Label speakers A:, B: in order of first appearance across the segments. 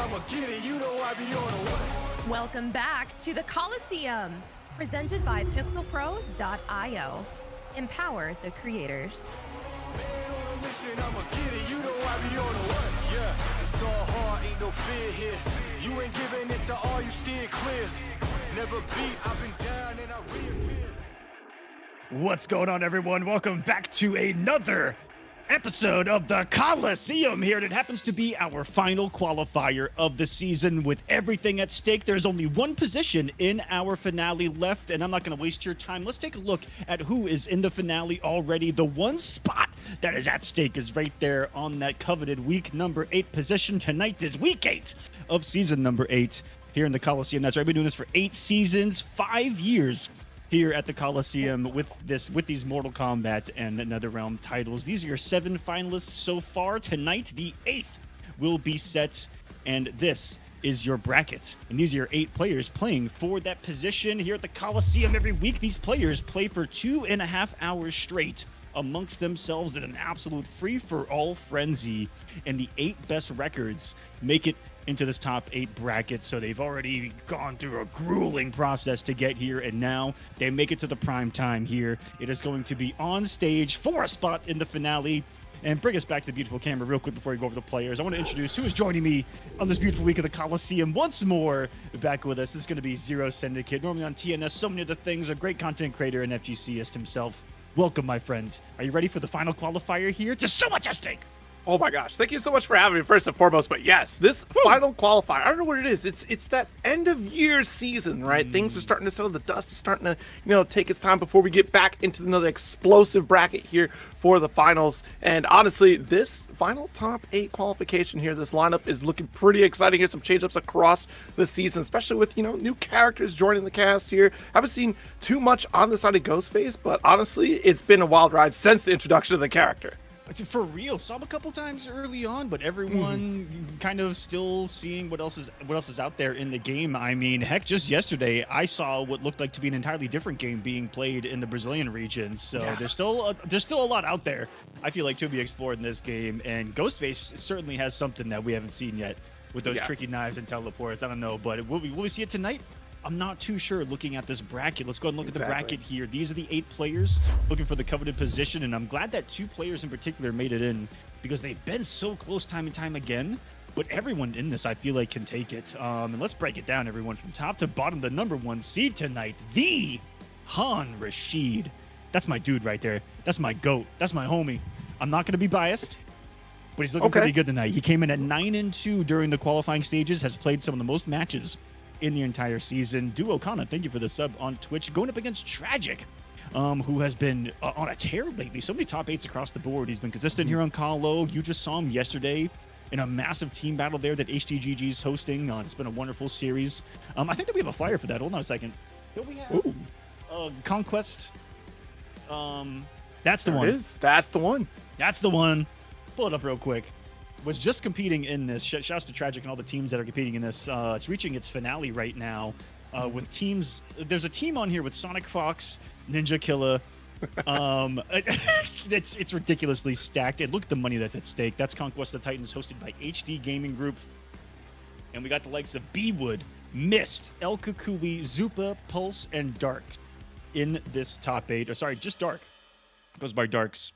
A: I'ma get it. You know I be on a what?
B: Welcome back to the Kolosseum, presented by pixelpro.io. Empower the creators.
A: Man on a mission, I'ma get it. You know I be on a what? Yeah, it's all hard, ain't no fear here. You ain't giving this to all, you steer clear. Never beat, I've been down and I reappear.
C: What's going on, everyone? Welcome back to another episode of the Kolosseum here, and it happens to be our final qualifier of the season. With everything at stake, there's only one position in our finale left, and I'm not going to waste your time. Let's take a look at who is in the finale already. The one spot that is at stake is right there on that coveted week number 8 position. Tonight is week 8 of season number 8 here in the Kolosseum. That's right, I've been doing this for 8 seasons, 5 years here at the Kolosseum with these Mortal Kombat and NetherRealm titles. These are your 7 finalists so far. Tonight, the 8th will be set, and this is your bracket. And these are your 8 players playing for that position here at the Kolosseum every week. These players play for 2.5 hours straight amongst themselves in an absolute free-for-all frenzy, and the 8 best records make it into this top 8 bracket. So they've already gone through a grueling process to get here, and now they make it to the prime time here. It is going to be on stage for a spot in the finale. And bring us back to the beautiful camera real quick before we go over the players. I want to introduce who is joining me on this beautiful week of the Kolosseum once more. Back with us, this is going to be Zero Syndicate, normally on TNS, so many other things, a great content creator and FGCist himself. Welcome, my friend. Are you ready for the final qualifier here? There's so much at stake.
D: Oh my gosh, thank you so much for having me first and foremost. But yes, this final qualifier, I don't know what it is. It's that end of year season, right? Things are starting to settle, the dust is starting to, take its time before we get back into another explosive bracket here for the finals. And honestly, this final top 8 qualification here, this lineup is looking pretty exciting. Here's some change-ups across the season, especially with, new characters joining the cast here. I haven't seen too much on the side of Ghostface, but honestly, it's been a wild ride since the introduction of the character.
C: For real, saw him a couple times early on, but everyone kind of still seeing what else is out there in the game. I mean, heck, just yesterday I saw what looked like to be an entirely different game being played in the Brazilian region. So yeah, there's still a lot out there, I feel like, to be explored in this game. And Ghostface certainly has something that we haven't seen yet with those tricky knives and teleports. I don't know, but will we see it tonight? I'm not too sure looking at this bracket. Let's go ahead and look at the bracket here. These are the 8 players looking for the coveted position, and I'm glad that 2 players in particular made it in because they've been so close time and time again. But everyone in this, I feel like, can take it. And let's break it down, everyone, from top to bottom. The number 1 seed tonight, the Han Rashid. That's my dude right there. That's my GOAT. That's my homie. I'm not going to be biased, but he's looking pretty good tonight. He came in at 9-2 during the qualifying stages, has played some of the most matches in the entire season. Duo Kana, thank you for the sub on Twitch. Going up against Tragic, who has been on a tear lately. So many top 8s across the board. He's been consistent here on Kolo. You just saw him yesterday in a massive team battle there that HTGG's hosting. It's been a wonderful series. I think that we have a flyer for that. Hold on a second. Here we have Conquest. That's the one.
D: It is. That's the one.
C: That's the one. Pull it up real quick. Was just competing in this. Shouts to Tragic and all the teams that are competing in this. It's reaching its finale right now with teams. There's a team on here with Sonic Fox, Ninja Killa. It's ridiculously stacked. And look at the money that's at stake. That's Conquest of the Titans, hosted by HD Gaming Group. And we got the likes of Beewood, Mist, El Kukui, Zupa, Pulse, and Dark in this top 8. Or sorry, just Dark. Goes by Darks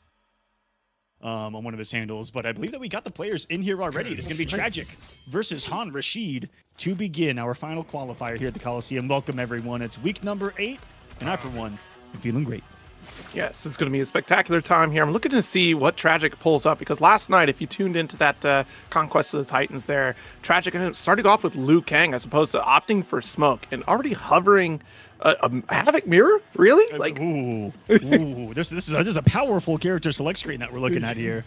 C: on one of his handles, but I believe that we got the players in here already. It's going to be Tragic versus Han Rashid to begin our final qualifier here at the Kolosseum. Welcome, everyone. It's week number 8, and I, for one, am feeling great.
D: Yes, it's going to be a spectacular time here. I'm looking to see what Tragic pulls up, because last night, if you tuned into that Conquest of the Titans there, Tragic ended up starting off with Liu Kang as opposed to opting for Smoke and already hovering a Havoc Mirror? Really? Like,
C: ooh, this is a powerful character select screen that we're looking at here.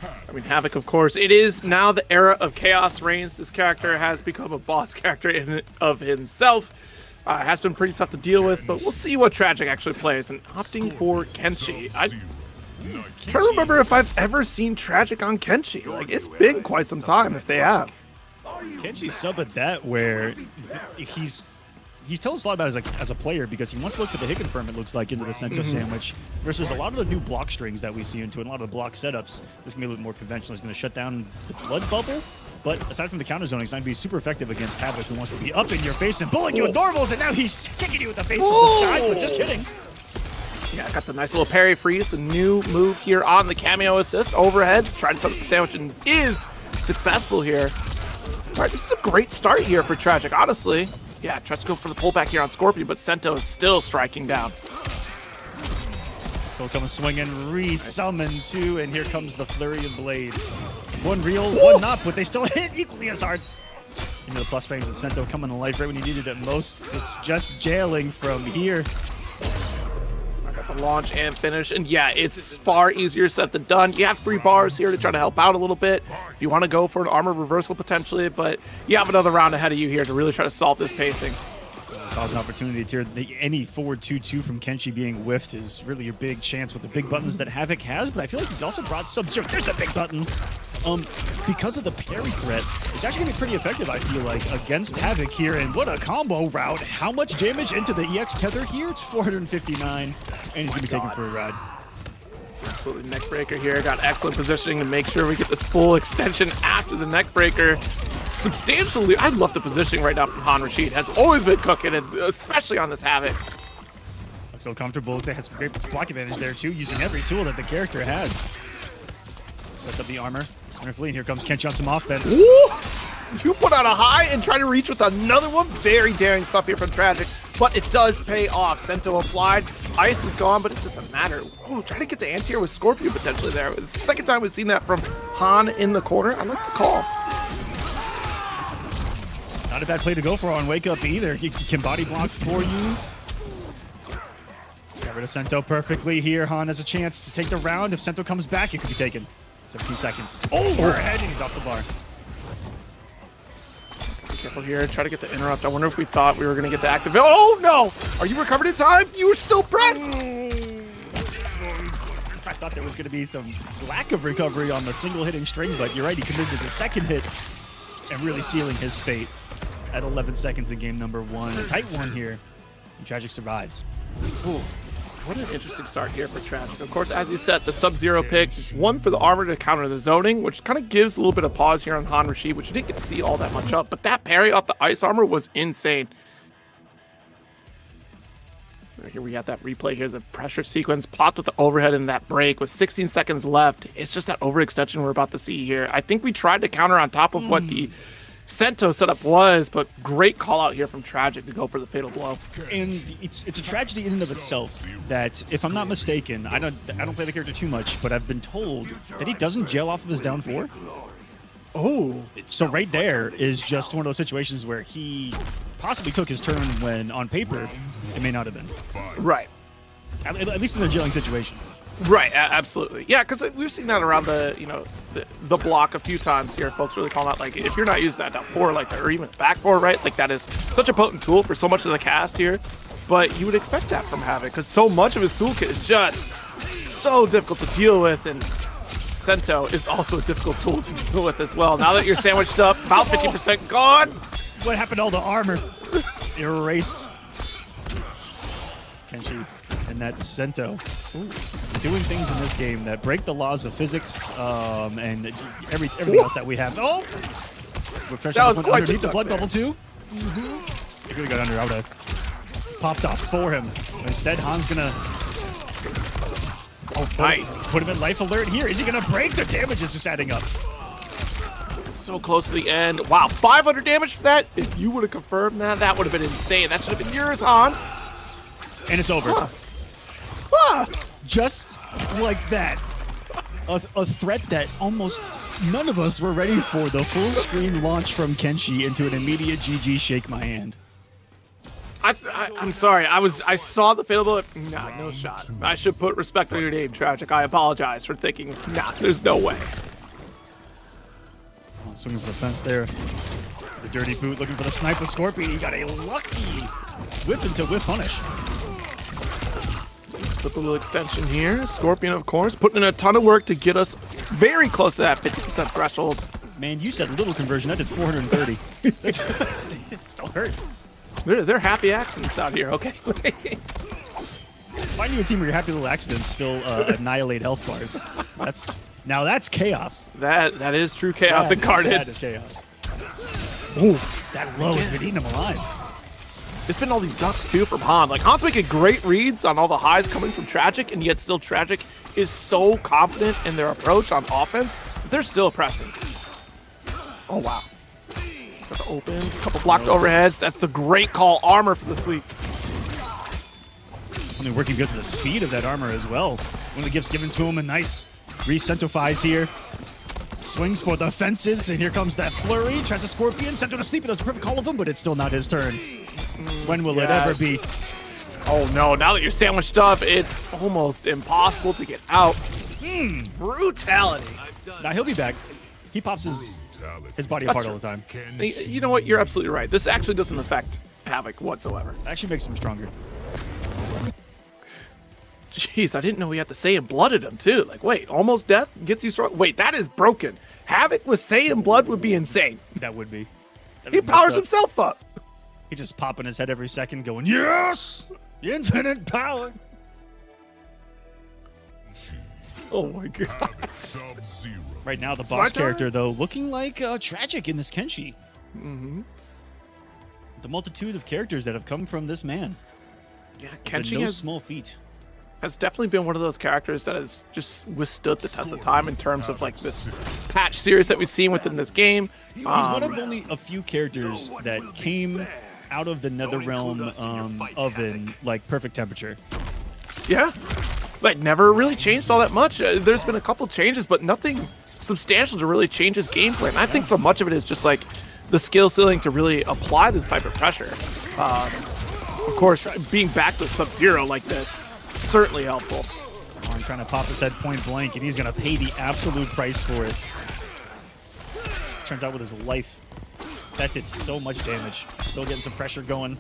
D: I mean, Havoc, of course. It is now the era of Chaos Reigns. This character has become a boss character in and of himself. Has been pretty tough to deal with, but we'll see what Tragic actually plays. And opting for Kenshi. I'm trying to remember if I've ever seen Tragic on Kenshi. Like, it's been quite some time if they have.
C: Kenshi sub at that, where he tells us a lot about as a player, because he wants to look for the hit confirm, it looks like, into the Sento sandwich, versus a lot of the new block strings that we see into, and a lot of the block setups. This is going to be a little more conventional. He's going to shut down the blood bubble, But aside from the counter zoning, it's going to be super effective against Havoc, who wants to be up in your face and bullying you with normals, and now he's kicking you with the face from the sky, but just kidding.
D: Yeah, got the nice little parry freeze, the new move here on the cameo assist. Overhead, trying to set up the sandwich and is successful here. All right, this is a great start here for Tragic, honestly. Yeah, tries to go for the pullback here on Scorpion, but Sento is still striking down.
C: Still coming swinging, resummon too, and here comes the flurry of blades. One real, one not, but they still hit equally as hard. Into the plus range, and Sento coming to life right when you needed it most. It's just jailing from here.
D: The launch and finish, and yeah, it's far easier said than done. You have 3 bars here to try to help out a little bit. You want to go for an armor reversal potentially, but you have another round ahead of you here to really try to solve this pacing.
C: Solid opportunity here. Any forward 2-2 from Kenshi being whiffed is really a big chance with the big buttons that Havoc has, but I feel like he's also brought Sub-Zero. There's a big button. Because of the parry threat, it's actually going to be pretty effective, I feel like, against Havoc here. And what a combo route. How much damage into the EX tether here? It's 459, and he's going to be taken for a ride.
D: Absolutely, neck breaker here. Got excellent positioning to make sure we get this full extension after the neck breaker. Substantially, I love the positioning right now from Han Rashid. Has always been cooking, and especially on this Havoc.
C: Looks so comfortable. They has great block advantage there too, using every tool that the character has. Sets up the armor. Wonderfully, and here comes Kenshi on some offense.
D: Ooh! You put out a high and try to reach with another one. Very daring stuff here from Tragic, but it does pay off. Sento applied. Ice is gone, but it doesn't matter. Ooh, trying to get the anti-air with Scorpio potentially there. It was the second time we've seen that from Han in the corner. I like the call.
C: Not a bad play to go for on Wake Up either. He can body block for you. Got rid of Sento perfectly here. Han has a chance to take the round. If Sento comes back, it could be taken. 17 seconds. Overhead, and he's off the bar.
D: Careful here. Try to get the interrupt. I wonder if we thought we were going to get the activate. Oh, no! Are you recovered in time? You were still pressed!
C: I thought there was going to be some lack of recovery on the single hitting string, but you're right. He committed the second hit and really sealing his fate at 11 seconds in game number 1. A tight one here, and Tragic survives.
D: Ooh. What an interesting start here for Tragic. Of course, as you said, the Sub-Zero pick, one for the armor to counter the zoning, which kind of gives a little bit of pause here on Han Rashid, which you didn't get to see all that much of. But that parry off the ice armor was insane. Here we got that replay here, the pressure sequence plopped with the overhead in that break with 16 seconds left. It's just that overextension we're about to see here. I think we tried to counter on top of what the Sento setup was, but great call out here from Tragic to go for the fatal blow.
C: And it's a tragedy in and of itself that, if I'm not mistaken, I don't play the character too much, but I've been told that he doesn't gel off of his down 4.
D: Oh,
C: so right there is just one of those situations where he possibly took his turn when on paper it may not have been.
D: Right.
C: At least in the gelling situation.
D: Right, absolutely. Yeah, because we've seen that around the block a few times here. Folks really calling out, like, if you're not using that down 4, like, or even back 4, right? Like, that is such a potent tool for so much of the cast here. But you would expect that from Havoc, because so much of his toolkit is just so difficult to deal with, and Sento is also a difficult tool to deal with as well. Now that you're sandwiched up, about 50% gone.
C: What happened to all the armor? Erased. Kenshi and that Sento doing things in this game that break the laws of physics and everything else that we have. Oh! Refreshing
D: that was quite
C: underneath the blood bubble too. He could have got under. I would have popped off for him. But instead, Han's gonna
D: nice.
C: Put him in life alert here. Is he gonna break? The damage is just adding up.
D: So close to the end. Wow, 500 damage for that. If you would have confirmed that, that would have been insane. That should have been yours, Han.
C: And it's over. Just like that. A threat that almost none of us were ready for. The full screen launch from Kenshi into an immediate GG shake my hand.
D: I'm sorry. I saw the fatal bullet. Nah, no shot. I should put respect on your name, Tragic. I apologize for thinking, nah, there's no way.
C: Swinging for the fence there. The dirty boot looking for the sniper Scorpion. He got a lucky whip into whip punish.
D: Put the little extension here. Scorpion, of course, putting in a ton of work to get us very close to that 50% threshold.
C: Man, you said little conversion. I did 430. It still hurt.
D: They're happy accidents out here, okay?
C: Find you a team where your happy little accidents still annihilate health bars. Now that's chaos.
D: That is true chaos incarnate.
C: That is chaos. Ooh, that low has been eating him alive.
D: It's been all these ducks too from Han. Like Han's making great reads on all the highs coming from Tragic, and yet still Tragic is so confident in their approach on offense that they're still pressing. Oh wow. Got the open, a couple blocked overheads. That's the great call armor for the sweep.
C: Only working good to the speed of that armor as well. One of the gifts given to him, a nice re-centrifies here. Swings for the fences, and here comes that flurry. Tries a Scorpion, sent him to sleep. It does a perfect call of him, but it's still not his turn. When will it ever be?
D: Oh no, now that you're sandwiched up, it's almost impossible to get out. Brutality.
C: Now he'll be back. He pops his body apart all the time.
D: You know what? You're absolutely right. This actually doesn't affect Havoc whatsoever.
C: Actually makes him stronger.
D: Jeez, I didn't know he had the Saiyan blood in him too. Like, wait, almost death gets you strong. Wait, that is broken. Havoc with Saiyan blood would be insane.
C: That would be.
D: He powers himself up.
C: He just popping his head every second going, yes! Infinite power!
D: Oh my god.
C: Right now, the boss character, though, looking like Tragic in this Kenshi. The multitude of characters that have come from this man.
D: Yeah, Kenshi
C: no small feat.
D: has definitely been one of those characters that has just withstood the test of time in terms of like this patch series that we've seen within this game.
C: He's one of only a few characters that came out of the Netherrealm oven like perfect temperature.
D: Yeah, like never really changed all that much. There's been a couple changes, but nothing substantial to really change his gameplay. And I think so much of it is just like the skill ceiling to really apply this type of pressure. Of course, being back with Sub-Zero like this, certainly helpful.
C: I'm trying to pop his head point blank, and he's going to pay the absolute price for it. Turns out with his life, that did so much damage. Still getting some pressure going.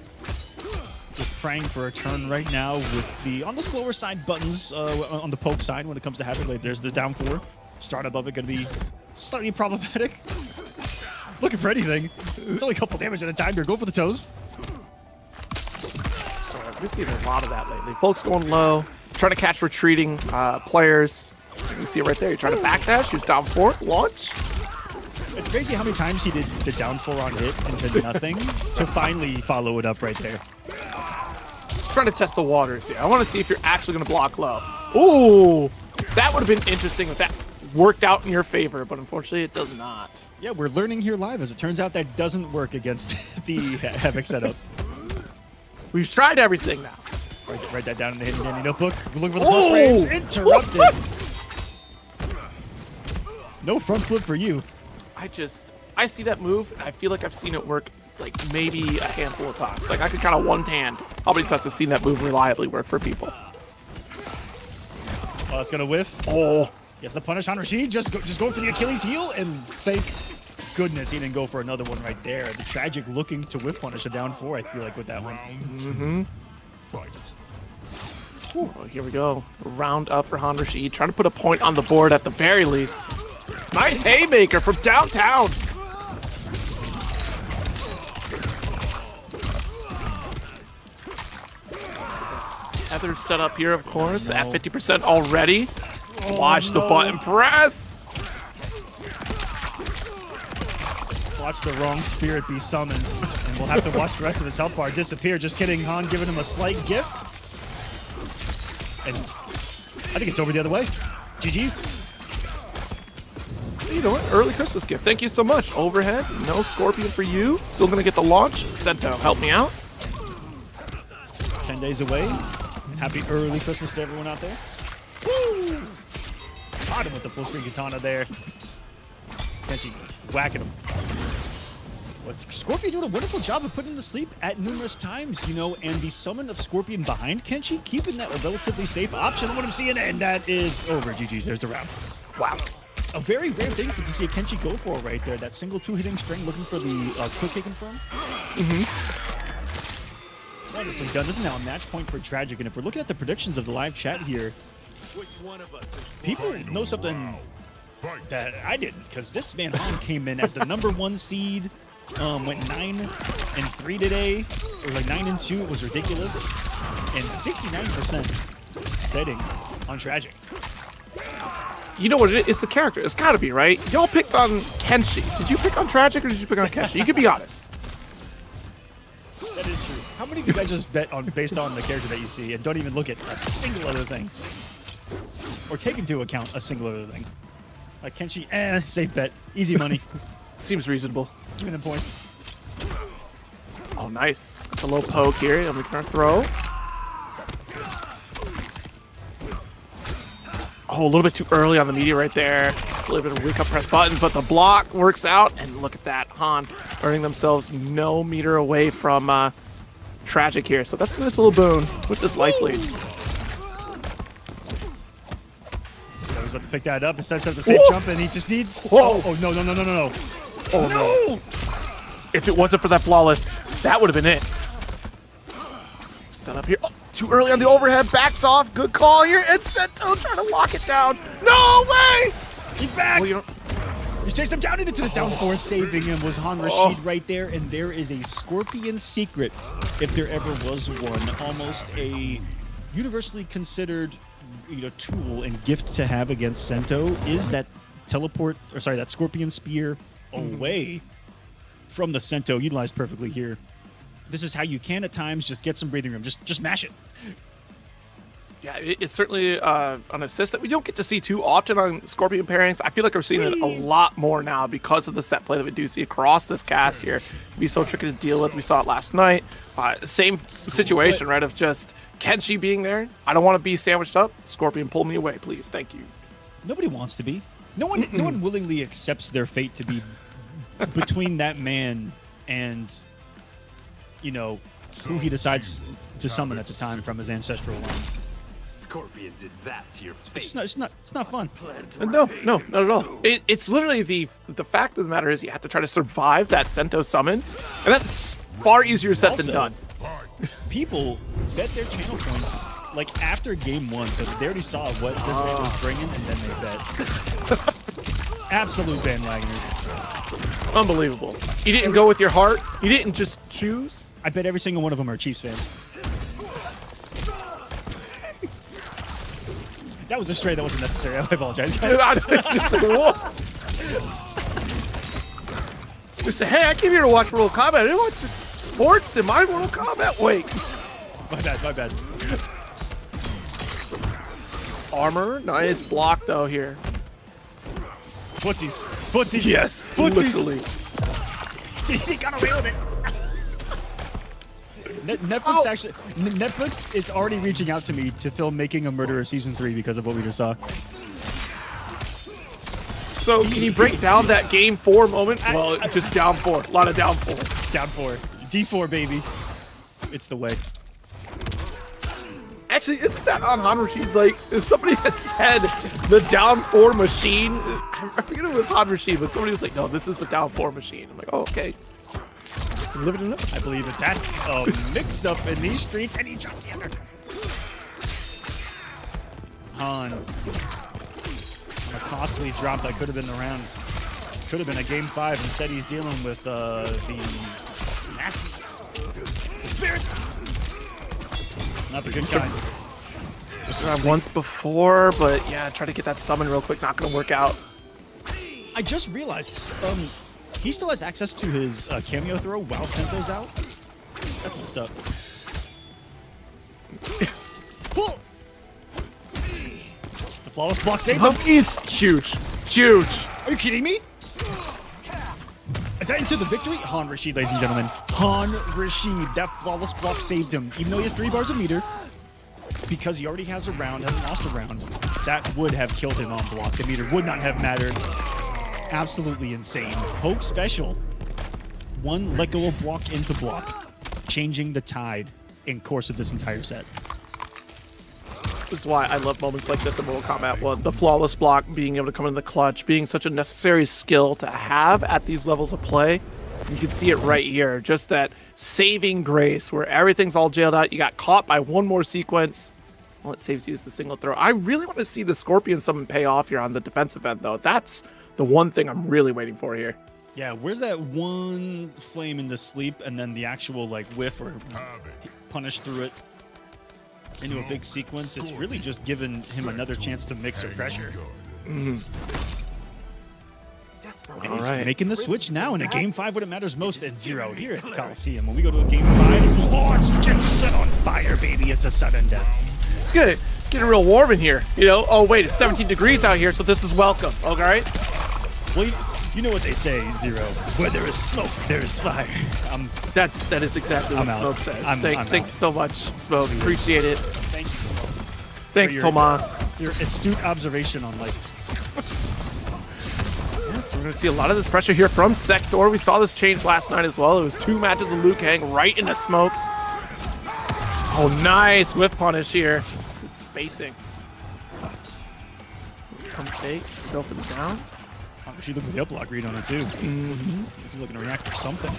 C: Just praying for a turn right now with the, on the slower side buttons, on the poke side when it comes to Havoc. Like, there's the down 4. Start above it going to be slightly problematic. Looking for anything. It's only a couple damage at a time here. Go for the toes.
D: We've seen a lot of that lately. Folks going low, trying to catch retreating players. You see it right there. You're trying to backdash. You're down 4, launch.
C: It's crazy how many times he did the down 4 on hit and did nothing to finally follow it up right there.
D: Trying to test the waters here. I want to see if you're actually going to block low. Ooh, that would have been interesting if that worked out in your favor, but unfortunately it does not.
C: Yeah, we're learning here live. As it turns out, that doesn't work against the Havoc setup.
D: We've tried everything now.
C: Write that down in the hidden dandy notebook. We're looking for the post frames. Interrupted. No front flip for you.
D: I see that move, and I feel like I've seen it work like maybe a handful of times. Like I could count on one hand how many times I've seen that move reliably work for people.
C: Oh, it's gonna whiff.
D: Oh,
C: Yes, the punish on Rashid. Just go for the Achilles heel, and thank goodness he didn't go for another one right there. The Tragic looking to whiff punish a down 4, I feel like, with that one.
D: Well, here we go. Round up for Han Rashid, trying to put a point on the board at the very least. Nice haymaker from downtown. Heather set up here, of course, at 50% already. Watch the button press.
C: Watch the wrong spirit be summoned, and we'll have to watch the rest of his health bar disappear. Just kidding, Han giving him a slight gift. And I think it's over the other way. GG's.
D: You know what? Early Christmas gift. Thank you so much. Overhead. No Scorpion for you. Still going to get the launch. Sento, help me out.
C: 10 days away. Happy early Christmas to everyone out there. Woo! Caught him with the full screen katana there. Kenshi whacking him. Scorpion doing a wonderful job of putting him to sleep at numerous times, you know, and the summon of Scorpion behind Kenshi, keeping that a relatively safe option. What I'm seeing, and that is over. GG's. There's the round. Wow. A very rare thing to see a Kenshi go for right there. That single 2-hitting string looking for the quick kick in front. Wonderfully done. This is now a match point for Tragic, and if we're looking at the predictions of the live chat here, people know something that I didn't, because this man Han came in as the #1 seed, went 9-3 today. It was like 9-2. It was ridiculous, and 69% betting on Tragic.
D: You know what it is? It's the character. It's got to be, right? Y'all picked on Kenshi. Did you pick on Tragic or did you pick on Kenshi? You can be honest.
C: That is true. How many of you guys just bet on based on the character that you see and don't even look at a single other thing? Or take into account a single other thing? Like Kenshi, safe bet. Easy money.
D: Seems reasonable.
C: Give me the points.
D: Oh, nice. A little poke here. I'm going to throw. Oh, a little bit too early on the media right there. Just a little bit of weak up press button, but the block works out. And look at that. Han earning themselves no meter away from Tragic here. So that's a nice little boon with this life lead.
C: I was about to pick that up. Instead of the safe jump, and he just needs...
D: Whoa.
C: Oh, no.
D: Oh, no. If it wasn't for that flawless, that would have been it. Set up here. Oh, too early on the overhead. Backs off. Good call here. And Sento trying to lock it down. No way!
C: He's back!
D: Well,
C: He chased him down into the down four. Saving him was Han Rashid right there. And there is a Scorpion secret, if there ever was one. Almost a universally considered tool and gift to have against Sento is that that Scorpion Spear away from the Sento, utilized perfectly here. This is how you can at times just get some breathing room. Just mash it.
D: Yeah, it's certainly an assist that we don't get to see too often on Scorpion pairings. I feel like we're seeing it a lot more now because of the set play that we do see across this cast here. It'd be so tricky to deal with. We saw it last night. Same situation, right, of just Kenshi being there. I don't want to be sandwiched up. Scorpion, pull me away, please. Thank you.
C: Nobody wants to be. No one willingly accepts their fate to be between that man and who he decides to summon at the time from his ancestral line.
E: Scorpion did that to your face.
C: It's not fun.
D: No, not at all. It's literally the fact of the matter is you have to try to survive that Sento summon, and that's far easier said than done.
C: People bet their channel points like after game one, so they already saw what this man was bringing, and then they bet. Absolute bandwagoners.
D: Unbelievable. You didn't go with your heart. You didn't just choose.
C: I bet every single one of them are Chiefs fans. That was a stray that wasn't necessary. I apologize.
D: Just like, whoa. Just say, hey, I came here to watch Mortal Kombat. I didn't watch sports in my Mortal Kombat. Wait.
C: My bad.
D: Armor. Nice block, though, here.
C: Footsies.
D: Yes,
C: Footsies.
D: literally.
C: He got away with it. Netflix is already reaching out to me to film Making a Murderer Season 3 because of what we just saw.
D: So can you break down that game 4 moment? Well, just down 4. A lot of down 4.
C: Down 4. D4, baby. It's the way.
D: Actually, isn't that on Han Rashid's, like, is somebody that said the down 4 machine? I forget if it was Han Rashid, but somebody was like, no, this is the down 4 machine. I'm like, oh, okay. Living it up.
C: I believe it. That's a mix-up in these streets, and he jumped the other. Han. A costly drop that could have been the round. Could have been a game 5. Instead, he's dealing with the nastiness. The spirits. Not the good kind.
D: This round once before, but yeah, try to get that summon real quick. Not going to work out.
C: I just realized, he still has access to his cameo throw while Sento's out. That's messed up. The flawless block saved him.
D: He's huge. Huge.
C: Are you kidding me? Is that into the victory? Han Rashid, ladies and gentlemen. Han Rashid. That flawless block saved him. Even though he has 3 bars of meter, because he already has a round, hasn't lost a round, that would have killed him on block. The meter would not have mattered. Absolutely insane. Poke special. 1 let go of block into block, changing the tide in course of this entire set.
D: This is why I love moments like this in Mortal Kombat 1. The flawless block, being able to come in the clutch, being such a necessary skill to have at these levels of play. You can see it right here. Just that saving grace where everything's all jailed out. You got caught by 1 more sequence. Well, it saves you as the single throw. I really want to see the Scorpion summon pay off here on the defensive end, though. That's the one thing I'm really waiting for here.
C: Yeah, where's that 1 flame into sleep and then the actual like whiff or punish through it into a big sequence? It's really just given him another chance to mix or pressure. And he's
D: right.
C: making the switch now in a game 5 when it matters most at 0 here at the Coliseum. When we go to a game 5, oh, it's getting set on fire, baby. It's a sudden death.
D: It's good. Getting real warm in here. You know, oh wait, it's 17 degrees out here, so this is welcome. Okay, right?
C: Well, you know what they say, 0. Where there is smoke, there is fire.
D: That is exactly what
C: out.
D: Smoke says.
C: I'm
D: Thank you
C: out.
D: so much, Smoke. Appreciate it.
C: Thank you, Smoke.
D: Thanks,
C: your-
D: Tomas.
C: Your astute observation on life.
D: So we're going to see a lot of this pressure here from Sector. We saw this change last night as well. It was 2 matches of Liu Kang right into Smoke. Oh, nice whiff punish here. Good spacing. Come fake. Go for the down.
C: Oh, she's looking for the up block read on it, too. She's looking to react to something.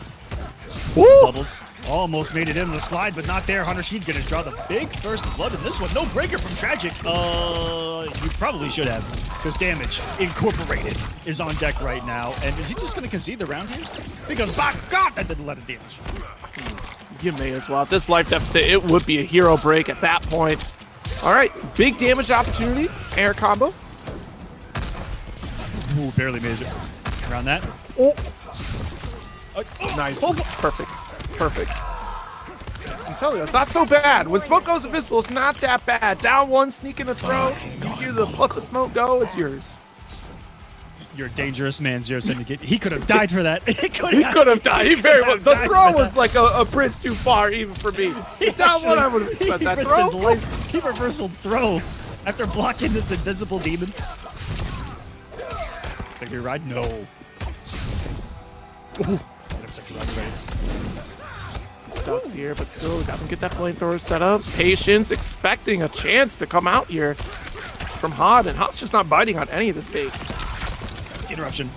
D: Woo!
C: Bubbles almost made it into the slide, but not there. Hunter Sheed gonna draw the big first blood in this one. No breaker from Tragic. You probably should have, because Damage Incorporated is on deck right now. And is he just gonna concede the round here? Because, by God, that didn't let it damage.
D: You may as well. At this life deficit, it would be a hero break at that point. All right, big damage opportunity. Air combo.
C: Ooh, barely made it around that.
D: Oh,
C: Oh,
D: nice.
C: oh,
D: Perfect. Perfect. I'm telling you, it's not so bad. When smoke goes invisible, it's not that bad. Down 1, sneak in a throw. You hear the puff of smoke go, it's yours.
C: You're a dangerous man, Zero Syndicate. He could have died for that.
D: He could have died. He very well. The
C: died
D: throw
C: for
D: was like a bridge too far, even for me. Down 1, I would have spent that
C: risked
D: throw.
C: his life. He reversal throw after blocking this invisible demon. Like your ride? No. Ooh.
D: Stuck's here, but still got him get that flamethrower set up. Patience, expecting a chance to come out here from Hod, and Hod's just not biting on any of this bait.
C: Interruption.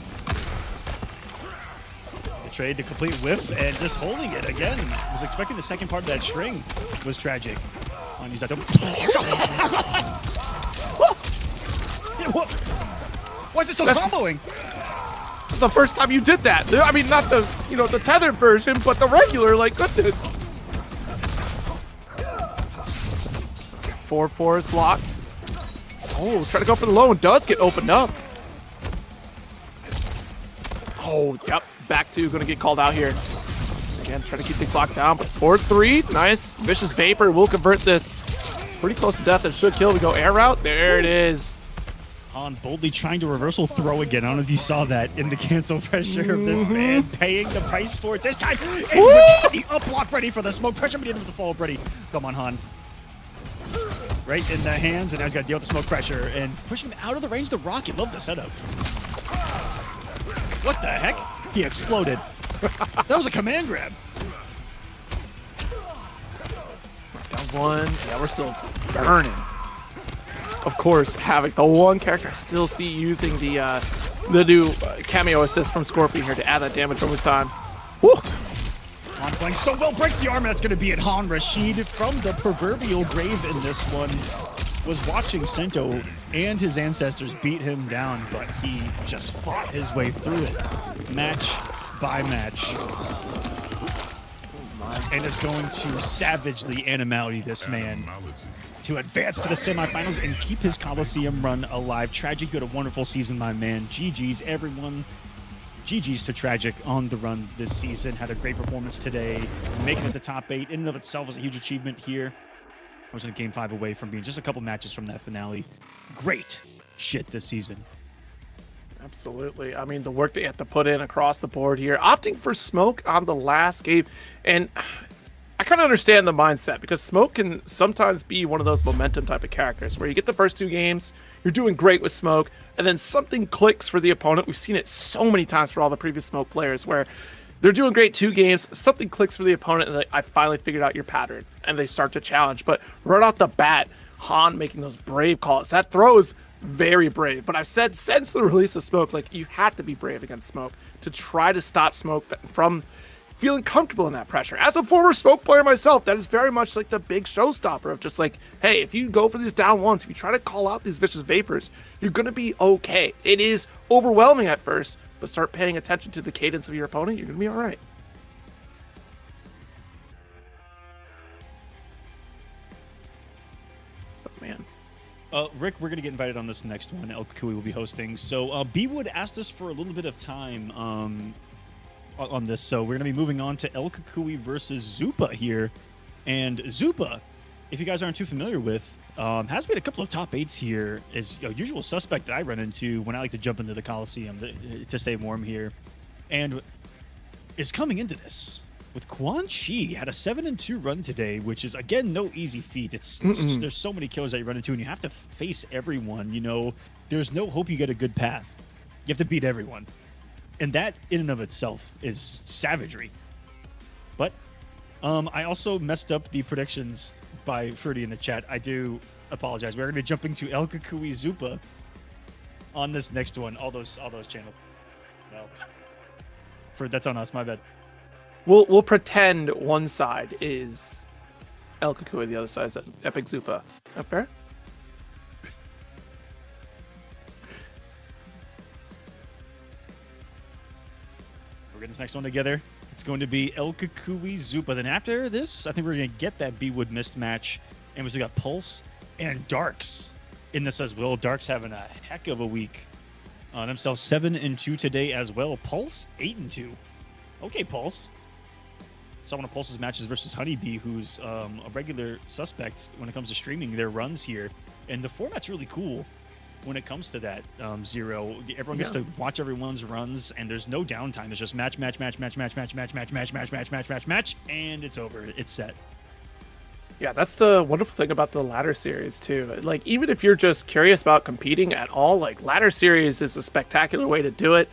C: The trade to complete whiff and just holding it again. Was expecting the second part of that string was Tragic. On use that. Why is it still comboing?
D: This is the first time you did that. I mean, not the, the tethered version, but the regular, like, goodness. 4-4 is blocked. Oh, trying to go for the low and does get opened up. Oh, yep. Back 2 going to get called out here. Again, trying to keep things locked down, but 4-3. Nice. Vicious Vapor will convert this. Pretty close to death. It should kill. We go air route. There it is.
C: Han boldly trying to reversal throw again. I don't know if you saw that in the cancel pressure of this man paying the price for it this time. And was the up block ready for the smoke pressure, but he didn't have the follow-up ready. Come on, Han. Right in the hands, and now he's got to deal with the smoke pressure and pushing him out of the range of the rocket. Love the setup. What the heck? He exploded. That was a command grab.
D: Down 1. Yeah, we're still burning. Of course, Havoc, the one character I still see using the new cameo assist from Scorpion here to add that damage over time. Woo!
C: Han playing so well, breaks the arm. That's going to be it. Han Rashid from the proverbial grave in this one was watching Sento and his ancestors beat him down, but he just fought his way through it, match by match. And is going to savagely animality this man to advance to the semifinals and keep his Coliseum run alive. Tragic, you had a wonderful season, my man. GG's, everyone. GG's to Tragic on the run this season. Had a great performance today. Making it to top 8 in and of itself was a huge achievement here. I was in a game 5 away from being just a couple matches from that finale. Great shit this season.
D: Absolutely. I mean, the work they had to put in across the board here, opting for Smoke on the last game. And I kind of understand the mindset, because Smoke can sometimes be one of those momentum type of characters where you get the first 2 games, you're doing great with Smoke, and then something clicks for the opponent. We've seen it so many times for all the previous Smoke players where they're doing great 2 games, something clicks for the opponent, and I finally figured out your pattern, and they start to challenge. But right off the bat, Han making those brave calls. That throw is very brave, but I've said since the release of Smoke, like, you had to be brave against Smoke to try to stop Smoke from feeling comfortable in that pressure. As a former Smoke player myself, that is very much like the big showstopper of just like, hey, if you go for these down 1s, if you try to call out these vicious vapors, you're going to be okay. It is overwhelming at first, but start paying attention to the cadence of your opponent, you're going to be all right. But man,
C: Rick, we're going to get invited on this next one. El Kukui will be hosting. So B-Wood asked us for a little bit of time on this. So we're going to be moving on to El Kukui versus Zupa here. And Zupa, if you guys aren't too familiar with, has made a couple of top 8s here. Is a usual suspect that I run into when I like to jump into the Coliseum to stay warm here. And is coming into this with Quan Chi. Had a 7-2 run today, which is, again, no easy feat. There's so many kills that you run into, and you have to face everyone. You know, there's no hope you get a good path. You have to beat everyone. And that, in and of itself, is savagery. But I also messed up the predictions by Fruity in the chat. I do apologize. We're going to be jumping to El Kukui Zupa on this next one. All those channels. No. That's on us. My bad.
D: We'll pretend one side is El Kukui, the other side is Epic Zupa. That fair?
C: We're getting this next one together. It's going to be El Kukui Zupa. Then after this, I think we're going to get that B-Wood missed match. And we got Pulse and Darks in this as well. Darks having a heck of a week. Themselves 7-2 today as well. Pulse 8-2. Okay, Pulse. Saw one of Pulse's matches versus Honeybee, who's a regular suspect when it comes to streaming their runs here. And the format's really cool when it comes to that, Zero. Everyone gets to watch everyone's runs, and there's no downtime. It's just match, and it's over. It's set.
D: Yeah, that's the wonderful thing about the ladder series too. Like, even if you're just curious about competing at all, like, ladder series is a spectacular way to do it.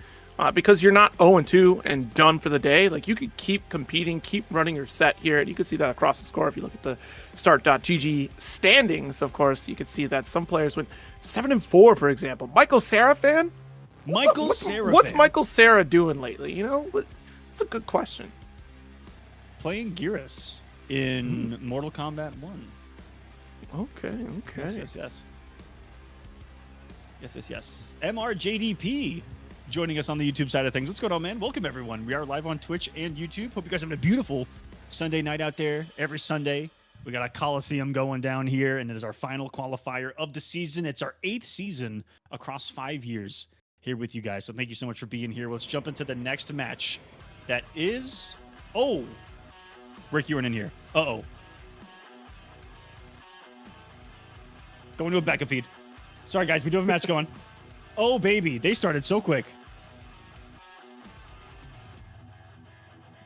D: Because you're not 0-2 and done for the day. Like, you could keep competing, keep running your set here, and you can see that across the score. If you look at the start.gg standings, of course, you can see that some players went 7-4, for example. Michael Sarah fan? What's Michael Sarah doing lately? You know, it's a good question.
C: Playing Geras in Mortal Kombat 1.
D: Okay.
C: Yes. MRJDP joining us on the YouTube side of things. What's going on, man? Welcome, everyone. We are live on Twitch and YouTube. Hope you guys are having a beautiful Sunday night out there. Every Sunday, we got a Coliseum going down here, and it is our final qualifier of the season. It's our 8th season across 5 years here with you guys. So thank you so much for being here. Let's jump into the next match. That is... Oh! Rick, you weren't in here. Uh-oh. Going to a backup feed. Sorry, guys. We do have a match going. Oh, baby. They started so quick.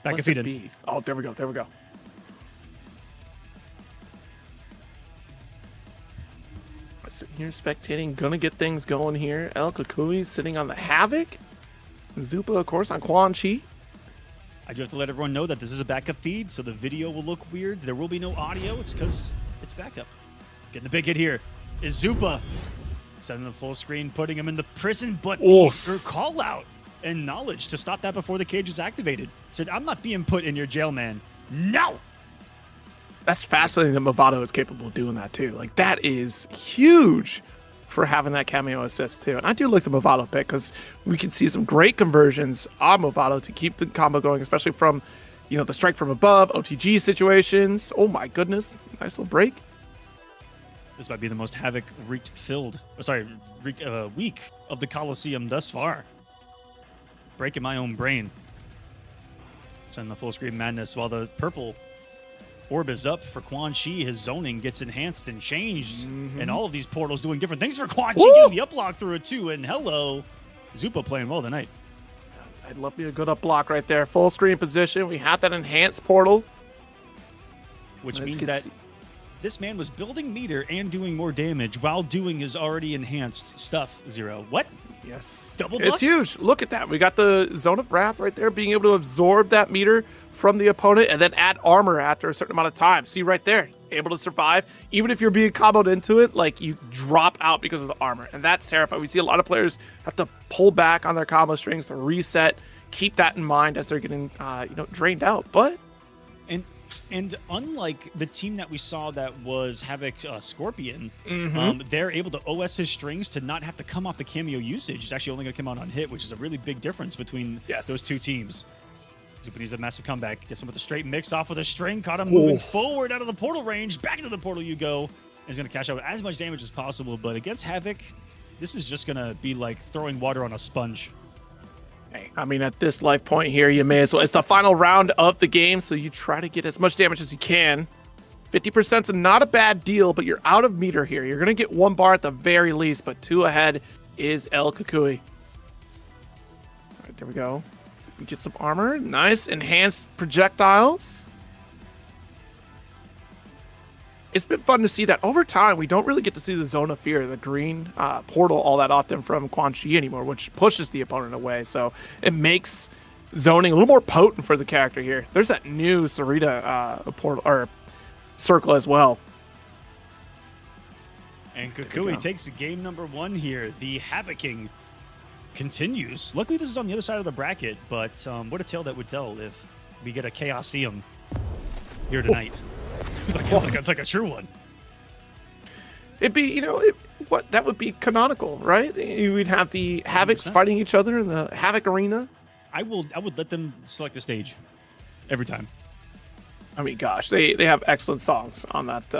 C: Back of feet in.
D: Oh, there we go. Sitting here spectating, gonna get things going here. El Kukui sitting on the Havoc. Zupa, of course, on Quan Chi.
C: I do have to let everyone know that this is a backup feed, so the video will look weird. There will be no audio. It's because it's backup. Getting the big hit here is Zupa. Setting the full screen, putting him in the prison, but the call out and knowledge to stop that before the cage was activated. Said, I'm not being put in your jail, man. No!
D: That's fascinating that Movado is capable of doing that, too. Like, that is huge for having that cameo assist, too. And I do like the Movado pick because we can see some great conversions on Movado to keep the combo going, especially from, you know, the strike from above, OTG situations. Oh, my goodness. Nice little break.
C: This might be the most Havoc week of the Coliseum thus far. Breaking my own brain. Sending the full screen madness while the purple orb is up for Quan Chi. His zoning gets enhanced and changed. And all of these portals doing different things for Quan Chi. Getting the uplock through it too. And hello, Zupa playing well tonight.
D: I'd love me a good up block right there. Full screen position. We have that enhanced portal.
C: Which means that this man was building meter and doing more damage while doing his already enhanced stuff, Zero. What?
D: Yes.
C: Double block?
D: It's huge. Look at that. We got the Zone of Wrath right there, being able to absorb that meter from the opponent and then add armor after a certain amount of time. See right there, able to survive. Even if you're being comboed into it, like, you drop out because of the armor. And that's terrifying. We see a lot of players have to pull back on their combo strings to reset. Keep that in mind as they're getting, drained out. But
C: And unlike the team that we saw that was Havoc Scorpion, they're able to OS his strings to not have to come off the cameo usage. It's actually only going to come out on hit, which is a really big difference between those two teams. Zupa needs a massive comeback. Gets him with a straight mix off with a string. Caught him moving forward out of the portal range. Back into the portal you go. Is going to cash out as much damage as possible, but against Havoc, this is just going to be like throwing water on a sponge.
D: Hey, I mean, at this life point here, you may as well. It's the final round of the game, so you try to get as much damage as you can. 50% is not a bad deal, but you're out of meter here. You're going to get 1 bar at the very least, but 2 ahead is El Kukui. All right, there we go. We get some armor. Nice. Enhanced projectiles. It's been fun to see that over time, we don't really get to see the Zone of Fear, the green portal, all that often from Quan Chi anymore, which pushes the opponent away. So it makes zoning a little more potent for the character here. There's that new Sarita portal or circle as well.
C: And Kukui takes game number 1 here. The Havocing continues. Luckily, this is on the other side of the bracket, but what a tale that would tell if we get a Chaosium here tonight. like a true one.
D: It'd be, you know, that would be canonical, right? We'd have the Havocs 100%. Fighting each other in the Havoc arena.
C: I would let them select the stage every time.
D: I mean, gosh, they have excellent songs on that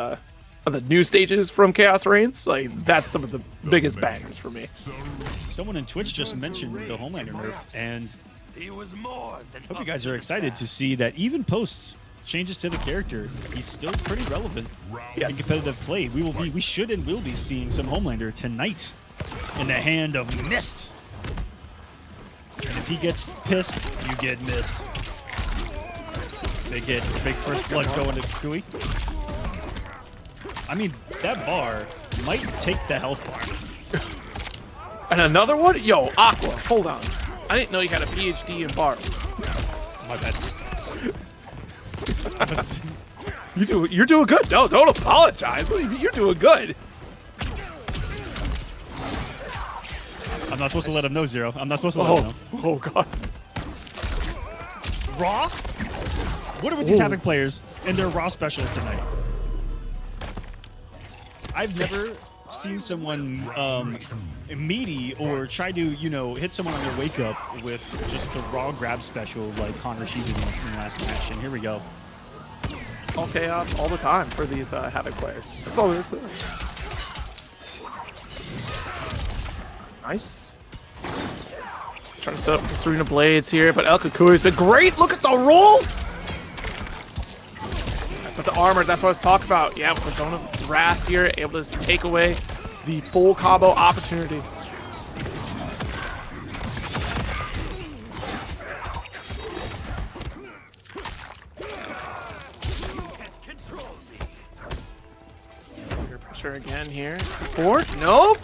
D: on the new stages from Chaos Reigns. Like, that's some of the biggest bangers for me.
C: Someone in Twitch just mentioned the Homelander nerf, and hope you guys are excited to see that even post changes to the character, he's still pretty relevant in competitive play. We should and will be seeing some Homelander tonight in the hand of Mist. And if he gets pissed, you get Mist. They get big first blood going to Kukui. I mean, that bar might take the health bar.
D: And another one? Yo, Aqua, hold on. I didn't know you had a PhD in bars.
C: My bad.
D: You're doing good. No, don't apologize. You're doing good.
C: I'm not supposed to let him know, Zero. I'm not supposed to let him know.
D: Oh, God.
C: Raw? What are with these Havoc players and their Raw specials tonight? I've never seen someone meaty or try to, you know, hit someone on their wake up with just the Raw grab special like Connor Sheehan in the last match. And here we go.
D: All chaos all the time for these Havoc players. That's all there is. Nice. Trying to set up the Serena Blades here, but El Kukui's been great. Look at the roll. But the armor, that's what I was talking about. Yeah, with the Zone of Wrath here, able to take away the full combo opportunity. Under pressure again here. Forward. Nope.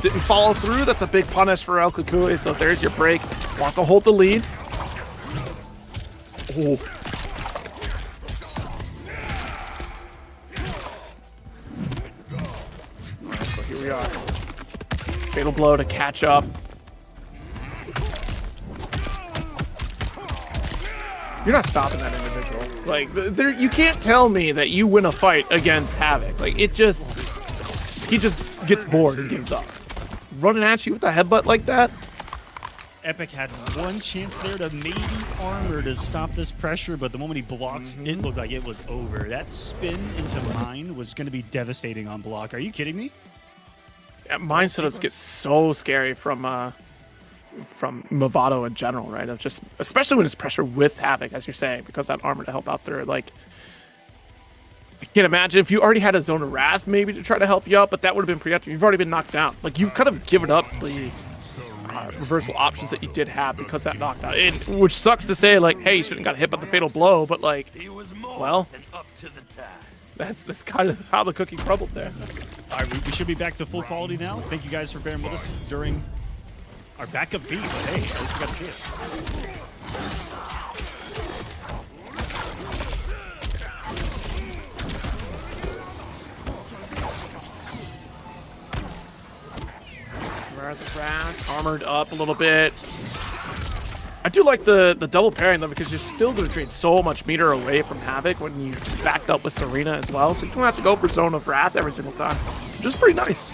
D: Didn't follow through. That's a big punish for El Kukui. So there's your break. Wants to hold the lead. Oh. So here we are. Fatal blow to catch up. You're not stopping that individual. Like, you can't tell me that you win a fight against Havoc. Like, he just gets bored and gives up. Running at you with a headbutt like that.
C: Epic had one chance there to maybe armor to stop this pressure, but the moment he blocked, it looked like it was over. That spin into mine was going to be devastating on block. Are you kidding me?
D: Yeah, mine setups get so scary from Movado in general, right? Of just, especially when it's pressure with Havoc, as you're saying, because that armor to help out there. Like, I can't imagine if you already had a Zone of Wrath maybe to try to help you out, but that would have been preemptive. You've already been knocked down. Like, you've kind of given up the reversal options that you did have because that knocked out. Which sucks to say, like, hey, you shouldn't got hit by the fatal blow, but like, well, that's kind of how the cookie crumbled there.
C: All right, we should be back to full quality now. Thank you guys for bearing with us during our backup beat. But hey, at least we got to see it.
D: The Wrath, armored up a little bit. I do like the double pairing though, because you're still going to trade so much meter away from Havoc when you backed up with Serena as well, so you don't have to go for Zone of Wrath every single time, which is pretty nice.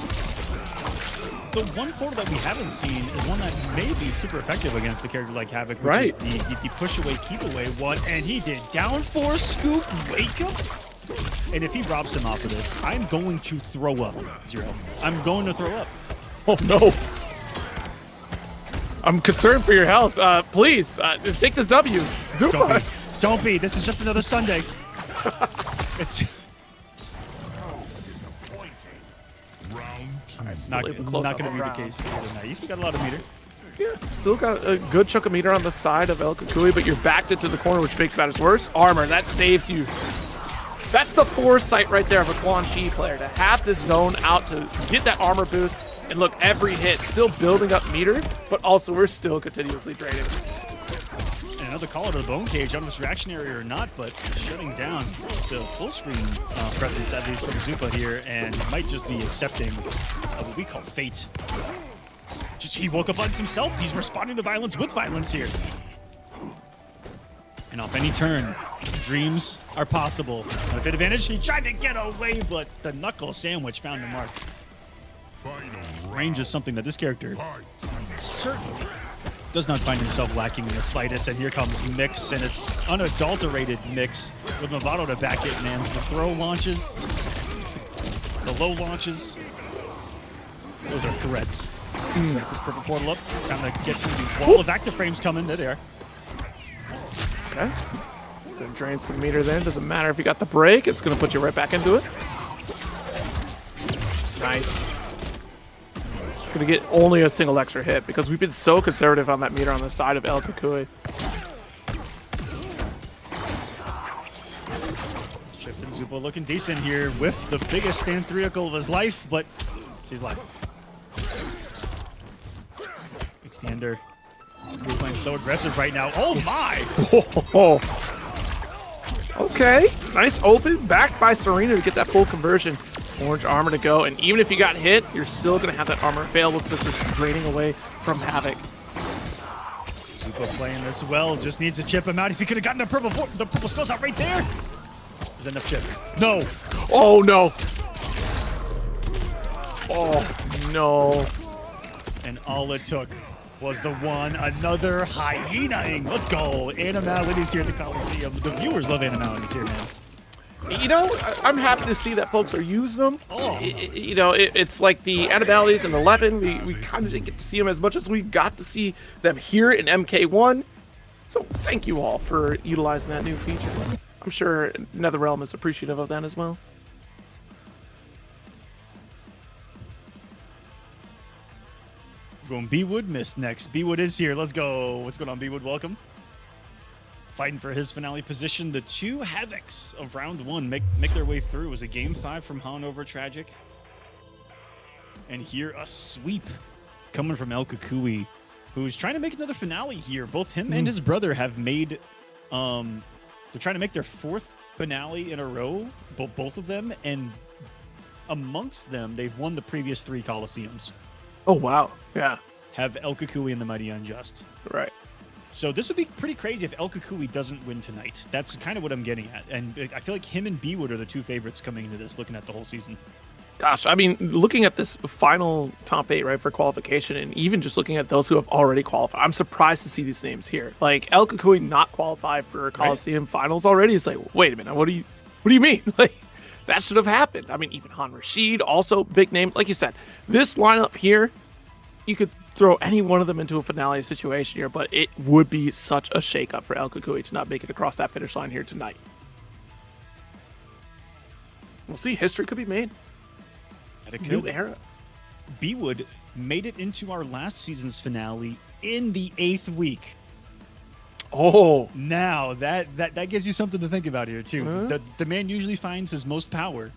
C: The one portal that we haven't seen is one that may be super effective against a character like Havoc, which
D: right?
C: Is the push away, keep away one, and he did down 4 scoop, wake up. And if he robs him off of this, I'm going to throw up. Zero. I'm going to throw up.
D: Oh no. I'm concerned for your health. Please, take this W. Zupa.
C: Don't be. This is just another Sunday. It's not going to be the case here tonight. You still got a lot of meter.
D: Yeah, still got a good chunk of meter on the side of El Kukui, but you're backed into the corner, which makes matters worse. Armor, that saves you. That's the foresight right there of a Quan Chi player, to have this zone out to get that armor boost. And look, every hit, still building up meter, but also we're still continuously draining.
C: And another call to the bone cage. I don't know if it's reactionary or not, but shutting down the full screen presence, at least from Zupa here, and might just be accepting what we call fate. He woke up on himself. He's responding to violence with violence here. And off any turn, dreams are possible. A bit advantage. He tried to get away, but the knuckle sandwich found a mark. Range is something that this character certainly does not find himself lacking in the slightest. And here comes Mix, and it's unadulterated Mix with Movado to back it, man. The throw launches, the low launches, those are threats. This purple portal up, trying to get through the wall of active frames coming. There they are.
D: Okay. Gonna drain some meter then. Doesn't matter if you got the break. It's gonna put you right back into it. Nice. Gonna get only a single extra hit because we've been so conservative on that meter on the side of El Kukui.
C: Chip and Zupa looking decent here with the biggest stand vehicle of his life, but he's like extender. He's playing so aggressive right now. Oh my!
D: Okay, nice open, backed by Serena to get that full conversion. Orange armor to go, and even if you got hit, you're still gonna have that armor available because they're draining away from Havoc.
C: Zupa playing this well, just needs to chip him out. If he could have gotten the purple skulls out right there. There's enough chip. No.
D: Oh no. Oh no.
C: And all it took was the one, another hyenaing. Let's go. Animalities here at the Coliseum. The viewers love animalities here, man.
D: You know, I'm happy to see that folks are using them.
C: Oh.
D: You know, it's like the animalities in 11. We kind of didn't get to see them as much as we got to see them here in MK1. So thank you all for utilizing that new feature. I'm sure NetherRealm is appreciative of that as well.
C: Going B-Wood, Mist next. B-Wood is here. Let's go. What's going on, B-Wood? Welcome. Fighting for his finale position. The two Havocs of round one make their way through. It was a game 5 from Han over Tragic. And here a sweep coming from El Kukui, who's trying to make another finale here. Both him and his brother have made, they're trying to make their 4th finale in a row, both of them. And amongst them, they've won the previous 3 Colosseums.
D: Oh, wow. Yeah.
C: Have El Kukui and the Mighty Unjust.
D: Right.
C: So this would be pretty crazy if El Kukui doesn't win tonight. That's kind of what I'm getting at. And I feel like him and B-Wood are the 2 favorites coming into this, looking at the whole season.
D: Gosh, I mean, looking at this final top 8, right, for qualification, and even just looking at those who have already qualified, I'm surprised to see these names here. Like, El Kukui not qualified for Colosseum finals already. It's like, wait a minute, what do you mean? Like, that should have happened. I mean, even Han Rashid, also big name. Like you said, this lineup here, you could throw any one of them into a finale situation here, but it would be such a shakeup for El Kukui to not make it across that finish line here tonight. We'll see. History could be made. At a new era.
C: B-Wood made it into our last season's finale in the 8th week.
D: Oh.
C: Now, that gives you something to think about here, too. The man usually finds his most power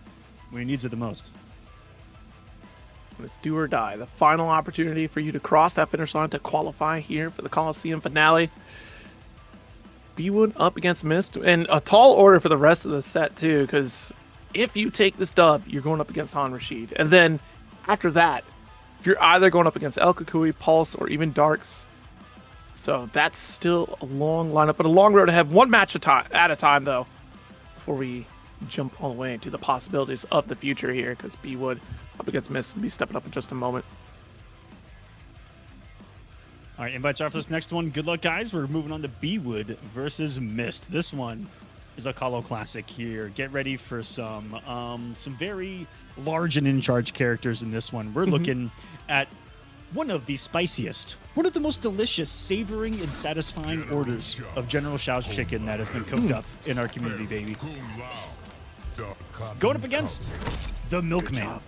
C: when he needs it the most.
D: It's do or die. The final opportunity for you to cross that finish line to qualify here for the Colosseum finale. B-Wood up against Mist. And a tall order for the rest of the set, too, because if you take this dub, you're going up against Han Rashid. And then after that, you're either going up against El Kukui, Pulse, or even Darks. So that's still a long lineup, but a long road to have. One match at a time, though, before we jump all the way into the possibilities of the future here, because B-Wood up against Mist will be stepping up in just a moment.
C: All right, invites are for this next one. Good luck, guys. We're moving on to B-Wood versus Mist. This one is a Kolo classic here. Get ready for some very large and in charge characters in this one. We're looking at one of the spiciest, one of the most delicious, savoring and satisfying orders of General Shao's chicken that has been cooked up in our community, baby. Going up against the Milkman.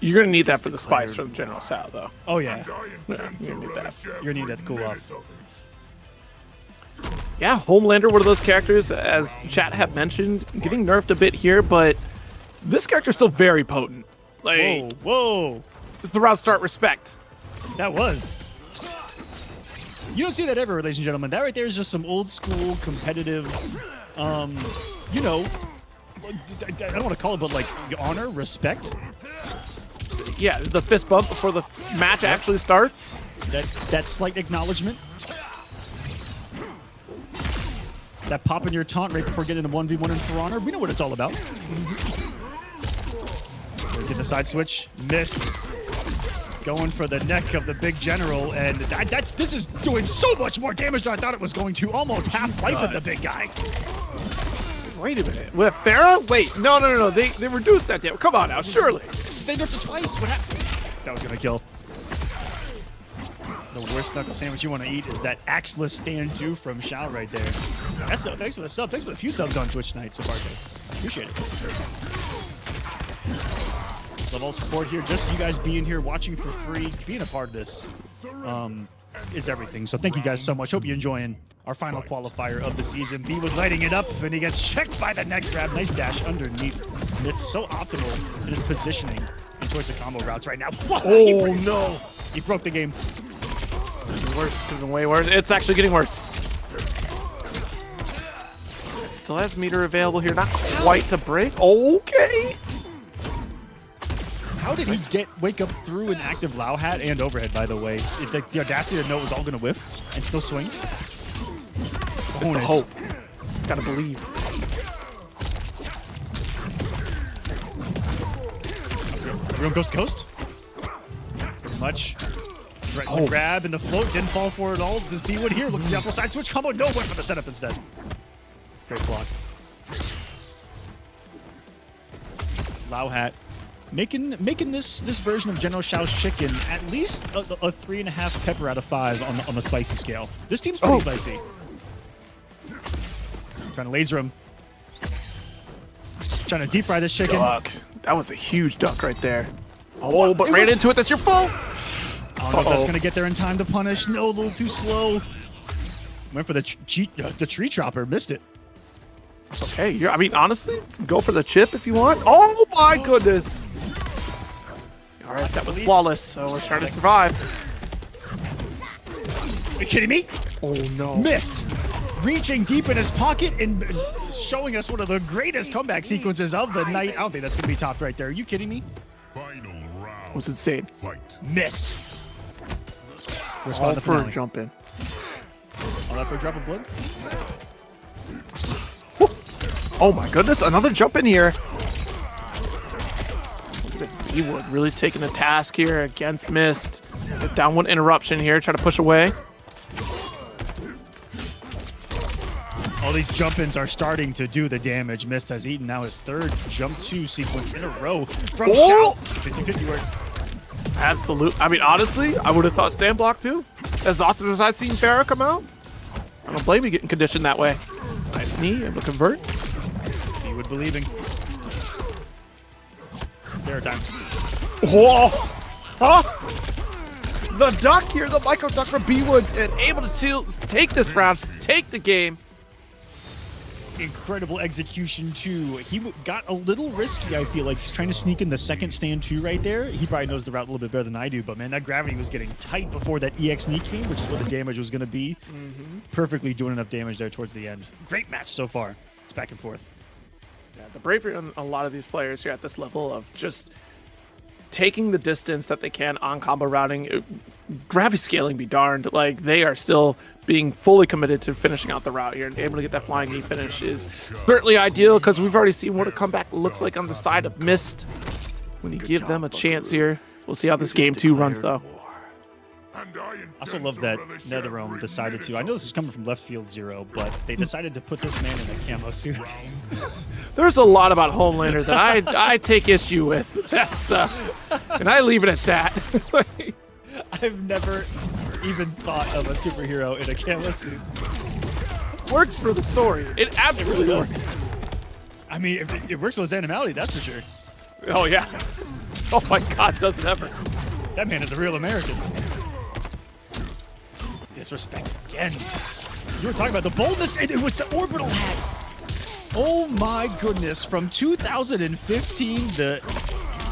D: You're gonna need that for the spice from General Sao, though.
C: Oh yeah,
D: Yeah, you're gonna need that.
C: you're gonna need that to cool off.
D: Yeah, Homelander, one of those characters, as chat have mentioned, getting nerfed a bit here, but this character's still very potent. Like,
C: Whoa, whoa,
D: it's the route start respect.
C: that was. You don't see that ever, ladies and gentlemen. That right there is just some old school competitive, you know, I don't want to call it, but like honor, respect.
D: Yeah, the fist bump before the match actually starts.
C: That slight acknowledgement. That pop in your taunt right before getting a 1v1 in For Honor. We know what it's all about. Get the side switch. Missed. Going for the neck of the big general. And this is doing so much more damage than I thought it was going to. Almost half-lifing the big guy.
D: Wait a minute. With Farah? Wait, no. They reduced that damage. Come on now, surely.
C: They nerfed it twice. What happened? That was going to kill. The worst knuckle sandwich you want to eat is that axeless stand do from Shao right there. Thanks for the sub. Thanks for the few subs on Twitch tonight so far, guys. Appreciate it. Love all support here. Just you guys being here, watching for free, being a part of this is everything. So thank you guys so much. Hope you're enjoying our final qualifier of the season. B was lighting it up, and he gets checked by the neck grab. Nice dash underneath. It's so optimal in his positioning and towards the combo routes right now.
D: Oh, no.
C: He broke the game.
D: Worse, could have been way worse. It's actually getting worse. Still has meter available here, not quite to break. Okay.
C: How did he wake up through an active Lao hat and overhead, by the way? The audacity to know it was all going to whiff and still swing.
D: It's the hope. Gotta believe.
C: Everyone coast to coast? Pretty much. Right, grab and the float didn't fall for it all. This B-Wood here looking down for side switch combo. No, went for the setup instead. Great block. Lao hat. Making this version of General Shao's chicken at least a 3.5 pepper out of 5 on the spicy scale. This team's pretty spicy. Trying to laser him. Trying to deep fry this chicken.
D: Duck. That was a huge duck right there. Oh, but ran into it. That's your fault.
C: I don't know if that's going to get there in time to punish. No, a little too slow. Went for the tree chopper. Missed it.
D: Okay, I mean, honestly, go for the chip if you want. Oh, my goodness. All right, that was flawless, so we're trying to survive.
C: Are you kidding me?
D: Oh, no.
C: Missed. Reaching deep in his pocket and showing us one of the greatest comeback sequences of the night. I don't think that's going to be topped right there. Are you kidding me?
E: Final round.
D: That was insane.
E: Fight.
C: Missed.
D: All for a jump in.
C: All that for a drop of blood?
D: Oh my goodness, another jump in here. Look at this B-Wood really taking a task here against Mist. Down one interruption here, try to push away.
C: All these jump-ins are starting to do the damage. Mist has eaten now his third jump 2 sequence in a row from Shao. 50-50 works.
D: Absolute. I mean, honestly, I would have thought stand block too. As often as I've seen Farah come out, I don't blame you getting conditioned that way. Nice knee, able to convert.
C: B-Wood believing. There time.
D: Whoa! Huh? The duck here, the micro duck from B-Wood, and able to take this round, take the game.
C: Incredible execution too. He got a little risky, I feel like. He's trying to sneak in the second stand 2 right there. He probably knows the route a little bit better than I do, but man, that gravity was getting tight before that EX knee came, which is what the damage was going to be. Perfectly doing enough damage there towards the end. Great match so far. It's back and forth.
D: Yeah, the bravery on a lot of these players here at this level of just taking the distance that they can on combo routing, gravity scaling be darned. Like, they are still being fully committed to finishing out the route here, and able to get that flying knee finish is certainly ideal, because we've already seen what a comeback looks like on the side of Mist when you give them a chance here. We'll see how this game 2 runs, though.
E: And I
C: I also love that
E: relish
C: NetherRealm
E: every
C: decided
E: minute
C: to. I know
E: of
C: this is coming from Left Field Zero, but they decided to put this man in a camo suit.
D: There's a lot about Homelander that I take issue with. That's and I leave it at that.
C: I've never even thought of a superhero in a camo suit.
D: Works for the story. It absolutely
C: really
D: works.
C: I mean, if it works with his animality, that's for sure.
D: Oh yeah. Oh my God, does it ever?
C: That man is a real American. Disrespect again. You were talking about the boldness, and it was the orbital hat. Oh my goodness! From 2015, the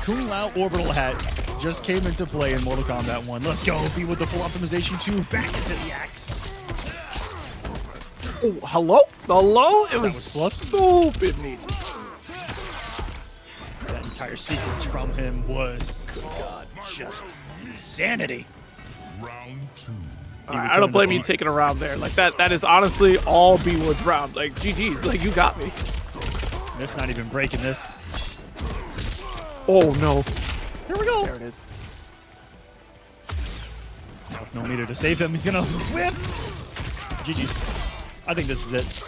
C: Kung Lao orbital hat just came into play in Mortal Kombat 1. Let's go. Be with the full optimization 2. Back into the axe.
D: Oh, hello? Hello? It was
C: plus.
D: stupid neat.
C: That entire sequence from him was, good God, just insanity.
E: Round 2.
D: All right, I don't blame you taking a round there. Like that is honestly all B Wood's round. Like GG's, like you got me.
C: That's not even breaking this.
D: Oh no.
C: Here we go.
D: There it is.
C: No meter to save him. He's gonna whip. GG's. I think this is it.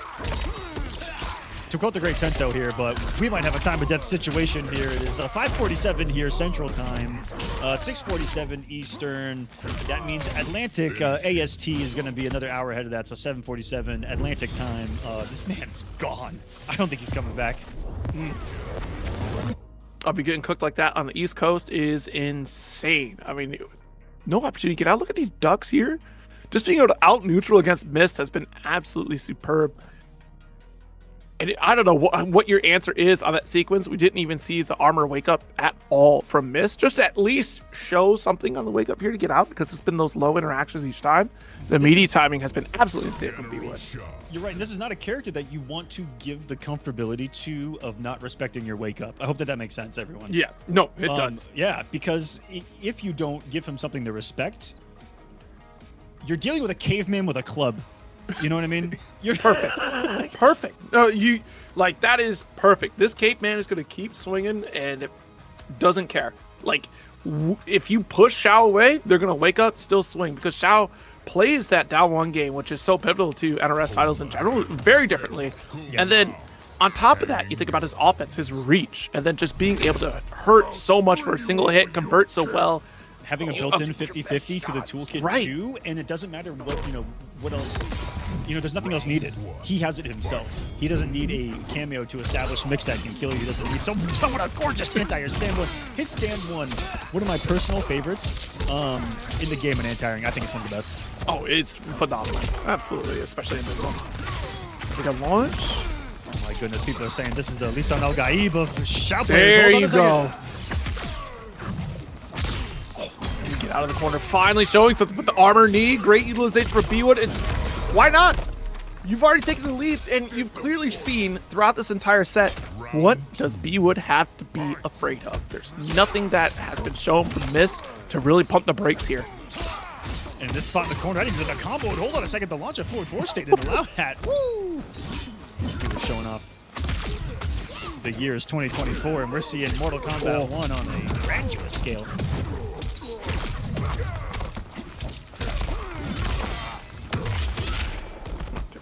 C: To quote the great Sento here, but we might have a time of death situation here. It is 5:47 here Central Time, 6:47 Eastern. That means Atlantic AST is going to be another hour ahead of that, so 7:47 Atlantic time. This man's gone. I don't think he's coming back.
D: I'll be getting cooked like that on the East Coast is insane. I mean, no opportunity to get out. Look at these ducks here. Just being able to out neutral against Mist has been absolutely superb. And I don't know what your answer is on that sequence. We didn't even see the armor wake up at all from Mist. Just at least show something on the wake up here to get out, because it's been those low interactions each time. The meaty timing has been absolutely insane from B-Wood.
C: You're right. And this is not a character that you want to give the comfortability to of not respecting your wake up. I hope that makes sense, everyone.
D: Yeah, no, it does.
C: Yeah, because if you don't give him something to respect, you're dealing with a caveman with a club. You know what I mean? You're
D: perfect. Perfect. No, you like that is perfect. This caveman is going to keep swinging and it doesn't care. Like if you push Shao away, they're going to wake up, still swing, because Shao plays that down one game, which is so pivotal to NRS titles in general, very differently.
C: Yes.
D: And then on top of that, you think about his offense, his reach, and then just being able to hurt so much for a single hit, convert so well.
C: Having a built-in 50-50 to the toolkit
D: right.
C: too, and it doesn't matter what else, there's nothing else needed. He has it himself. He doesn't need a cameo to establish mix that can kill you. He doesn't need someone a gorgeous anti-air stand one. His stand one of my personal favorites in the game in anti-airing. I think it's one of the best.
D: Oh, it's phenomenal. Absolutely, especially in this one. We got launch.
C: Oh my goodness, people are saying this is the Lisan Al Gaib of Shao
D: There
C: players.
D: you go. Get out of the corner, finally showing something with the armor knee. Great utilization for B-Wood. It's why not? You've already taken the lead, and you've clearly seen throughout this entire set, what does B-Wood have to be afraid of? There's nothing that has been shown from Mist to really pump the brakes here.
C: And this spot in the corner, I didn't even the combo. Hold on a second, the launch of forward 4 state didn't allow that. Woo! He was showing off. The year is 2024, and we're seeing Mortal Kombat 1 on a graduate scale.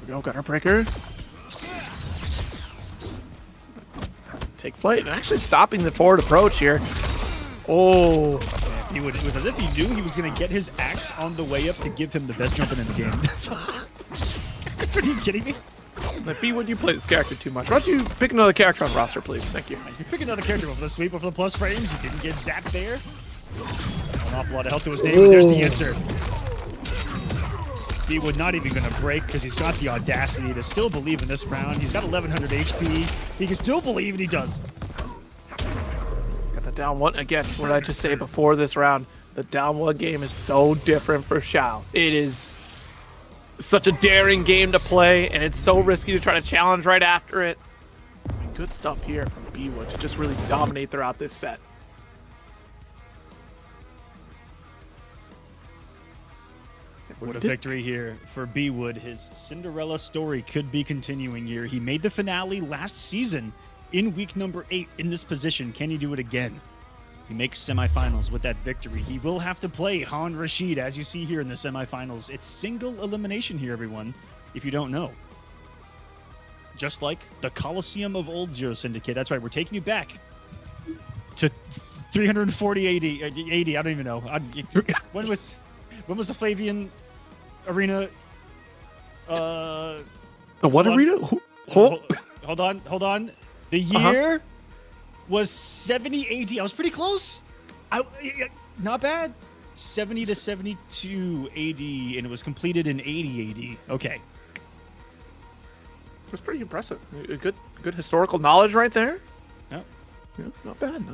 D: We got our breaker. Take flight and actually stopping the forward approach here. Oh,
C: man, it was as if he knew he was going to get his axe on the way up to give him the best jumping in the game. Are you kidding me?
D: But B-Wood, you play this character too much. Why don't you pick another character on the roster, please? Thank you.
C: You pick another character over the sweep, over the plus frames. He didn't get zapped there. An awful lot of health to his name, and there's the answer. B-Wood not even going to break because he's got the audacity to still believe in this round. He's got 1100 HP. He can still believe, and he does.
D: Got the down one again. What did I just say before this round? The down one game is so different for Shao. It is such a daring game to play, and it's so risky to try to challenge right after it. I mean, good stuff here from B-Wood to just really dominate throughout this set.
C: What a victory here for B-Wood. His Cinderella story could be continuing here. He made the finale last season in week number 8 in this position. Can he do it again? He makes semifinals with that victory. He will have to play Han Rashid, as you see here in the semifinals. It's single elimination here, everyone, if you don't know. Just like the Kolosseum of old Zero Syndicate. That's right, we're taking you back to 340 80. I don't even know. When was the Flavian arena?
D: The what arena?
C: Hold on. The year was 70 AD. I was pretty close. Not bad. 70 to 72 AD, and it was completed in 80 AD. Okay.
D: It was pretty impressive. Good historical knowledge right there.
C: Yep.
D: Yeah, not bad.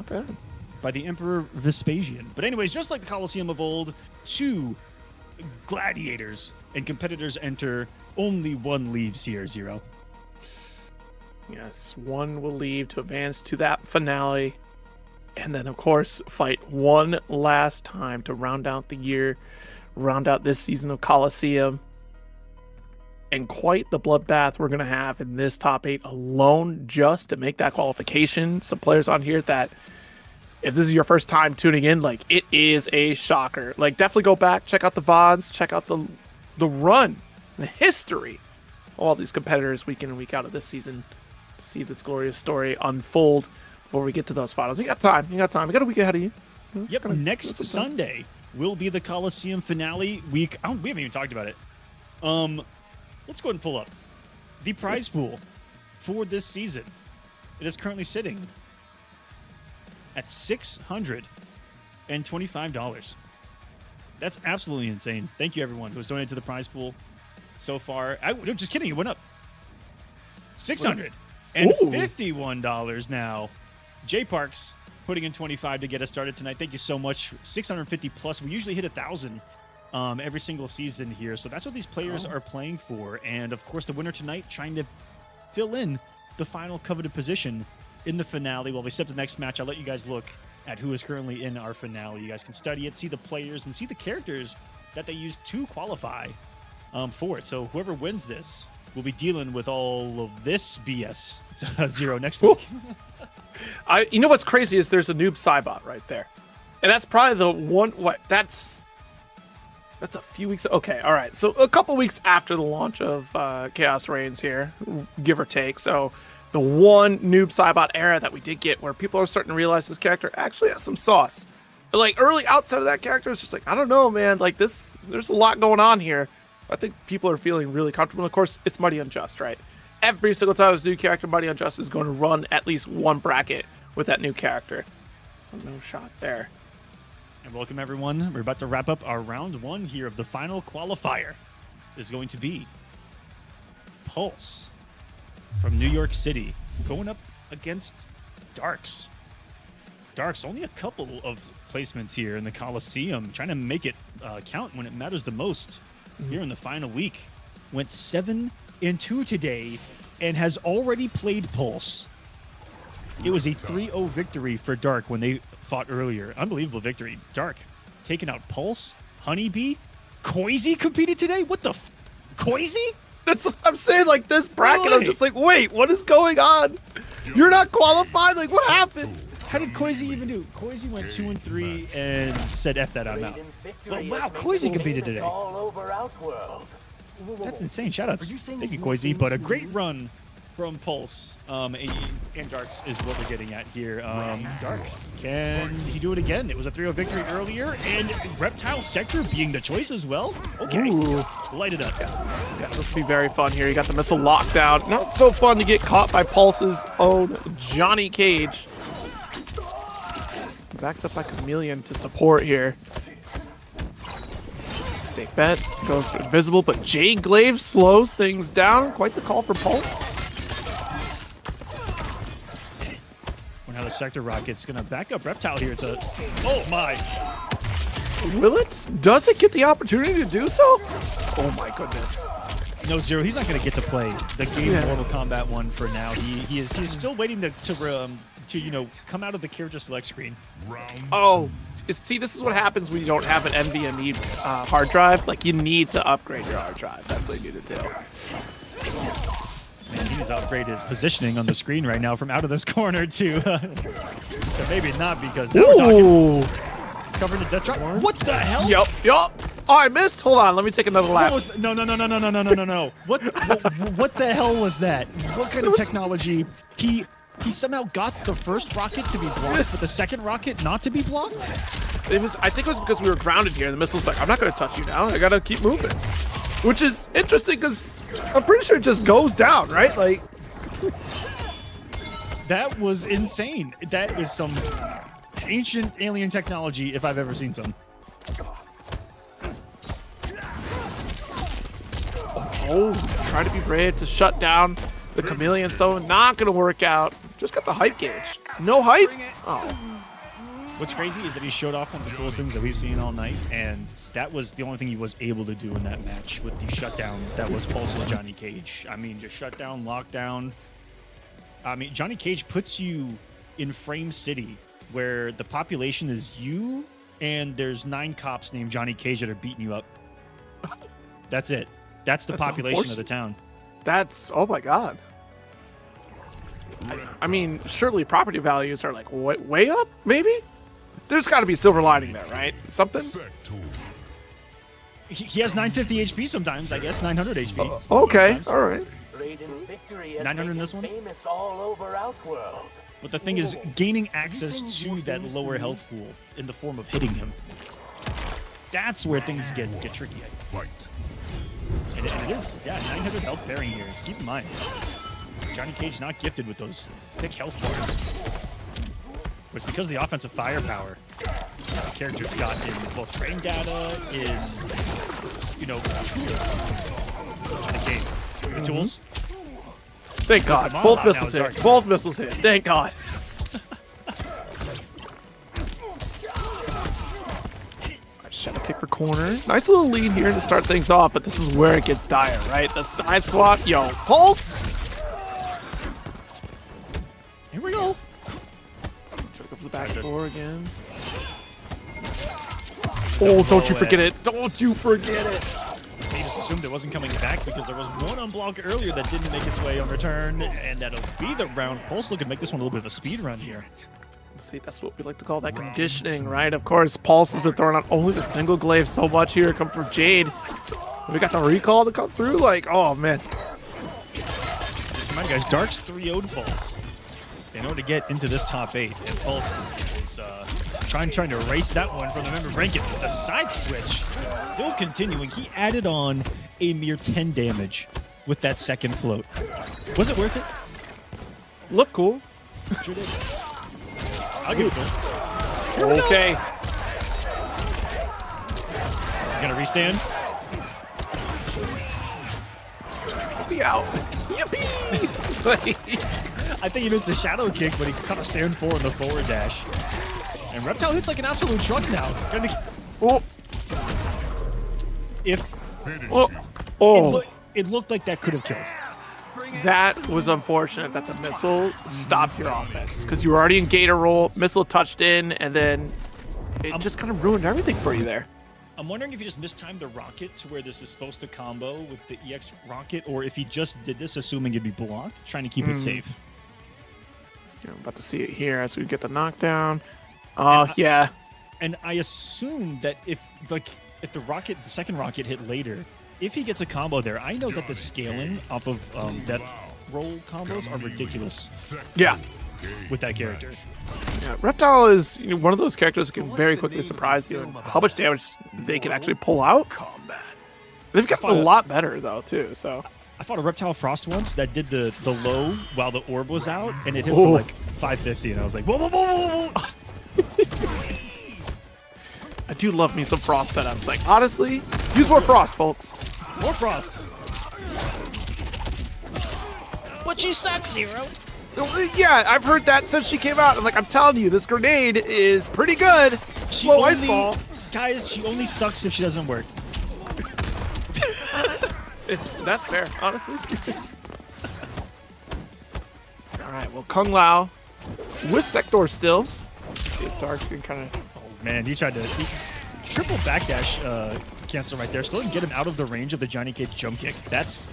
C: By the Emperor Vespasian. But anyways, just like the Colosseum of old, 2 gladiators and competitors enter. Only one leaves here, Zero.
D: Yes, one will leave to advance to that finale. And then, of course, fight one last time to round out the year, round out this season of Kolosseum. And quite the bloodbath we're going to have in this top 8 alone just to make that qualification. Some players on here that, if this is your first time tuning in, like, it is a shocker. Like, definitely go back, check out the VODs, check out the run, the history of all these competitors week in and week out of this season. See this glorious story unfold before we get to those finals. You got time. We got a week ahead of you.
C: Yep. Next Sunday will be the Kolosseum finale week. We haven't even talked about it. Let's go ahead and pull up the prize pool for this season. It is currently sitting at $625. That's absolutely insane. Thank you, everyone who has donated to the prize pool so far. No, just kidding. It went up. $651 now. J Parks putting in 25 to get us started tonight. Thank you so much. 650 plus. We usually hit 1,000 every single season here. So that's what these players are playing for. And of course, the winner tonight trying to fill in the final coveted position in the finale. While we set the next match, I'll let you guys look at who is currently in our finale. You guys can study it, see the players, and see the characters that they used to qualify for it. So whoever wins this will be dealing with all of this BS Zero next week.
D: You know what's crazy is there's a noob Cybot right there. And that's probably the one, that's a few weeks. Okay, all right. So a couple weeks after the launch of Chaos Reigns here, give or take. So the one noob Cybot era that we did get where people are starting to realize this character actually has some sauce. But like early outside of that character, it's just like, I don't know, man. Like there's a lot going on here. I think people are feeling really comfortable. And of course, it's Mighty Unjust, right? Every single time there's a new character, Mighty Unjust is going to run at least one bracket with that new character. So no shot there.
C: And welcome, everyone. We're about to wrap up our round 1 here of the final qualifier. It is going to be Pulse from New York City going up against Darks. Darks, only a couple of placements here in the Kolosseum, trying to make it count when it matters the most. Here in the final week, went 7-2 today and has already played Pulse. It was a 3-0 victory for Dark when they fought earlier. Unbelievable victory. Dark taking out Pulse, Honeybee, Koizi competed today? What the Koizi?
D: That's what I'm saying, like this bracket, I'm just like, wait, what is going on? You're not qualified? Like, what happened?
C: How did Koizi even do? Koizi went 2-3 and said F that I'm out. But wow, Koizi competed today. That's insane. Shoutouts. Thank you, Koizi. But a great run from Pulse. And Darks is what we're getting at here. Darks, can he do it again? It was a 3-0 victory earlier, and Reptile Sector being the choice as well. Okay, light it up.
D: Yeah, this will be very fun here. You got the missile lockdown. Not so fun to get caught by Pulse's own Johnny Cage. Backed up by Chameleon to support here. Safe bet. Goes for invisible, but Jade Glaive slows things down. Quite the call for Pulse.
C: Now the Sector Rocket's going to back up Reptile here. It's a... Oh, my.
D: Will it? Does it get the opportunity to do so? Oh, my goodness.
C: No, Zero, he's not going to get to play the game Mortal Kombat 1 for now. He's still waiting to you know, come out of the character select screen.
D: Oh, see, this is what happens when you don't have an NVMe hard drive. Like, you need to upgrade your hard drive. That's what you need to do.
C: Man, he please upgrade his positioning on the screen right now from out of this corner to so maybe not, because now we're
D: Ooh.
C: talking covering the death drop. What the hell?
D: Yup. Oh, I missed. Hold on. Let me take another lap.
C: No. What the hell was that? What kind of technology? He somehow got the first rocket to be blocked, but the second rocket not to be blocked?
D: I think it was because we were grounded here, and the missile's like, I'm not going to touch you now. I got to keep moving. Which is interesting, because I'm pretty sure it just goes down, right? Like,
C: that was insane. That is some ancient alien technology if I've ever seen some.
D: oh, try to be brave to shut down the chameleon. So not going to work out. Just got the hype gauge. No hype? Oh.
C: What's crazy is that he showed off one of the coolest things that we've seen all night, and that was the only thing he was able to do in that match with the shutdown. That was Pulse with Johnny Cage. I mean, just shutdown, lockdown. I mean, Johnny Cage puts you in Frame City, where the population is you, and there's 9 cops named Johnny Cage that are beating you up. That's it. That's the population of the town.
D: That's, oh my God. I mean, surely property values are like way up, maybe? There's got to be a silver lining there, right? Something?
C: He has 950 HP sometimes, I guess, 900 HP.
D: Okay,
C: sometimes.
D: all right.
F: Raiden's victory has
C: 900
F: made
C: in this
F: him
C: one?
F: famous all over Outworld.
C: But the thing is, gaining access to that lower health pool in the form of hitting him, that's where things get tricky.
E: Fight.
C: And it is, yeah, 900 health pairing here. Keep in mind, Johnny Cage not gifted with those thick health bars. But it's because of the offensive firepower the character's got in both frame data, in, tools. Johnny Cage, your tools.
D: Thank God.
C: Come on,
D: Both
C: now
D: missiles
C: it's
D: hit.
C: dark.
D: Both missiles hit. Thank God. Shadow kick for corner. Nice little lead here to start things off, but this is where it gets dire, right? The side swap. Yo, Pulse.
C: Here we go.
D: Try to go for the back door again. Oh, don't you forget it. Don't you forget it.
C: They just assumed it wasn't coming back because there was one on block earlier that didn't make its way on return, and that'll be the round. Pulse looking to make this one a little bit of a speed run here.
D: See, that's what we like to call that conditioning, right? Of course, Pulse has been throwing out only the single glaive so much here. Come from Jade. We got the recall to come through. Like, oh, man.
C: Come on, guys. Dark's 3-0'd Pulse in order to get into this top 8. And Pulse is trying to erase that one from the member ranking. The side switch still continuing. He added on a mere 10 damage with that second float. Was it worth it?
D: Look cool.
C: Sure did. I'll give it to him.
D: Okay.
C: He's gonna restand.
D: Be out. Yippee!
C: I think he missed the shadow kick, but he caught a stand 4 on the forward dash. And Reptile hits like an absolute truck now.
D: Oh.
C: If
D: Oh.
C: it looked like that could have killed.
D: That was unfortunate that the missile stopped your offense because you were already in gator roll, missile touched in, and then it just kind of ruined everything for you there.
C: I'm wondering if he just mistimed the rocket to where this is supposed to combo with the EX rocket, or if he just did this assuming it'd be blocked, trying to keep it safe.
D: I'm about to see it here as we get the knockdown. Yeah.
C: And I assume that if the second rocket hit later, if he gets a combo there, I know that the scaling off of death roll combos are ridiculous.
D: Yeah.
C: With that character.
D: Yeah, Reptile is one of those characters that can very quickly surprise you and how much damage they can actually pull out. They've gotten a lot better though too. So
C: I fought a Reptile Frost once that did the low while the orb was out, and it hit for like 550, and I was like, whoa, whoa, whoa, whoa, whoa.
D: I do love me some Frost setups. Like honestly, use more Frost, folks.
C: More Frost. But she sucks, Zero.
D: Yeah, I've heard that since she came out. I'm telling you, this grenade is pretty good. Slow ice ball.
C: Guys, she only sucks if she doesn't work.
D: That's fair, honestly. All right, well, Kung Lao with Sector still. Let's see if Dark can kind of.
C: Oh man, he tried to triple backdash cancel right there. Still didn't get him out of the range of the Johnny Cage jump kick. That's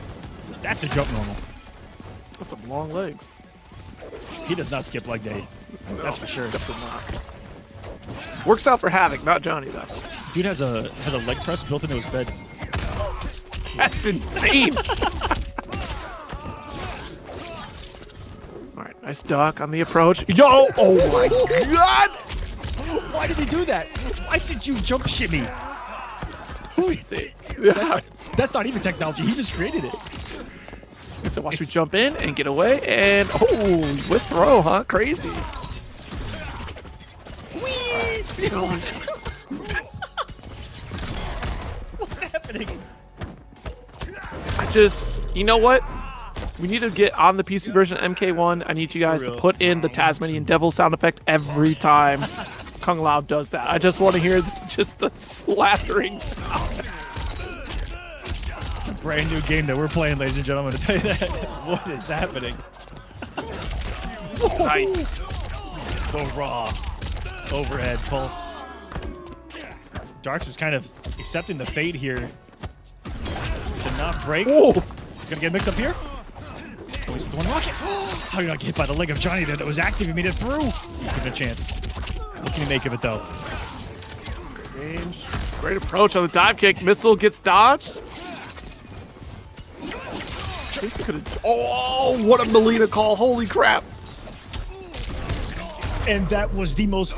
C: a jump normal.
D: That's some long legs.
C: He does not skip leg day. That's for sure.
D: Definitely not. Works out for Havoc, not Johnny though.
C: Dude has a leg press built into his bed.
D: That's insane. All right, nice duck on the approach. Yo! Oh my God!
C: Why did he do that? Why did you jump shimmy?
D: Who is it? Yeah.
C: That's not even technology. He just created it.
D: So watch me jump in and get away, and oh, with throw, huh? Crazy.
C: What's happening?
D: You know what? We need to get on the PC version of MK1. I need you guys to put in the Tasmanian Devil sound effect every time Kung Lao does that. I just want to hear just the slathering sound.
C: It's a brand new game that we're playing, ladies and gentlemen, to tell you that. What is happening?
D: Nice.
C: Go raw. Overhead pulse. Darks is kind of accepting the fate here. To not break.
D: Whoa.
C: He's gonna get mixed up here. Oh, he's the one rocket. How you not get hit by the leg of Johnny there that was active? He made it through. He's given a chance. What can he make of it though?
D: Range. Great approach on the dive kick. Missile gets dodged. Oh, what a Melina call. Holy crap.
C: And that was the most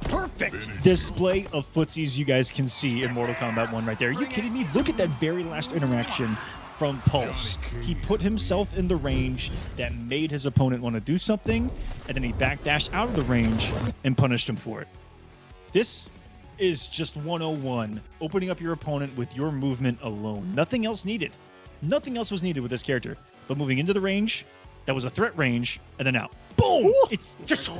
C: perfect display of footsies you guys can see in Mortal Kombat 1 right there. Are you kidding me? Look at that very last interaction from Pulse. He put himself in the range that made his opponent want to do something, and then he backdashed out of the range and punished him for it. This is just 101, opening up your opponent with your movement alone. Nothing else needed. Nothing else was needed with this character. But moving into the range, that was a threat range, and then out. Boom! Ooh. It's just...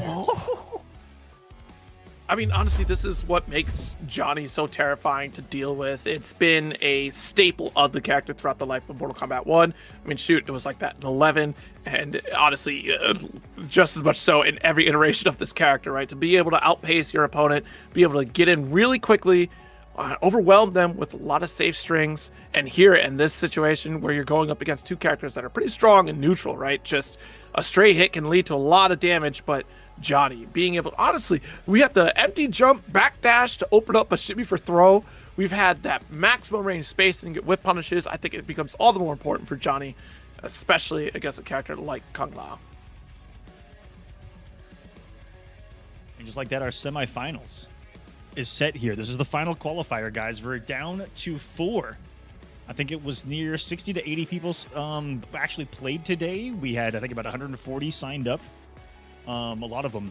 D: I mean, honestly, this is what makes Johnny so terrifying to deal with. It's been a staple of the character throughout the life of Mortal Kombat 1. I mean, shoot, it was like that in 11, and honestly, just as much so in every iteration of this character, right? To be able to outpace your opponent, be able to get in really quickly, overwhelm them with a lot of safe strings, and here in this situation where you're going up against two characters that are pretty strong and neutral, right? Just a stray hit can lead to a lot of damage, but Johnny being able, honestly, we have the empty jump backdash to open up a shimmy for throw. We've had that maximum range space and get whip punishes. I think it becomes all the more important for Johnny, especially against a character like Kung Lao.
C: And just like that, our semifinals is set here. This is the final qualifier, guys. We're down to 4. I think it was near 60 to 80 people actually played today. We had, I think, about 140 signed up. A lot of them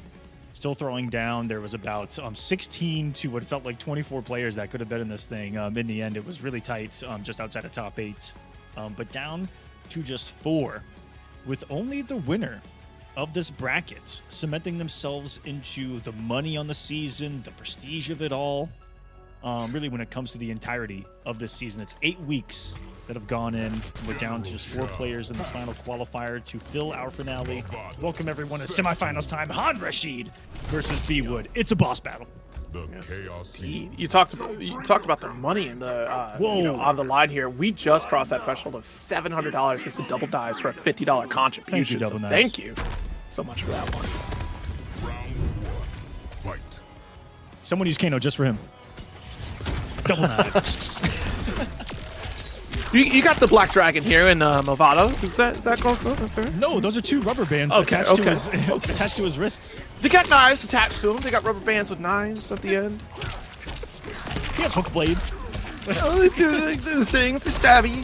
C: still throwing down. There was about 16 to what felt like 24 players that could have been in this thing. In the end, it was really tight, just outside of top 8. But down to just 4, with only the winner of this bracket cementing themselves into the money on the season, the prestige of it all. Really, when it comes to the entirety of this season, it's 8 weeks that have gone in. We're down to just 4 players in this final qualifier to fill our finale. Welcome everyone to semifinals time. Han Rashid versus B Wood. It's a boss battle.
E: The chaos.
D: You talked about the money in the on the line here. We just crossed that threshold of $700 thanks to Double Dives for a $50 contribution.
C: Thank you, Double Dives.
D: Thank you so much for that one.
E: Round 1. Fight.
C: Someone use Kano just for him. Double knives.
D: You got the Black Dragon here in Movado. Is that close enough?
C: No, those are 2 rubber bands attached to his wrists.
D: They got knives attached to them. They got rubber bands with knives at the end.
C: He has hook blades.
D: Oh, they do things. They stab you.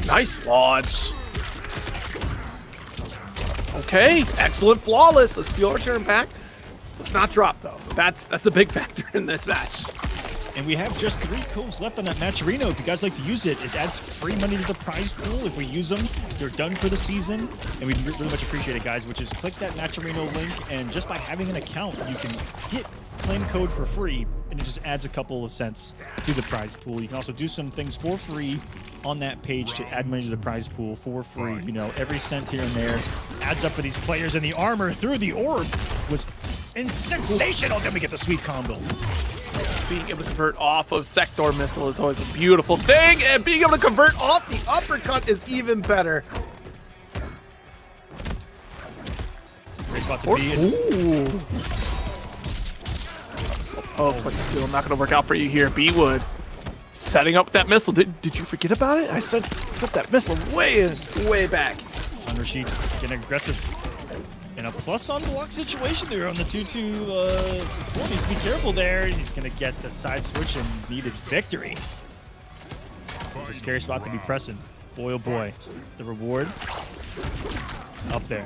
D: Nice launch. Okay, excellent, flawless. Let's steal our turn back. Let's not drop though. That's a big factor in this match.
C: And we have just 3 codes left on that Matcherino. If you guys like to use it, it adds free money to the prize pool. If we use them, they're done for the season. And we really much appreciate it, guys, which is click that Matcherino link. And just by having an account, you can get claim code for free. And it just adds a couple of cents to the prize pool. You can also do some things for free on that page to add money to the prize pool for free. You know, every cent here and there adds up for these players. And the armor through the orb was sensational. Then we get the sweet combo.
D: being able to convert off of Sector Missile is always a beautiful thing, and being able to convert off the uppercut is even better.
C: Great spot to be in.
D: Ooh. Oh, but still not going to work out for you here. B-Wood setting up that missile. Did you forget about it? I sent that missile way back.
C: On Rashid, getting aggressive. In a plus on block situation there on the 2-2 needs to be careful there. He's going to get the side switch and needed victory. It's a scary spot to be pressing. Boy, oh boy. The reward up there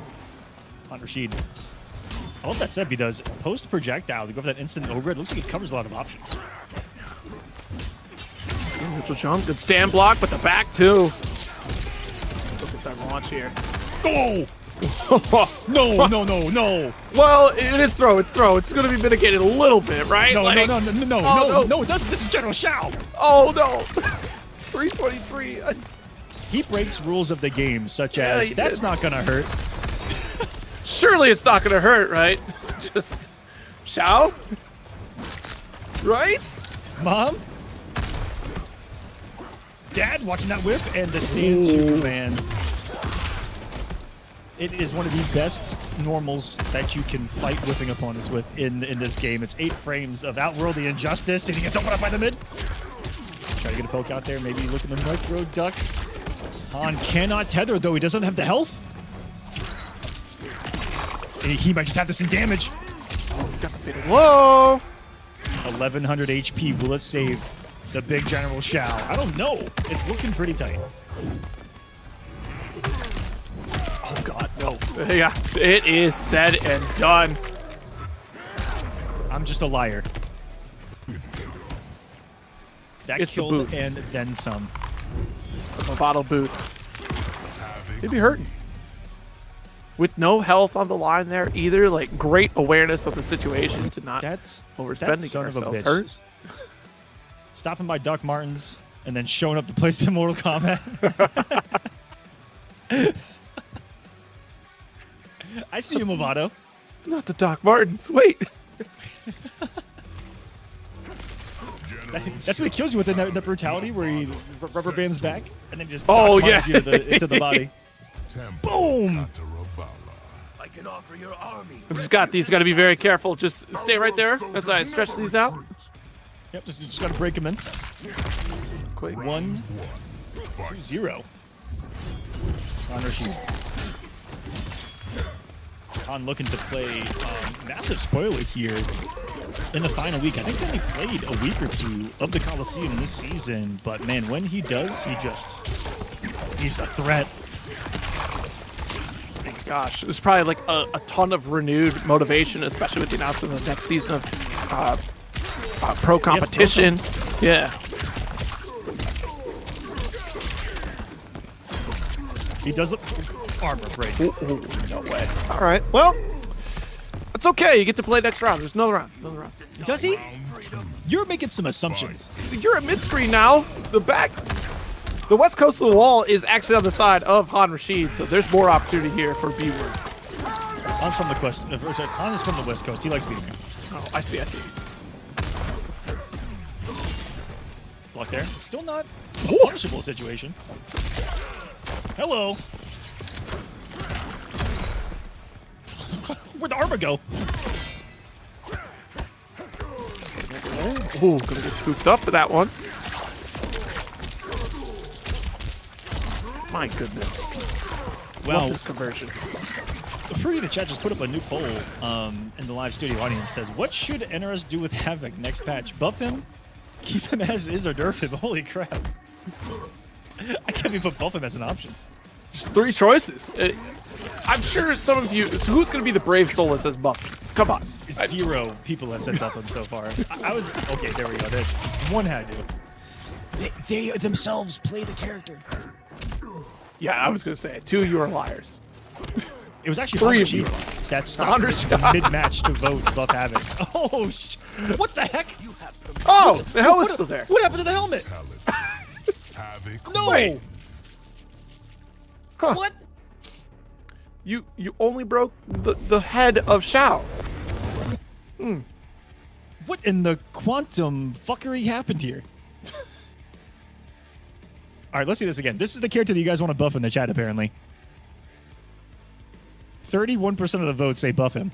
C: on Rashid. I love that setup he does. Post projectile to go for that instant overhead. Looks like it covers a lot of options.
D: Neutral jump. Good stand block, but the back too. Still gets that launch here.
C: Oh! No.
D: Well, it is throw. It's throw. It's going to be mitigated a little bit, right?
C: No,
D: Like,
C: no, it doesn't. This is General Shao.
D: Oh, no. 323.
C: He breaks rules of the game, such
D: Yeah,
C: as
D: he
C: that's
D: did.
C: not going to hurt.
D: Surely it's not going to hurt, right? Just Shao? Right?
C: Mom? Dad watching that whip and the stand Superman. It is one of the best normals that you can fight whipping opponents with in this game. It's 8 frames of outworldly injustice, and he gets opened up by the mid. Try to get a poke out there, maybe look at the micro duck. Han cannot tether, though he doesn't have the health. And he might just have to see damage.
D: Whoa!
C: 1100 HP, will it save the big General Shao? I don't know. It's looking pretty tight.
D: Oh, God, no. Yeah, it is said and done.
C: I'm just a liar. That
D: It's the
C: killed
D: boots.
C: and then some.
D: Bottle boots. He'd be hurting. With no health on the line there either, like great awareness of the situation to not
C: That's
D: overspending
C: that son of a
D: ourselves.
C: bitch.
D: Hurt?
C: Stopping by Doc Martens and then showing up to play some Mortal Kombat. I see you, Movado.
D: Not the Doc Martens. Wait.
C: That's what he kills you with, the brutality where he rubber bands back and then just
D: Oh,
C: Doc Martens
D: yeah.
C: you into the body. Boom!
F: I can offer your army.
D: I've just got these. Got to be very careful. Just stay right there as I stretch these out.
C: Yep, just gotta break him in.
D: Quick.
C: 1, 2, 0. On Rashid. On looking to play, massive spoiler here in the final week. I think he only played a week or two of the Kolosseum this season, but man, when he does, he's a threat.
D: Gosh, there's probably like a ton of renewed motivation, especially with the announcement of the next season of pro competition. Yeah.
C: He does look armor break.
D: Ooh, no way. All right. Well, it's okay. You get to play next round. There's another round. Another round.
C: Does he? You're making some assumptions.
D: You're at mid screen now. The west coast of the wall is actually on the side of Han Rashid, so there's more opportunity here for B-Word.
C: Han's from the quest. Sorry, Han is from the West Coast. He likes beating me.
D: Oh, I see.
C: Block there. Still not a punishable situation. Hello. Where'd the armor go?
D: Ooh, gonna get scooped up for that one. My goodness.
C: Wow.
D: Love this conversion.
C: Fruity in the chat just put up a new poll in the live studio audience. Says, what should NRS do with Havoc next patch? Buff him? Keep him as is or nerf him? Holy crap. I can't even put buff him as an option.
D: Just 3 choices. I'm sure some of you... So who's going to be the brave soul that says buff? Come on.
C: 0 people have said buff him so far. I was... Okay, there we go. One had to. They themselves play the character.
D: Yeah, I was going to say it. 2 of you are liars.
C: It was actually
D: 3 of you.
C: That stopped mid-match to vote buff Havoc. Oh, what the heck?
D: Oh, the hell is still there.
C: What happened to the helmet? No.
D: Wait. Huh.
C: What?
D: You only broke the head of Shao.
C: What in the quantum fuckery happened here? All right, let's see this again. This is the character that you guys want to buff in the chat, apparently. 31% of the votes say buff him.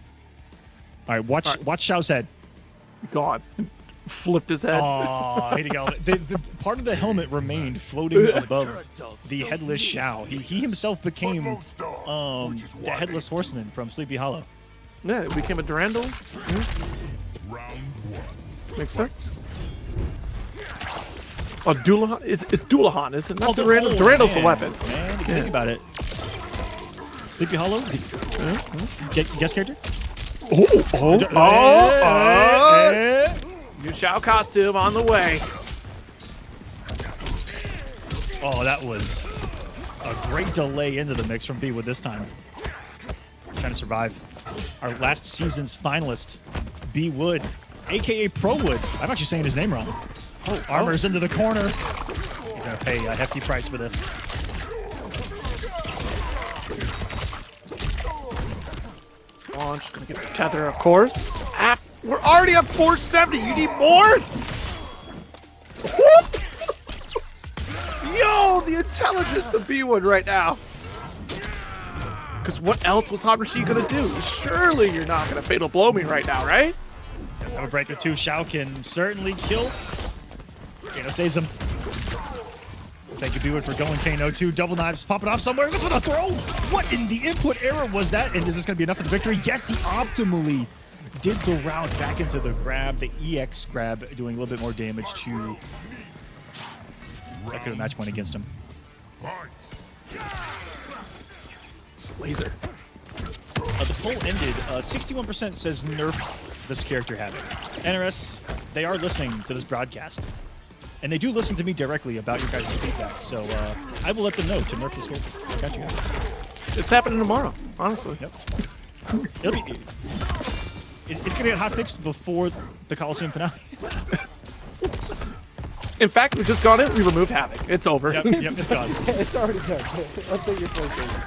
C: All right, watch Xiao's head.
D: God. Flipped his head.
C: Oh, here you go. The part of the helmet remained floating above the headless Xiao. He himself became the headless horseman from Sleepy Hollow.
D: Yeah, it became a Durandal.
E: Round one.
D: Makes sense. Oh, Doulahan? It's Doulahan, isn't it? Not Durandal. Durandal's the weapon.
C: Man, think about it. Sleepy Hollow? Guest character?
D: New Shao costume on the way.
C: Oh, that was a great delay into the mix from B-Wood this time. Trying to survive. Our last season's finalist, B-Wood, a.k.a. Pro Wood. I'm actually saying his name wrong. Oh, Armor's into the corner. He's going to pay a hefty price for this.
D: Oh, I'm just going to get the tether, of course. We're already at 470. You need more? Yo, the intelligence of B-Wood right now. Because what else was Harushi going to do? Surely you're not going to fatal blow me right now, right?
C: Have a breaker two. Xiao can certainly kill. Kano saves him. Thank you, B-Wood, for going Kano 2. Double knives popping off somewhere. Look for the throw. What in the input error was that? And is this going to be enough for the victory? Yes, he optimally did the route back into the grab, the EX grab, doing a little bit more damage to... That could have match point against him.
D: It's a laser.
C: The poll ended. 61% says nerf this character having. NRS, they are listening to this broadcast. And they do listen to me directly about your guys' feedback. So I will let them know to nerf this character. I got you guys.
D: It's happening tomorrow, honestly.
C: Yep. It's going to get hot fixed before the Kolosseum finale.
D: In fact, we've just gone in, we removed Havoc. It's over.
C: Yep, it's gone.
G: It's already done. Update your PlayStation.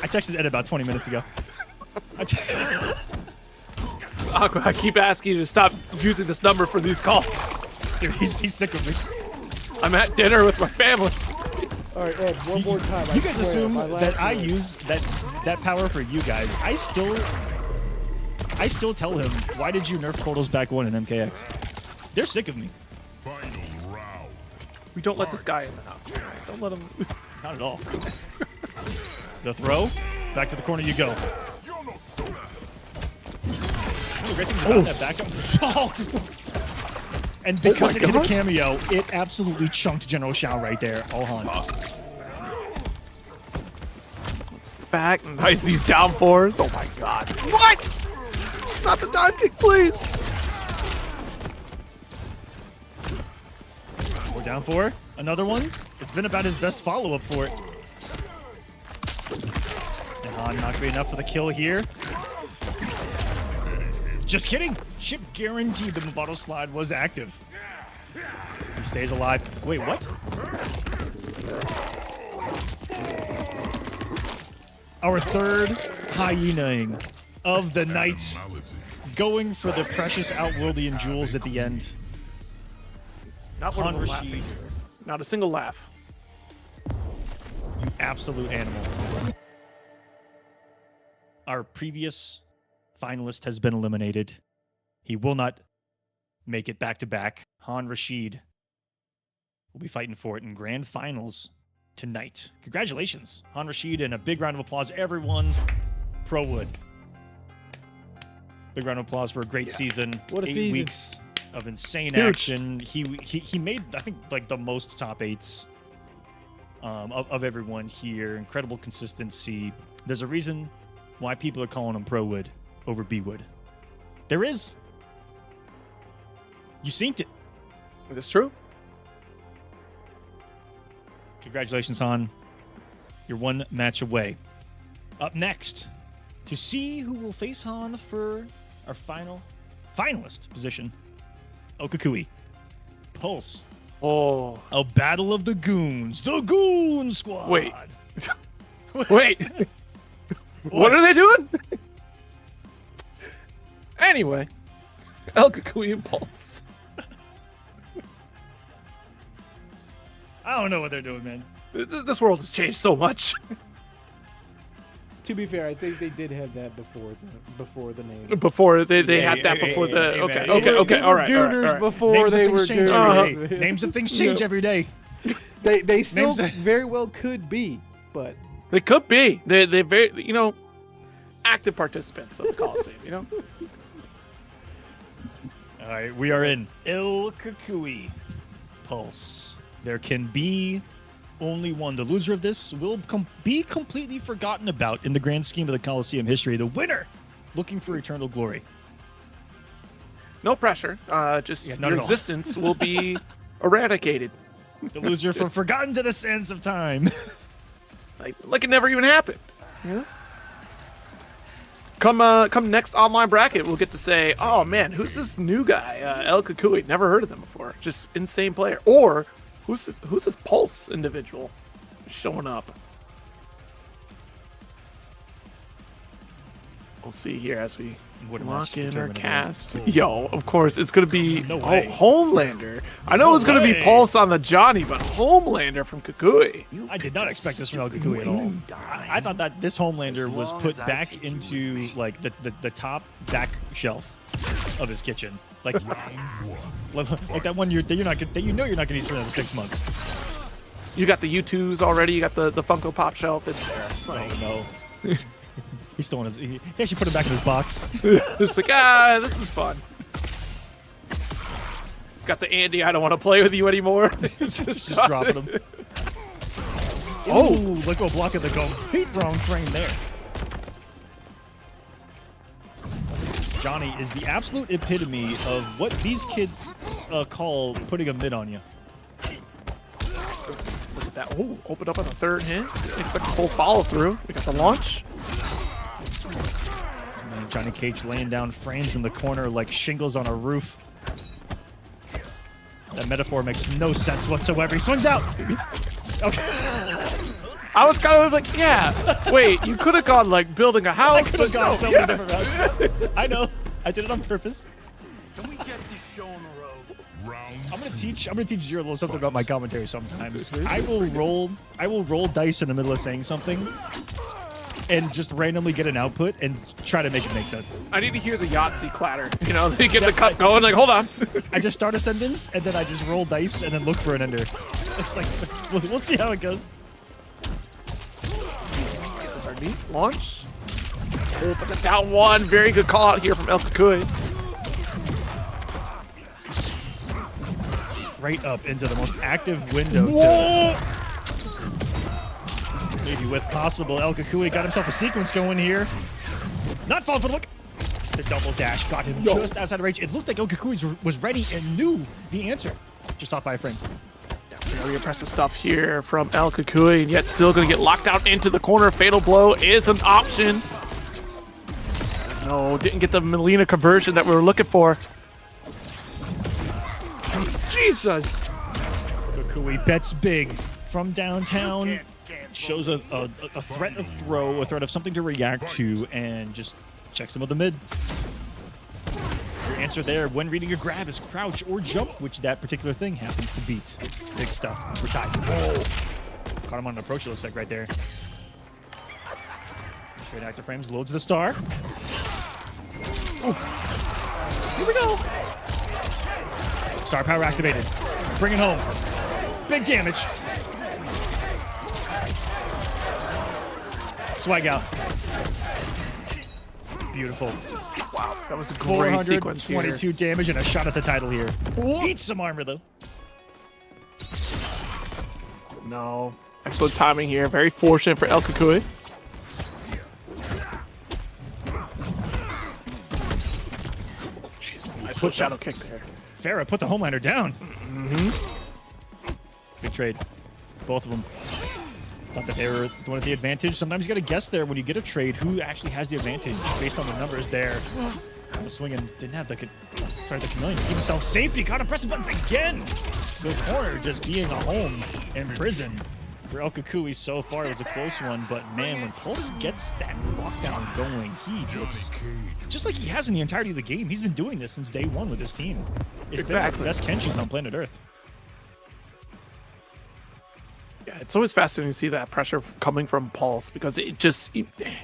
C: I texted Ed about 20 minutes ago.
D: Aqua, I keep asking you to stop using this number for these calls.
C: Dude, he's sick of me.
D: I'm at dinner with my family.
G: All right, Ed, one more time.
C: You guys assume that I use that power for you guys. I still tell him, why did you nerf Portals back 1 in MKX? They're sick of me.
E: Final round.
D: We don't let this guy in the house. Don't let him.
C: Not at all. The throw. Back to the corner you go. The great thing about that backup. And because it hit a cameo, it absolutely chunked General Xiao right there. All Han.
D: Back. Nice, these down fours. Oh my god. What? Not the dive kick, please.
C: We're down 4. Another one. It's been about his best follow-up for it. And Han not great enough for the kill here. Just kidding. Chip guaranteed the Movado slide was active. He stays alive. Wait, what? Our third hyenaing of the night. Going for the precious Outworldian jewels at the end.
D: Not one
C: Han
D: of them
C: Rashid.
D: laughing. Not a single laugh.
C: You absolute animal. Our previous finalist has been eliminated. He will not make it back-to-back. Han Rashid will be fighting for it in grand finals tonight. Congratulations, Han Rashid, and a big round of applause, everyone. Pro Wood. Big round of applause for a great season.
G: What a
C: 8
G: season.
C: weeks of insane
D: Huge.
C: action. He made, I think, like the most top 8s of everyone here. Incredible consistency. There's a reason why people are calling him Pro Wood over B Wood. There is. You synced it.
D: It's true.
C: Congratulations, Han. You're 1 match away. Up next, to see who will face Han for our finalist position, Okakui. Pulse.
D: Oh.
C: A battle of the goons. The Goon Squad.
D: Wait. Wait. What are they doing? Anyway. El Kukui Impulse.
C: I don't know what they're doing, man.
D: This world has changed so much.
G: To be fair, I think they did have that before the name.
D: Before they had that before the.
C: hey,
D: Okay,
C: man.
D: okay, all right.
G: Gooners before
C: Names
G: they
C: of
G: were
C: things change every
G: Gooners.
C: day. Names of things change every day.
G: They still
C: Names-
G: very well could be, but
D: They could be. They're very, active participants of the Kolosseum,
C: All right, we are in El Kukui Pulse. There can be only one. The loser of this will be completely forgotten about in the grand scheme of the Kolosseum history. The winner, looking for eternal glory.
D: No pressure. Just
C: none
D: your
C: at all.
D: existence will be eradicated.
C: The loser from forgotten to the sands of time.
D: Like it never even happened. Yeah. Come next online bracket, we'll get to say, oh man, who's this new guy? El Kukui, never heard of them before. Just insane player. Or who's this Pulse individual showing up? We'll see here as we lock in our cast. Yo, of course, it's going to be
C: No way.
D: Homelander. I know it's going to be
C: way.
D: Pulse on the Johnny, but Homelander from Kukui.
C: I did not expect this from El Kukui at all. I thought that this Homelander was put back into like the top back shelf of his kitchen, like that one that you're not gonna use for another 6 months.
D: You got the U2s already. You got the Funko Pop shelf. It's there.
C: Oh no. He's still in his. He actually put it back in his box.
D: Just like, this is fun. Got the Andy, I don't want to play with you anymore.
C: Just dropping him. Oh, look at block of the complete wrong frame there. Johnny is the absolute epitome of what these kids call putting a mid on you.
D: Look at that. Oh, opened up on the third hit. Expect a full follow through. We got the launch.
C: And Johnny Cage laying down frames in the corner like shingles on a roof. That metaphor makes no sense whatsoever. He swings out. Okay.
D: I was kind of like, yeah. Wait, you could have gone like building a
C: I
D: house,
C: could
D: but
C: have gone
D: no,
C: so
D: yeah.
C: many different routes. I know. I did it on purpose.
F: Can we get this show on the road?
E: Round
C: I'm gonna teach Zero a little something about my commentary sometimes. I will roll dice in the middle of saying something and just randomly get an output and try to make it make sense.
D: I need to hear the Yahtzee clatter. You know, they get the cut going. Like, hold on.
C: I just start a sentence and then I just roll dice and then look for an ender. It's like we'll see how it goes.
D: There's our neat launch. Oh, but the down one. Very good call out here from El Kukui.
C: Right up into the most active window to maybe with possible. El Kukui got himself a sequence going here. Not falling for the look. The double dash got him just outside of range. It looked like El Kukui was ready and knew the answer. Just off by a frame.
D: Very impressive stuff here from El Kukui, and yet still going to get locked out into the corner. Fatal blow is an option. No, didn't get the Melina conversion that we were looking for. Jesus!
C: Kukui bets big from downtown. Shows a threat of throw, a threat of something to react to, and just checks him with the mid. Your answer there when reading your grab is crouch or jump, which that particular thing happens to beat. Big stuff. We're tied. Caught him on an approach, it looks like right there. Straight active frames, loads the star. Ooh. Here we go. Star power activated. Bring it home. Big damage. Swag out. Beautiful.
D: Wow, that was a great sequence here.
C: 422 damage and a shot at the title here. Eat some armor, though.
D: No. Excellent timing here. Very fortunate for El Kukui. Jeez, nice little shadow kick there.
C: Farah put the Homelander down. Good trade. Both of them. Thought that they were the one with the advantage. Sometimes you got to guess there when you get a trade who actually has the advantage based on the numbers there. Swinging, didn't have the chameleon to keep himself safe. He got to press the buttons again. The corner just being a home in prison for El Kukui so far. It was a close one, but man, when Pulse gets that lockdown going, he looks just like he has in the entirety of the game. He's been doing this since day one with his team. It's been one of the best Kenshis on planet Earth.
D: Yeah, it's always fascinating to see that pressure coming from Pulse because it just,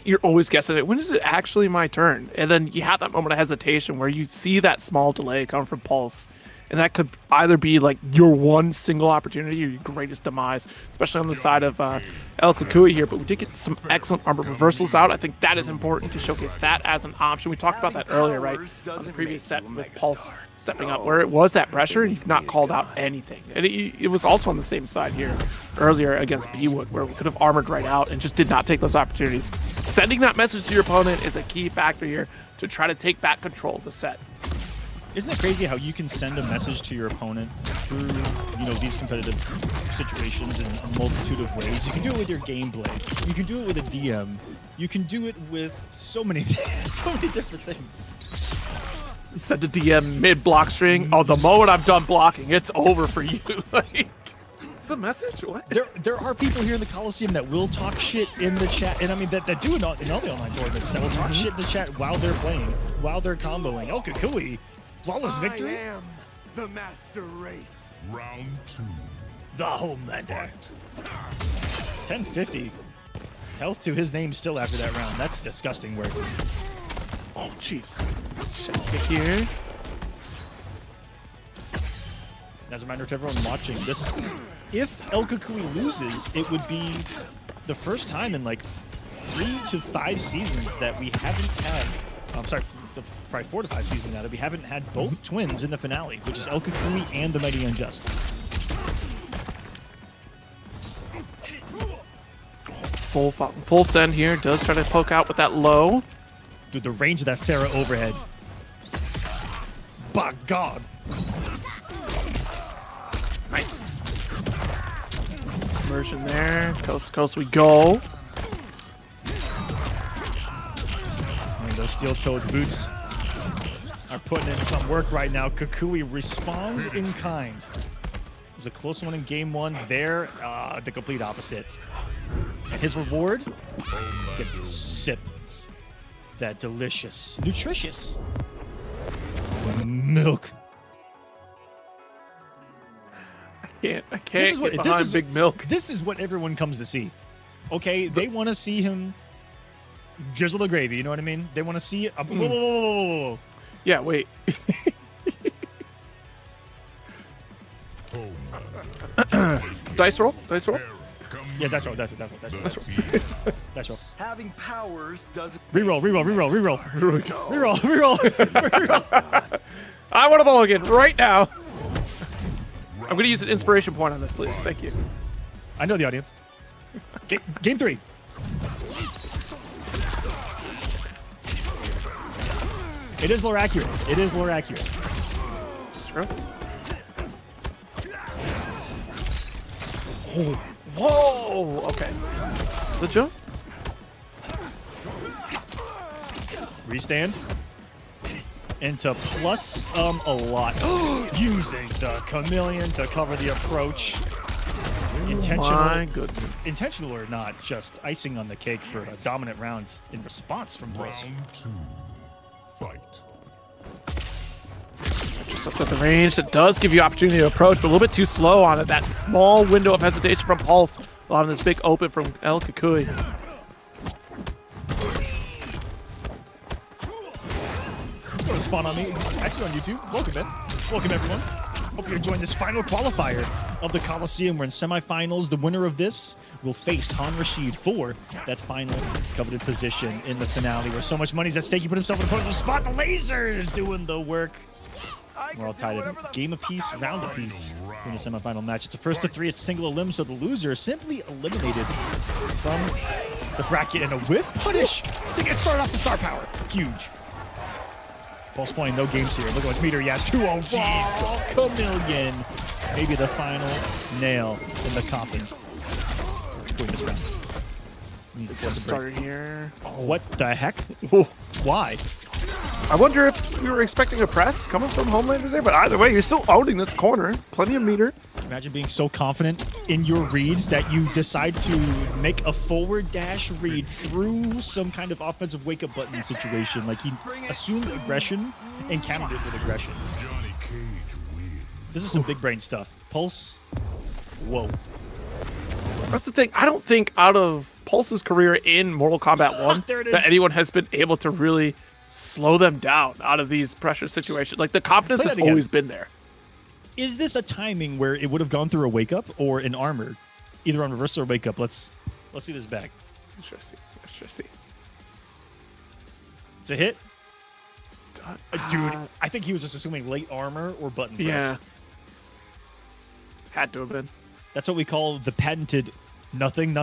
D: you're always guessing it. When is it actually my turn? And then you have that moment of hesitation where you see that small delay come from Pulse. And that could either be like your one single opportunity or your greatest demise, especially on the side of El Kukui here. But we did get some excellent armor reversals out. I think that is important to showcase that as an option. We talked about that earlier, right? On the previous set with Pulse stepping up, where it was that pressure and you've not called out anything. And it was also on the same side here earlier against B-Wood, where we could have armored right out and just did not take those opportunities. Sending that message to your opponent is a key factor here to try to take back control of the set.
C: Isn't it crazy how you can send a message to your opponent through, these competitive situations in a multitude of ways? You can do it with your gameplay. You can do it with a DM. You can do it with so many different things.
D: Send a DM mid-block string. Oh, the moment I'm done blocking, it's over for you. Like, what's the message? What?
C: There are people here in the Coliseum that will talk shit in the chat, and I mean that do it in all the online tournaments, that will talk shit in the chat while they're playing, while they're comboing. El Kukui, flawless victory.
A: I am the master race.
E: Round 2.
C: The Homelander. 1050. Health to his name still after that round. That's disgusting work.
D: Oh, jeez. Shit kick here.
C: As a reminder to everyone watching, this, if El Kukui loses, it would be the first time in like 3 to 5 seasons that we haven't had. I'm sorry, probably 4 to 5 seasons now that we haven't had both twins in the finale, which is El Kukui and the Mighty Unjust.
D: Full send here. Does try to poke out with that low.
C: Dude, the range of that Pharah overhead. By God.
D: Nice. Immersion there. Coast to coast we go.
C: And those steel-toed boots are putting in some work right now. Kukui responds in kind. It was a close one in game 1. There, the complete opposite. And his reward gets to sip that delicious, nutritious milk.
D: I can't get behind Big Milk.
C: This is what everyone comes to see. Okay, they want to see him drizzle the gravy. You know what I mean? They want to see. Whoa.
D: Yeah, wait. Dice roll.
C: Yeah, that's right. That's right.
F: Having powers doesn't.
C: Reroll.
D: Here we go.
C: Reroll.
D: I want a mulligan right now. I'm going to use an inspiration point on this, please. Thank you.
C: I know the audience. Game 3. It is lore accurate.
D: Sure. Oh. Whoa! Okay. The jump.
C: Restand. Into plus a lot. Using the chameleon to cover the approach.
D: My goodness.
C: Intentional or not, just icing on the cake for a dominant round in response from Bliss.
E: Round 2. Fight.
D: Just up at the range. That does give you opportunity to approach, but a little bit too slow on it. That small window of hesitation from Pulse, allowing this big open from El Kukui.
C: Spawn on me. Actually on YouTube. Welcome, man. Welcome, everyone. Hope you're enjoying this final qualifier of the Coliseum. We're in semifinals. The winner of this will face Han Rashid for that final coveted position in the finale, where so much money's at stake. He put himself in a positive spot. The lasers doing the work. We're all tied at game apiece, round apiece in the semifinal match. It's a first to 3. It's single elim, so the loser is simply eliminated from the bracket, and a whiff punish to get started off the star power. Huge. Pulse playing no games here. Look at what meter he has. 204. Chameleon. Maybe the final nail in the coffin. Win this round. Need to force a
D: Starter here.
C: What the heck? Why?
D: I wonder if we were expecting a press coming from Homelander there, but either way, you're still owning this corner. Plenty of meter.
C: Imagine being so confident in your reads that you decide to make a forward dash read through some kind of offensive wake-up button situation. Like he assumed aggression and countered it with aggression.
E: Johnny Cage wins.
C: This is some big brain stuff. Pulse. Whoa.
D: That's the thing. I don't think out of Pulse's career in Mortal Kombat 1
C: There it is.
D: that anyone has been able to really slow them down out of these pressure situations. Like the confidence
C: Play
D: has
C: that again.
D: always been there.
C: Is this a timing where it would have gone through a wake-up or an armor? Either on reverse or wake-up. Let's see this back.
D: Sure see.
C: It's a hit. Dude, I think he was just assuming late armor or button press.
D: Yeah. Had to have been.
C: That's what we call the patented nothing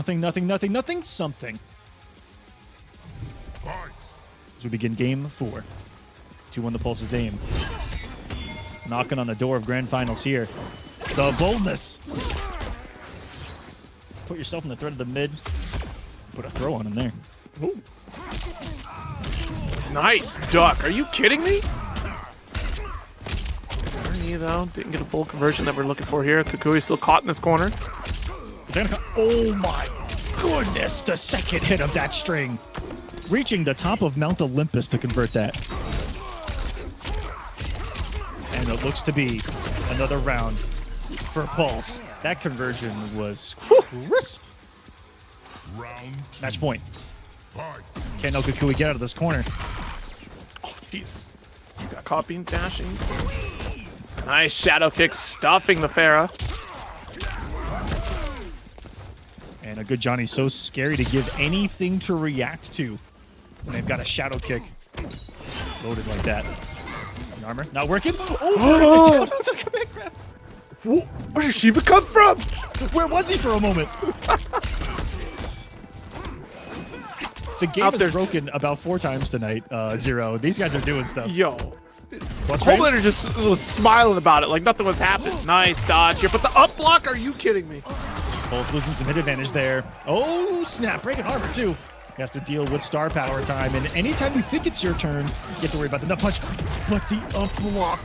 C: something.
E: Fight.
C: As we begin game 4. 2-1 the Pulse's Dame. Knocking on the door of grand finals here. The boldness. Put yourself in the threat of the mid. Put a throw on him there. Ooh.
D: Nice duck. Are you kidding me? Though didn't get a full conversion that we're looking for here. Kukui's still caught in this corner.
C: Oh my goodness, the second hit of that string. Reaching the top of Mount Olympus to convert that. And it looks to be another round for Pulse. That conversion was crisp.
E: Round 2.
C: Match point.
E: Fight.
C: Can't no Kukui get out of this corner.
D: Oh, jeez. Got caught being dashing. Nice shadow kick stuffing the Farah.
C: And a good Johnny's so scary to give anything to react to when they've got a shadow kick loaded like that. The armor not working. Oh!
D: Where did she even come from?
C: Where was he for a moment? The game
D: Out
C: is
D: there.
C: broken about 4 times tonight, Zero. These guys are doing stuff.
D: Yo.
C: Plus frames?
D: Homelander just was smiling about it like nothing was happening. Nice dodge here, but the up block, are you kidding me?
C: Pulse losing some hit advantage there. Oh, snap. Breaking armor, too. He has to deal with star power time, and anytime you think it's your turn, you have to worry about the nut punch. But the up block,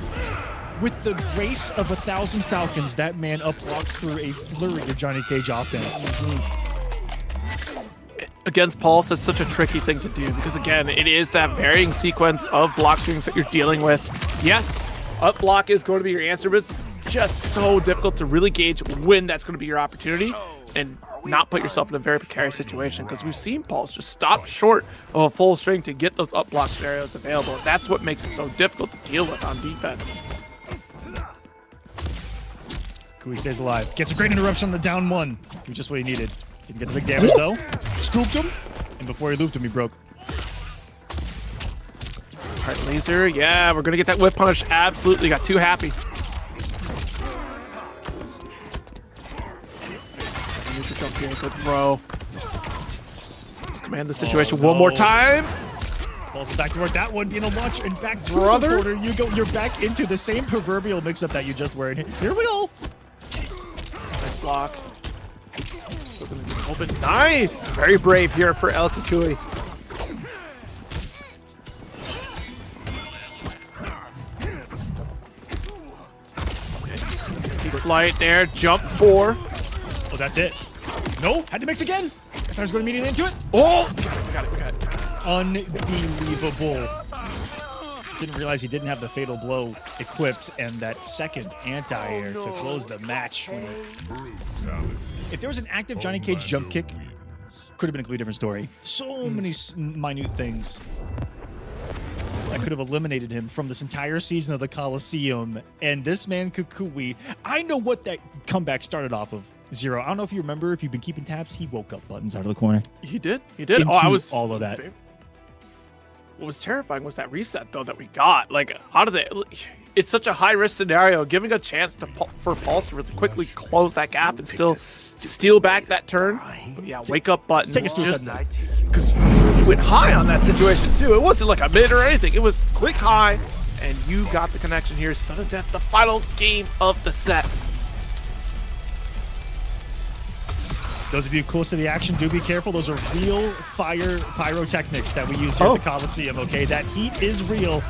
C: with the grace of 1,000 Falcons, that man up blocked through a flurry of Johnny Cage offense.
D: Against Pulse, that's such a tricky thing to do because, again, it is that varying sequence of block strings that you're dealing with. Yes, up block is going to be your answer, but it's just so difficult to really gauge when that's going to be your opportunity and not put yourself in a very precarious situation because we've seen Pulse just stop short of a full string to get those up block scenarios available. That's what makes it so difficult to deal with on defense.
C: Kui stays alive. Gets a great interruption on the down 1. Just what he needed. Didn't get the big damage, though. Scooped him. And before he looped him, he broke.
D: All right, laser. Yeah, we're going to get that whip punish. Absolutely. Got too happy. Neutral jump here. Good throw. Let's command the situation one more time.
C: Pulls it back to work. That one being a launch and back to
D: Brother.
C: the corner. You go. You're back into the same proverbial mix-up that you just were in. Here we go.
D: Nice block. Still gonna get open. Nice. Very brave here for El Kukui. Flight there. Jump 4.
C: Oh, that's it. No, had to mix again. I thought I was going immediately into it.
D: Oh, we got it.
C: Unbelievable. Didn't realize he didn't have the fatal blow equipped and that second anti-air to close the match.
E: Brutality.
C: If there was an active Johnny Cage jump kick, could have been a completely different story. So many minute things that could have eliminated him from this entire season of the Kolosseum. And this man, Kukui, I know what that comeback started off of. Zero. I don't know if you remember, if you've been keeping tabs, he woke up buttons out of the corner.
D: He did.
C: Into
D: Oh, I was
C: all of that.
D: What was terrifying was that reset though that we got. Like, how did they? It's such a high risk scenario. Giving a chance to for Pulse to really quickly close that gap and still steal back that turn. But yeah, wake up button.
C: Take us through something.
D: Because you went high on that situation too. It wasn't like a mid or anything. It was quick high, and you got the connection here. Sudden death, the final game of the set.
C: Those of you close to the action, do be careful. Those are real fire pyrotechnics that we use here at the Kolosseum, okay? That heat is real,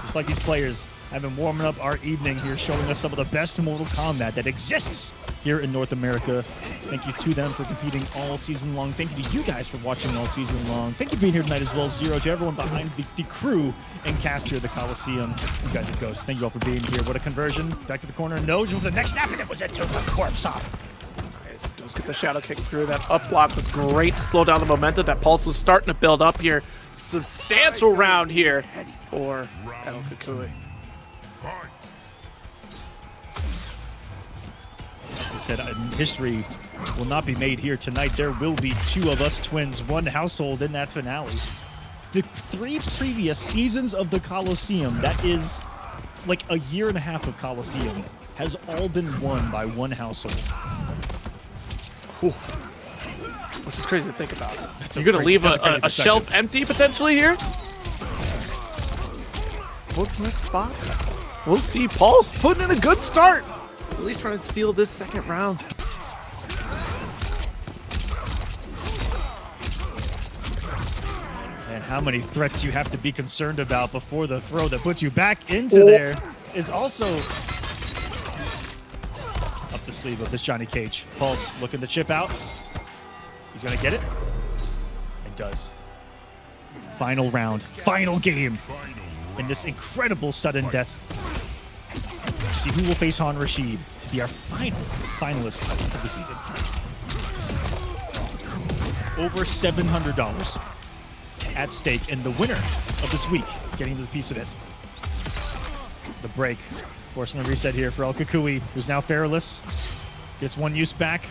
C: just like these players. have been warming up our evening here, showing us some of the best Mortal Kombat that exists here in North America. Thank you to them for competing all season long. Thank you to you guys for watching all season long. Thank you for being here tonight as well, Zero, to everyone behind the crew and cast here at the Coliseum. You guys are ghosts. Thank you all for being here. What a conversion. Back to the corner. No, with the next snap, and it was into the corpse hop.
D: Nice. Does get the shadow kick through. That up block was great to slow down the momentum. That pulse was starting to build up here. Substantial round here for El Kukui.
E: Fight.
C: Said history will not be made here tonight. There will be two of us twins, one household in that finale. The 3 previous seasons of the Coliseum, that is like a year and a half of Coliseum, has all been won by one household.
D: Whew. Which is crazy to think about. You're going to
C: crazy-
D: leave
C: that's a crazy
D: a shelf empty potentially here? Looking at spot. We'll see. Paul's putting in a good start. At least trying to steal this second round.
C: And how many threats you have to be concerned about before the throw that puts you back into there is also up the sleeve of this Johnny Cage. Paul's looking to chip out. He's going to get it. And does. Final round. Final game. In this incredible sudden death. See who will face Han Rashid to be our final finalist of the season. Over $700 at stake, and the winner of this week getting the piece of it. The break, forcing the reset here for El Kukui, who's now ferroless. Gets one use back.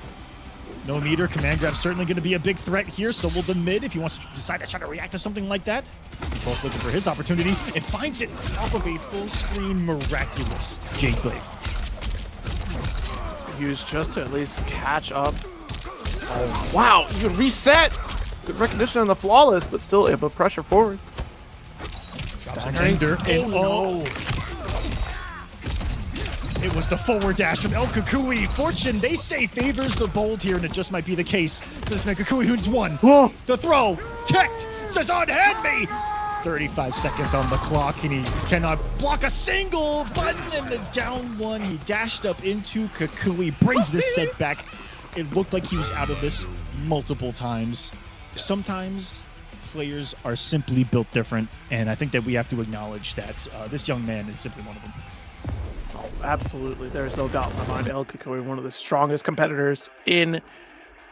C: No meter. Command grab certainly going to be a big threat here. So will the mid if he wants to decide to try to react to something like that. Both looking for his opportunity and finds it off of a full screen miraculous Jade Glaive.
D: It's been used just to at least catch up. Oh, wow. You can reset. Good recognition on the flawless, but still able to pressure forward.
C: Drops an ender and it was the forward dash from El Kukui. Fortune, they say, favors the bold here, and it just might be the case for this man Kukui, who's won.
D: Whoa.
C: The throw, ticked, says on hand me. 35 seconds on the clock, and he cannot block a single button, and the down one. He dashed up into Kukui, brings this set back. It looked like he was out of this multiple times. Sometimes players are simply built different, and I think that we have to acknowledge that this young man is simply one of them.
D: Oh, absolutely. There's no doubt in my mind. El Kukui, one of the strongest competitors in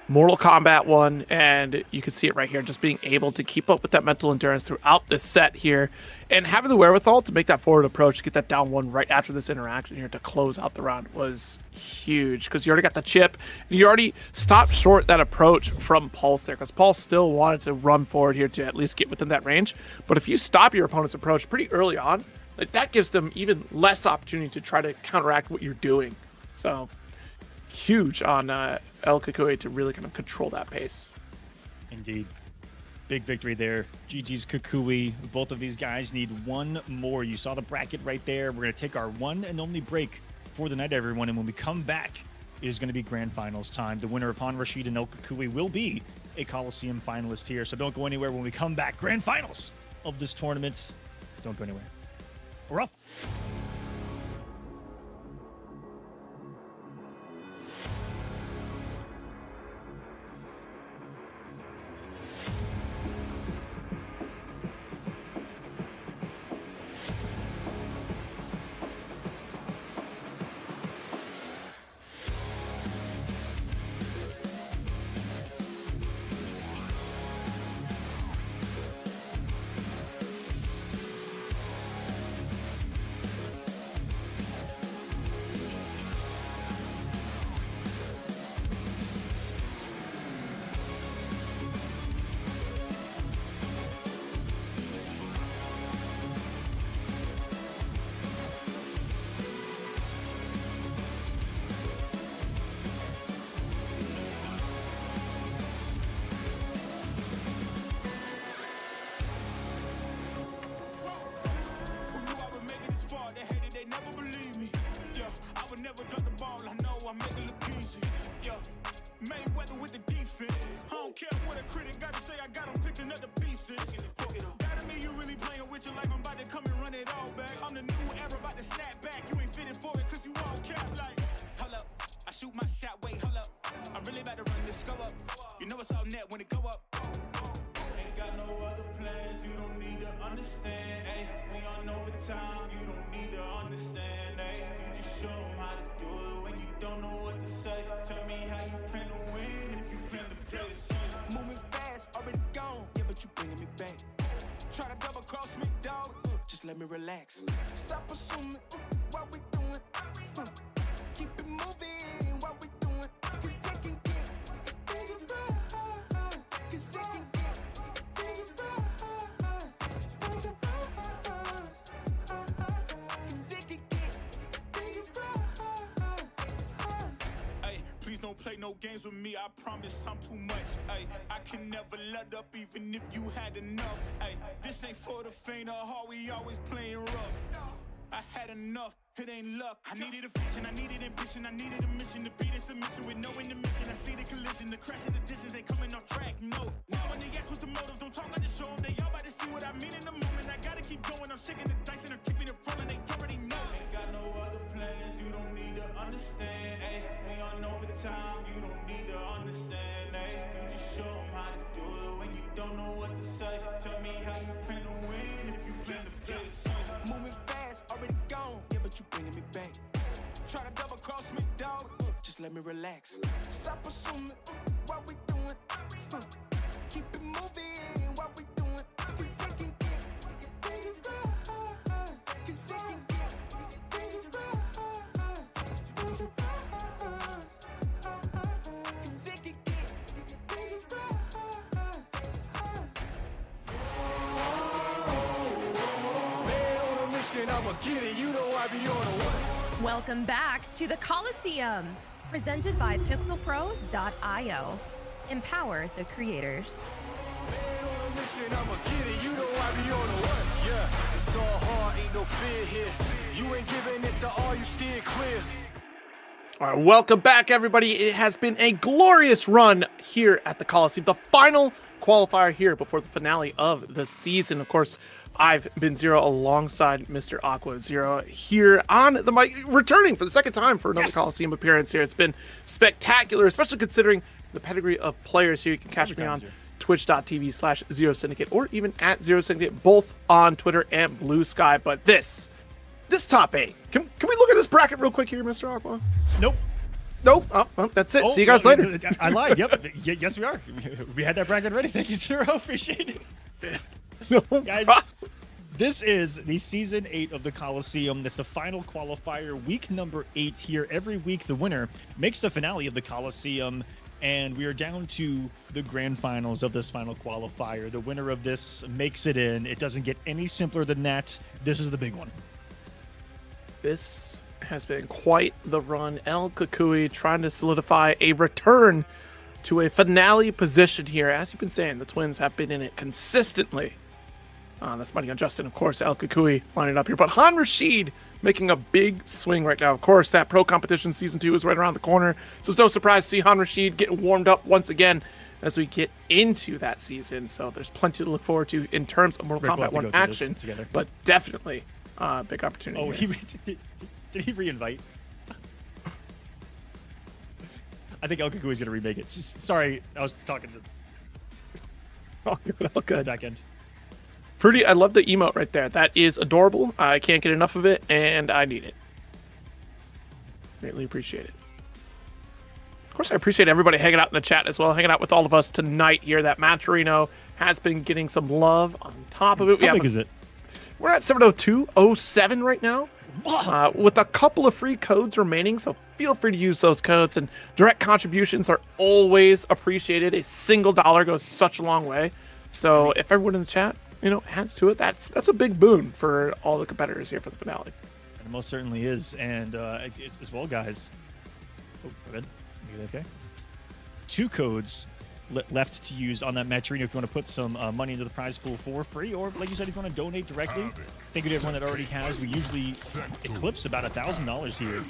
D: Mortal Kombat 1, and you can see it right here, just being able to keep up with that mental endurance throughout this set here, and having the wherewithal to make that forward approach, to get that down one right after this interaction here to close out the round was huge, because you already got the chip, and you already stopped short that approach from Pulse there, because Pulse still wanted to run forward here to at least get within that range, but if you stop your opponent's approach pretty early on, like, that gives them even less opportunity to try to counteract what you're doing. So huge on El Kukui to really kind of control that pace.
C: Indeed. Big victory there. GG's Kukui. Both of these guys need one more. You saw the bracket right there. We're going to take our one and only break for the night, everyone. And when we come back, it is going to be grand finals time. The winner of Han Rashid and El Kukui will be a Coliseum finalist here. So don't go anywhere when we come back. Grand finals of this tournament. Don't go anywhere. We're up.
A: never drop the ball, I know I make it look easy. Yeah. Mayweather with the defense. I don't care what a critic got to say, I got them picking up the pieces. That to me, you really playing with your life. I'm about to come and run it all back. I'm the new era, about to snap back. You ain't fitted for it, cause you all cap like. Hold up, I shoot my shot, wait, hold up. I'm really about to run this go up. You know it's all net when it go up. Ain't got no other plans, you don't need to understand. Ay, we on overtime, you don't need to understand. Ay, you just show them how to do it when you don't know what to say. Tell me how you plan to win if you plan to play the same. Moving fast, already gone, yeah, but you bringing me back. Try to double cross me, dog, just let me relax. Stop assuming what we doing. Keep it moving, what we doing. Cause it can get dangerous. Cause it can get dangerous. Cause it can get dangerous. Ay, please don't play no games with me, I promise I'm too much. Ay, I can never let up even if you had enough. Ay, this ain't for the faint of heart, we always playing rough. I had enough, it ain't luck. I needed a vision, I needed ambition, I needed a mission to beat a submission with no intermission. I see the collision, the crash in the distance ain't coming off track, no. Now when they ask what's the motive, don't talk, I just show them. They all about to see what I mean in the moment. I gotta keep going, I'm shaking the dice and I'm keeping it rolling. They already know. Ain't got no other plans, you don't need to understand. Ay, we on overtime, you don't need to understand. Ay, you just show them how to do it when you don't know what to say. Tell me how you plan to win if you plan to play the same. Moving fast, already gone, yeah, but you bringing me back. Try to double cross me, dog, just let me relax. Stop assuming what we doing. Keep it moving, what we doing. Cause it can get dangerous. Cause it can get dangerous. Cause it can get dangerous. Man on a mission, I'ma get it. You know I be on a way.
B: Welcome back to the Kolosseum, presented by pixelpro.io. Empower the creators.
A: Man on a mission, I'ma get it. You know I be on the way. Yeah, it's all hard, ain't no fear here. You ain't giving this to all, you steer clear.
D: All right, welcome back, everybody. It has been a glorious run here at the Coliseum, the final qualifier here before the finale of the season. Of course, I've been Zero alongside Mr. Aqua. Zero here on the mic, returning for the second time for another Coliseum appearance here. It's been spectacular, especially considering the pedigree of players here. You can catch me on twitch.tv/Zero Syndicate or even at Zero Syndicate, both on Twitter and Blue Sky. But this top 8, can we look at this bracket real quick here, Mr. Aqua?
C: Nope.
D: Nope. Oh, well, that's it. See you guys later.
C: I lied. Yep. Yes, we are. We had that bracket ready. Thank you, Zero. Appreciate it. Guys, this is the season 8 of the Coliseum. That's the final qualifier, week number 8 here. Every week, the winner makes the finale of the Coliseum, and we are down to the grand finals of this final qualifier. The winner of this makes it in. It doesn't get any simpler than that. This is the big one.
D: This has been quite the run. El Kukui trying to solidify a return to a finale position here. As you've been saying, the Twins have been in it consistently. That's Money on Justin, of course. El Kukui lining up here. But Han Rashid making a big swing right now. Of course, that Pro Competition Season 2 is right around the corner. So it's no surprise to see Han Rashid getting warmed up once again as we get into that season. So there's plenty to look forward to in terms of Mortal Kombat 1 action. But definitely big opportunity.
C: Oh, did he re-invite? I think El Kukui's going to remake it. Sorry, I was talking to...
D: Oh, good.
C: Back end.
D: Fruity, I love the emote right there. That is adorable. I can't get enough of it, and I need it. Greatly appreciate it. Of course, I appreciate everybody hanging out in the chat as well, hanging out with all of us tonight here. That Maturino has been getting some love on top of it.
C: How big is it?
D: We're at 702.07 right now. With a couple of free codes remaining, so feel free to use those codes, and direct contributions are always appreciated. A single dollar goes such a long way. So if everyone in the chat, adds to it, that's a big boon for all the competitors here for the finale.
C: It most certainly is, and as well, guys. Oh, go ahead. Okay. 2 codes left to use on that Maturino if you want to put some money into the prize pool for free, or like you said, if you want to donate directly. Thank you to everyone that already has. We usually eclipse about $1,000 here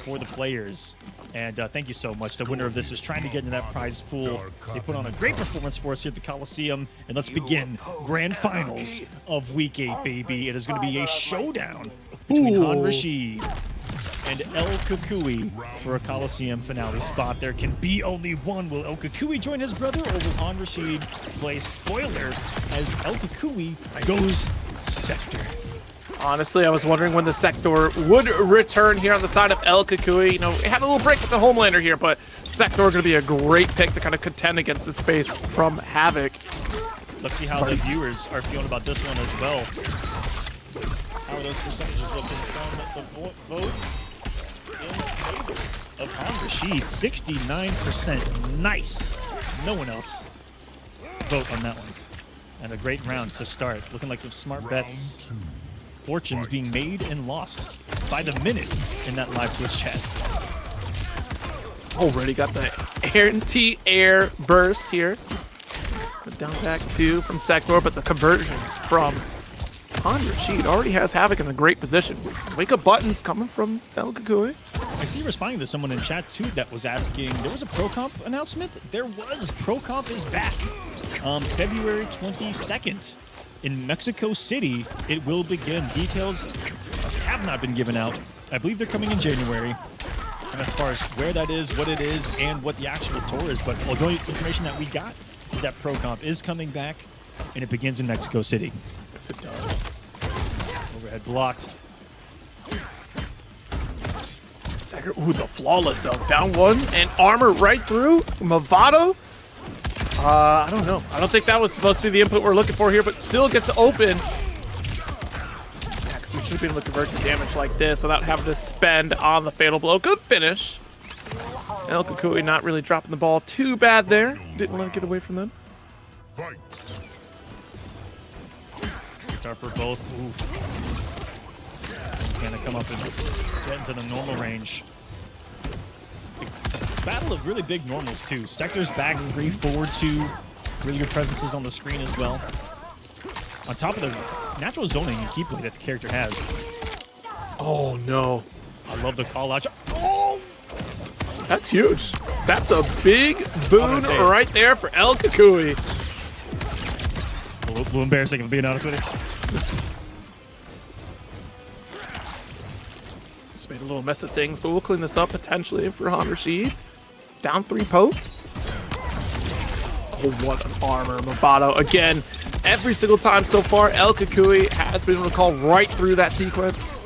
C: for the players. And thank you so much. The winner of this is trying to get into that prize pool. They put on a great performance for us here at the Kolosseum. And let's begin grand finals of Week 8, baby. It is going to be a showdown between Han Rashid and El Kukui for a Kolosseum finale spot. There can be only one. Will El Kukui join his brother, or will Han Rashid play spoiler as El Kukui goes sector?
D: Honestly, I was wondering when the Sector would return here on the side of El Kukui. You know, it had a little break with the Homelander here, but Sector going to be a great pick to kind of contend against the space from Havoc.
C: Let's see how the viewers are feeling about this one as well. How are those percentages looking from the vote in favor of Han Rashid? 69%. Nice. No one else vote on that one. And a great round to start. Looking like some smart bets. Fortunes being made and lost by the minute in that live Twitch chat.
D: Already got the anti-air burst here. But down back two from Sector, but the conversion from Han Rashid already has Havoc in a great position. Wake up buttons coming from El Kukui.
C: I see responding to someone in chat too that was asking, there was a Pro Comp announcement? There was. Pro Comp is back. February 22nd. In Mexico City, it will begin. Details have not been given out. I believe they're coming in January. And as far as where that is, what it is, and what the actual tour is, but the only information that we got is that Pro Comp is coming back, and it begins in Mexico City.
D: Yes, it does.
C: Overhead blocked.
D: Ooh, the flawless though. Down one and armor right through. Movado. I don't know. I don't think that was supposed to be the input we're looking for here, but still gets to open. Yeah, because we should be able to convert to damage like this without having to spend on the fatal blow. Good finish. El Kukui not really dropping the ball too bad there. Didn't let it get away from them.
E: Fight.
C: Start for both. Ooh. He's going to come up and get into the normal range. Battle of really big normals too. Sector's back 3, forward 2. Really good presences on the screen as well. On top of the natural zoning and keep play that the character has.
D: Oh no.
C: I love the call out. Oh!
D: That's huge. That's a big boon right there for El Kukui.
C: A little embarrassing if I'm being honest with you.
D: Just made a little mess of things, but we'll clean this up potentially for Han Rashid. Down 3 poke. Oh, what an armor. Movado again. Every single time so far, El Kukui has been able to call right through that sequence.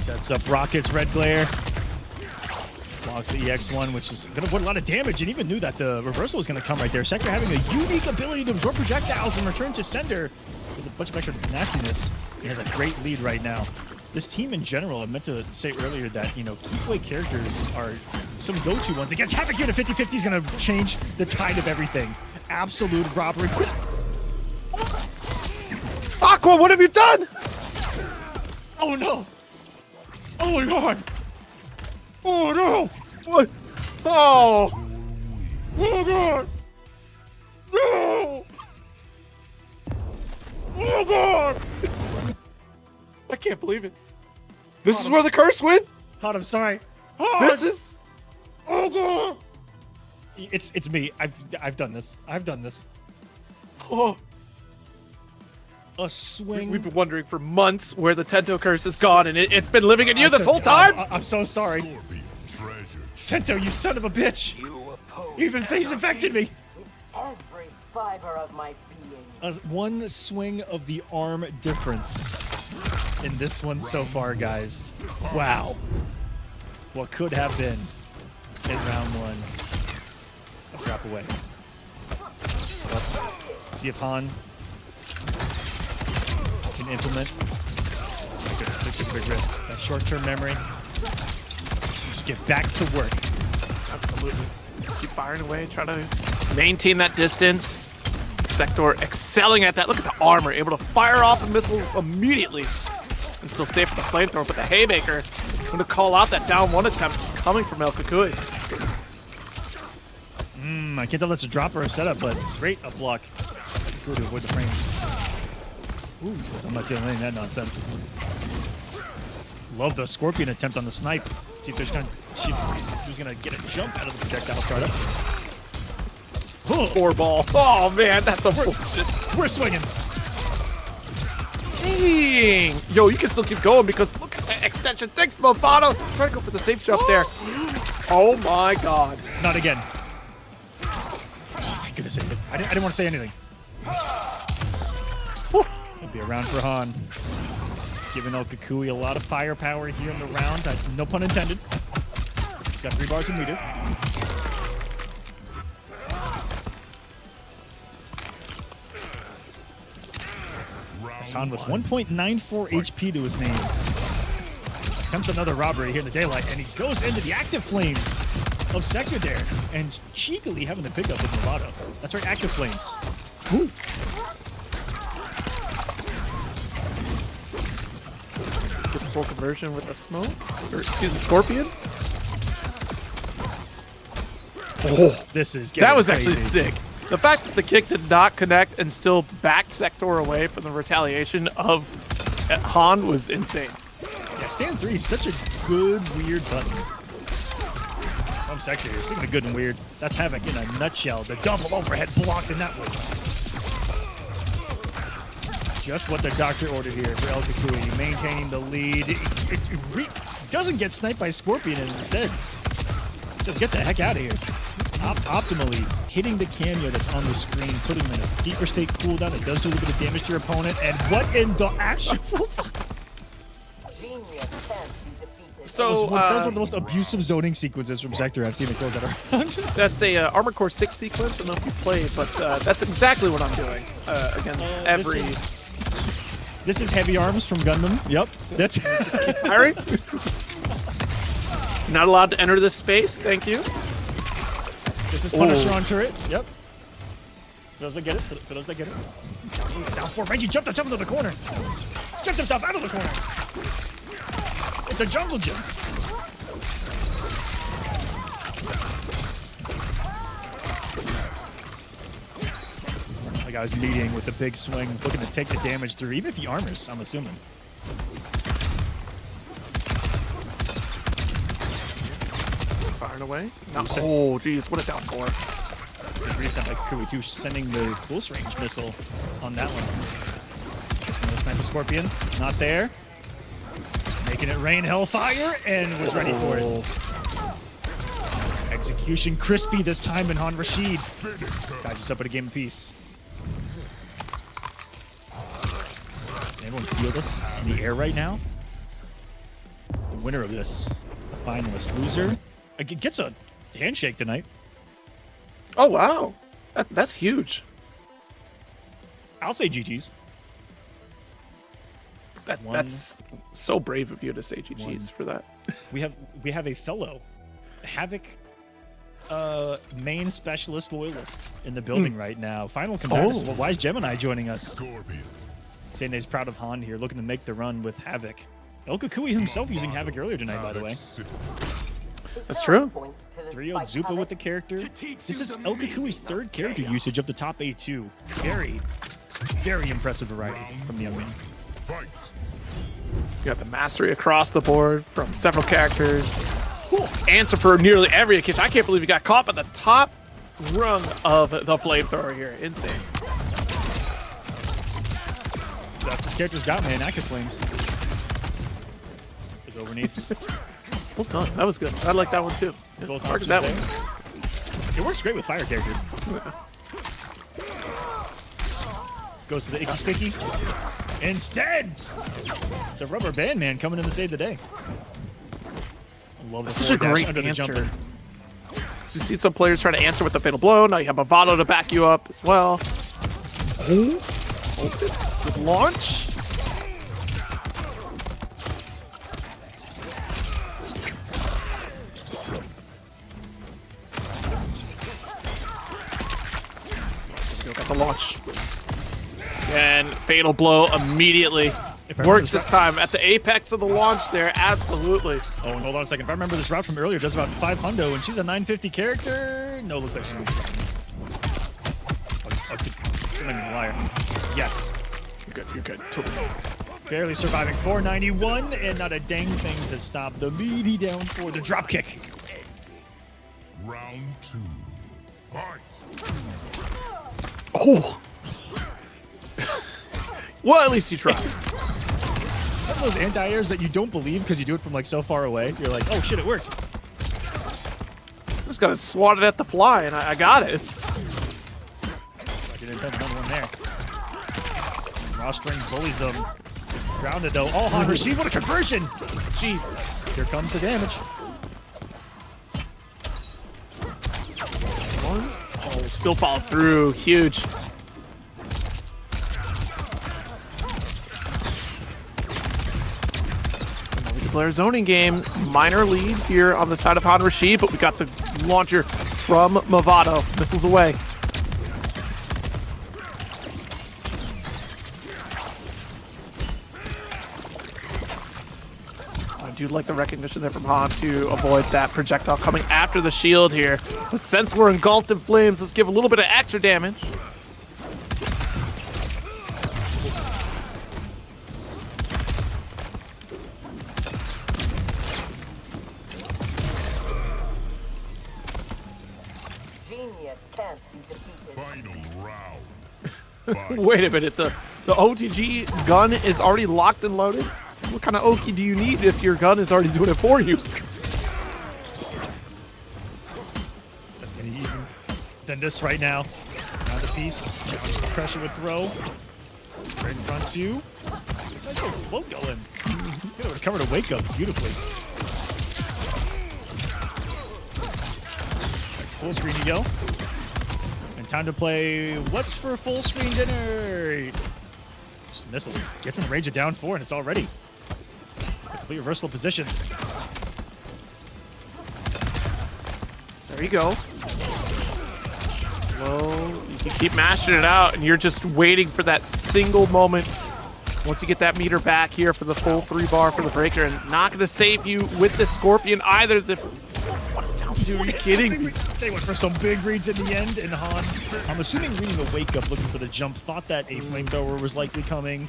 C: Sets up rockets, red glare. Blocks the EX1, which is going to put a lot of damage, and even knew that the reversal was going to come right there. Sector having a unique ability to absorb projectiles and return to sender with a bunch of extra nastiness. He has a great lead right now. This team in general, I meant to say earlier that, you know, key play characters are some go-to ones. Against Havoc here, the 50-50 is going to change the tide of everything. Absolute robbery.
D: Aqua, what have you done?
C: Oh, no. Oh, my God. Oh, no.
D: What? Oh.
C: Oh, God. No. Oh, God.
D: I can't believe it. This is where the curse went?
C: God, I'm sorry. Oh,
D: This is...
C: Oh, God. It's me. I've done this. I've done this.
D: Oh.
C: A swing.
D: We've been wondering for months where the Tento curse is gone, and it's been living in you this whole time?
C: I'm so sorry.
E: Scorpion treasure.
C: Tento, you son of a bitch. You even face infected me.
H: Every fiber of my being.
C: One swing of the arm difference in this one so far, guys. Wow. What could have been in round 1. A drop away. Let's see if Han can implement. Took a big risk. That short-term memory. Just get back to work.
D: Absolutely. Keep firing away, try to maintain that distance. Sector excelling at that. Look at the armor, able to fire off a missile immediately. And still safe with the flamethrower, but the Haymaker going to call out that down 1 attempt coming from El Kukui.
C: I can't tell that's a drop or a setup, but great up block. Good to avoid the frames. Ooh, I'm not doing any of that nonsense. Love the Scorpion attempt on the snipe. See if there's gonna, who's gonna get a jump out of the projectile startup.
D: Four ball. Oh man, that's a bullshit.
C: We're swinging.
D: Dang. Yo, you can still keep going because look at that extension. Thanks, Mofano. Try to go for the safe jump there. Oh my god.
C: Not again. Oh, thank goodness I didn't want to say anything. It'll be a round for Han. Giving El Kukui a lot of firepower here in the round. No pun intended. He's got 3 bars in meter. Han with 1.94 HP to his name. Attempts another robbery here in the daylight, and he goes into the active flames of Sector there, and cheekily having the pickup with Movado. That's right, active flames. Ooh.
D: Get the full conversion with a smoke, or excuse me, Scorpion.
C: Oh, this is
D: that was
C: crazy.
D: actually sick. The fact that the kick did not connect and still backed Sector away from the retaliation of Han was insane.
C: Yeah, stand 3 is such a good, weird button. From Sector here, speaking of good and weird, that's Havoc in a nutshell. The double overhead block, and that was just what the doctor ordered here for El Kukui, maintaining the lead. It doesn't get sniped by Scorpion, and instead says, get the heck out of here. Optimally hitting the cameo that's on the screen, putting him in a deeper state cooldown. It does do a little bit of damage to your opponent. And what in the actual
D: So,
C: that was one of the most abusive zoning sequences from Sector I've seen it close that around.
D: that's a Armor Core 6 sequence. I don't know if you played, but that's exactly what I'm doing against every...
C: This is Heavy Arms from Gundam. Yep. That's
D: firing. Not allowed to enter this space. Thank you.
C: This is Punisher on turret. Yep. For those that get it. For those that get it. Down 4. Reggie jumped himself into the corner. Jumped himself out of the corner. It's a jungle jump. The guy's leading with the big swing, looking to take the damage through, even if he armors, I'm assuming.
D: Firing away. No. Oh, geez. What a down 4.
C: Like Kukui too, sending the close range missile on that one. And the sniper Scorpion, not there. Making it rain hellfire, and was ready for it. Execution crispy this time, and Han Rashid ties us up at a game apiece. Can everyone feel this in the air right now? The winner of this, the finalist. Loser gets a handshake tonight.
D: Oh, wow. That's huge.
C: I'll say GG's.
D: That's so brave of you to say GG's for that.
C: We have a fellow Havoc main specialist loyalist in the building right now. Final combatant. Well, why is Gemini joining us?
E: Scorpion.
C: Saying he's proud of Han here, looking to make the run with Havoc. El Kukui himself using Havoc earlier tonight, by the way.
D: That's true.
C: 3-0 Zupa with the character. This is El Kukui's 3rd character usage of the top A2. Very, very impressive variety from the young man.
E: Fight.
D: You got the mastery across the board from several characters. Answer for nearly every occasion. I can't believe you got caught by the top rung of the flamethrower here. Insane.
C: That's this character's got, man. Active flames. It's overneath.
D: Well done. That was good. I like that one too.
C: Both
D: Target
C: options
D: that
C: there.
D: one.
C: It works great with fire characters. Goes to the icky sticky. Instead, it's a rubber band man coming in to save the day. I love the
D: That's such a
C: forward dash
D: great
C: under the
D: answer.
C: jumper.
D: So you see some players trying to answer with the fatal blow. Now you have Movado to back you up as well. Good launch. Got the launch. And fatal blow immediately. Works this time at the apex of the launch there. Absolutely.
C: Oh, and hold on a second. If I remember this route from earlier, does about 5 hundo, and she's a 950 character. No, looks like she's I'm not even a liar. Yes.
D: You're good. You're good. Totally.
C: Barely surviving 491, and not a dang thing to stop the meaty down for the drop kick.
E: Round 2. Fight.
D: Oh. Well, at least you tried.
C: Some of those anti-airs that you don't believe because you do it from like so far away. You're like, oh shit, it worked.
D: Just gotta swat it at the fly, and I got it.
C: I didn't have another one there. Drawstring bullies them. Grounded though. Oh, on receive, what a conversion!
D: Jesus.
C: Here comes the damage.
D: One. Oh, still followed through. Huge. Player zoning game, minor lead here on the side of Han Rashid, but we got the launcher from Movado. Missiles away. I do like the recognition there from Han to avoid that projectile coming after the shield here. But since we're engulfed in flames, let's give a little bit of extra damage.
H: Genius can't be defeated.
E: Final round. Fight.
D: Wait a minute, the OTG gun is already locked and loaded? What kind of Oki do you need if your gun is already doing it for you?
C: Any even than this right now. Now the piece. Pressure would throw. Right in front two. Nice little float going. Could have recovered a wake up beautifully. Full screen you go. And time to play what's for full screen dinner. Just missile. Gets in the range of down 4 and it's all ready. Complete reversal positions.
D: There you go. Well, you can keep mashing it out, and you're just waiting for that single moment. Once you get that meter back here for the full 3-bar for the breaker, and not going to save you with the Scorpion either. What a down two, are you kidding me?
C: They went for some big reads in the end, and Han, I'm assuming reading a wake up looking for the jump, thought that a flamethrower was likely coming.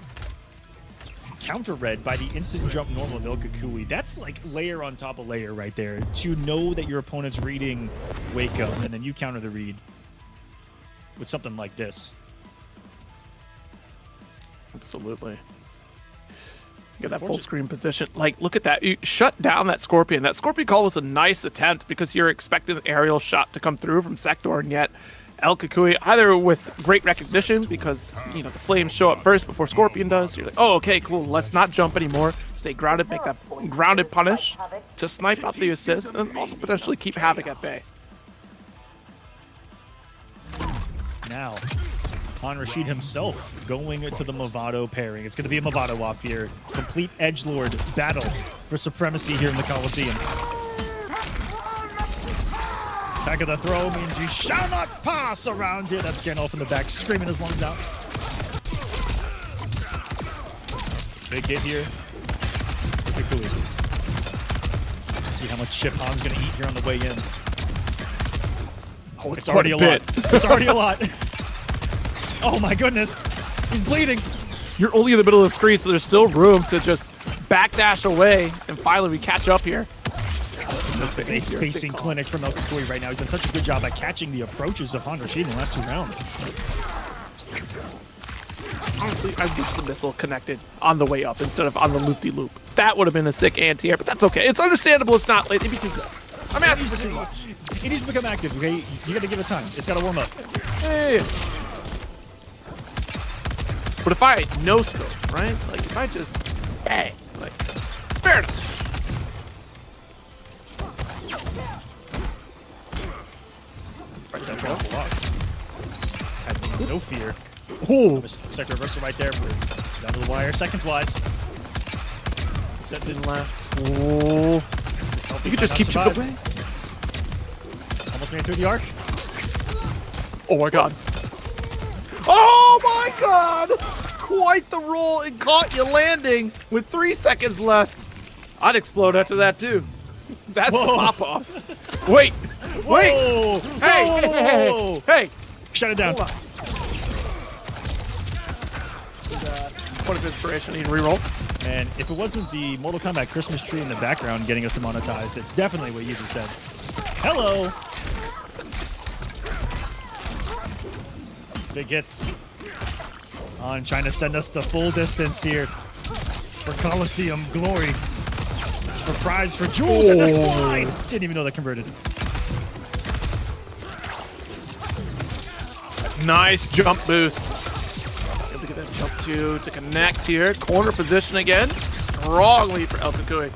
C: Counter-read by the instant jump normal of Ilkakui. That's like layer on top of layer right there. To know that your opponent's reading wake up, and then you counter the read with something like this.
D: Absolutely. Get that full screen position. Like, look at that. You shut down that Scorpion. That Scorpion call was a nice attempt because you're expecting an aerial shot to come through from Sector, and yet El Kukui, either with great recognition because, you know, the flames show up first before Scorpion does. You're like, oh, okay, cool. Let's not jump anymore. Stay grounded, make that grounded punish to snipe out the assist, and also potentially keep Havoc at bay.
C: Now, Han Rashid himself going to the Movado pairing. It's going to be a Movado off here. Complete edgelord battle for supremacy here in the Kolosseum. Back of the throw means you shall not pass around here. That's Gandalf in the back, screaming his lungs out. Big hit here. See how much chip Han's going to eat here on the way in.
D: Oh,
C: it's already a lot. It's already a lot. Oh my goodness. He's bleeding.
D: You're only in the middle of the screen, so there's still room to just backdash away, and finally we catch up here.
C: This is a spacing clinic from El Kukui right now. He's done such a good job at catching the approaches of Han Rashid in the last 2 rounds.
D: Honestly, I wish the missile connected on the way up instead of on the loop-de-loop. That would have been a sick anti-air, but that's okay. It's understandable it's not late. It'd be too good. I'm asking for too much.
C: It needs to become active, okay? You gotta give it time. It's gotta warm up.
D: Hey. But if I no scope, right? Like if I just bang, like fair enough.
C: Right, that's all block. Had no fear.
D: Oh,
C: Sector reversal right there for down to the wire. Seconds wise.
D: set in left. Oh, you could just keep chipping away.
C: Almost made it through the arc.
D: Oh my god. Oh my god! Quite the roll, and caught you landing with 3 seconds left. I'd explode after that too. That's the pop off. Wait, wait!
C: Whoa.
D: Hey,
C: Whoa.
D: hey, hey, hey!
C: Shut it down.
D: Hold on. Point of inspiration, need to reroll.
C: And if it wasn't the Mortal Kombat Christmas tree in the background getting us demonetized, it's definitely what you just said. Hello! Big hits. On trying to send us the full distance here for Kolosseum glory. For prize for jewels and the slide! Didn't even know that converted.
D: Nice jump boost. Able to get that jump to connect here. Corner position again. Strong lead for El Kakui.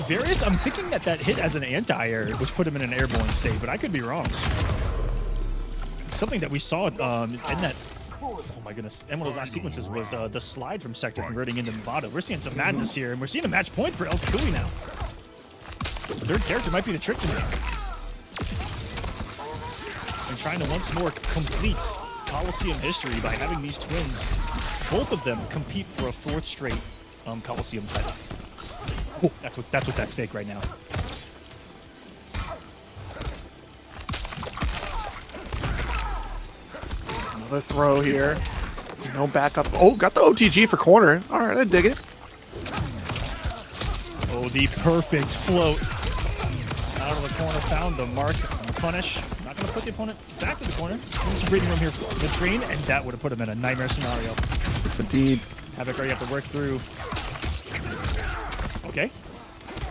C: Various, I'm thinking that hit as an anti-air, which put him in an airborne state, but I could be wrong. Something that we saw in that, oh my goodness, in one of those last sequences was the slide from Sector converting into Nevada. We're seeing some madness here, and we're seeing a match point for El Kakui now. The third character might be the trick to me. And trying to once more complete Kolosseum history by having these twins, both of them compete for a fourth straight Kolosseum title. Oh, that's what's at stake right now.
D: Another throw here. No backup. Oh, got the OTG for corner. All right, I dig it.
C: Oh, the perfect float. Out of the corner, found the mark on the punish. Not going to put the opponent back to the corner. There's some breathing room here for the screen, and that would have put him in a nightmare scenario.
D: Yes, indeed.
C: Havoc already have to work through. Okay.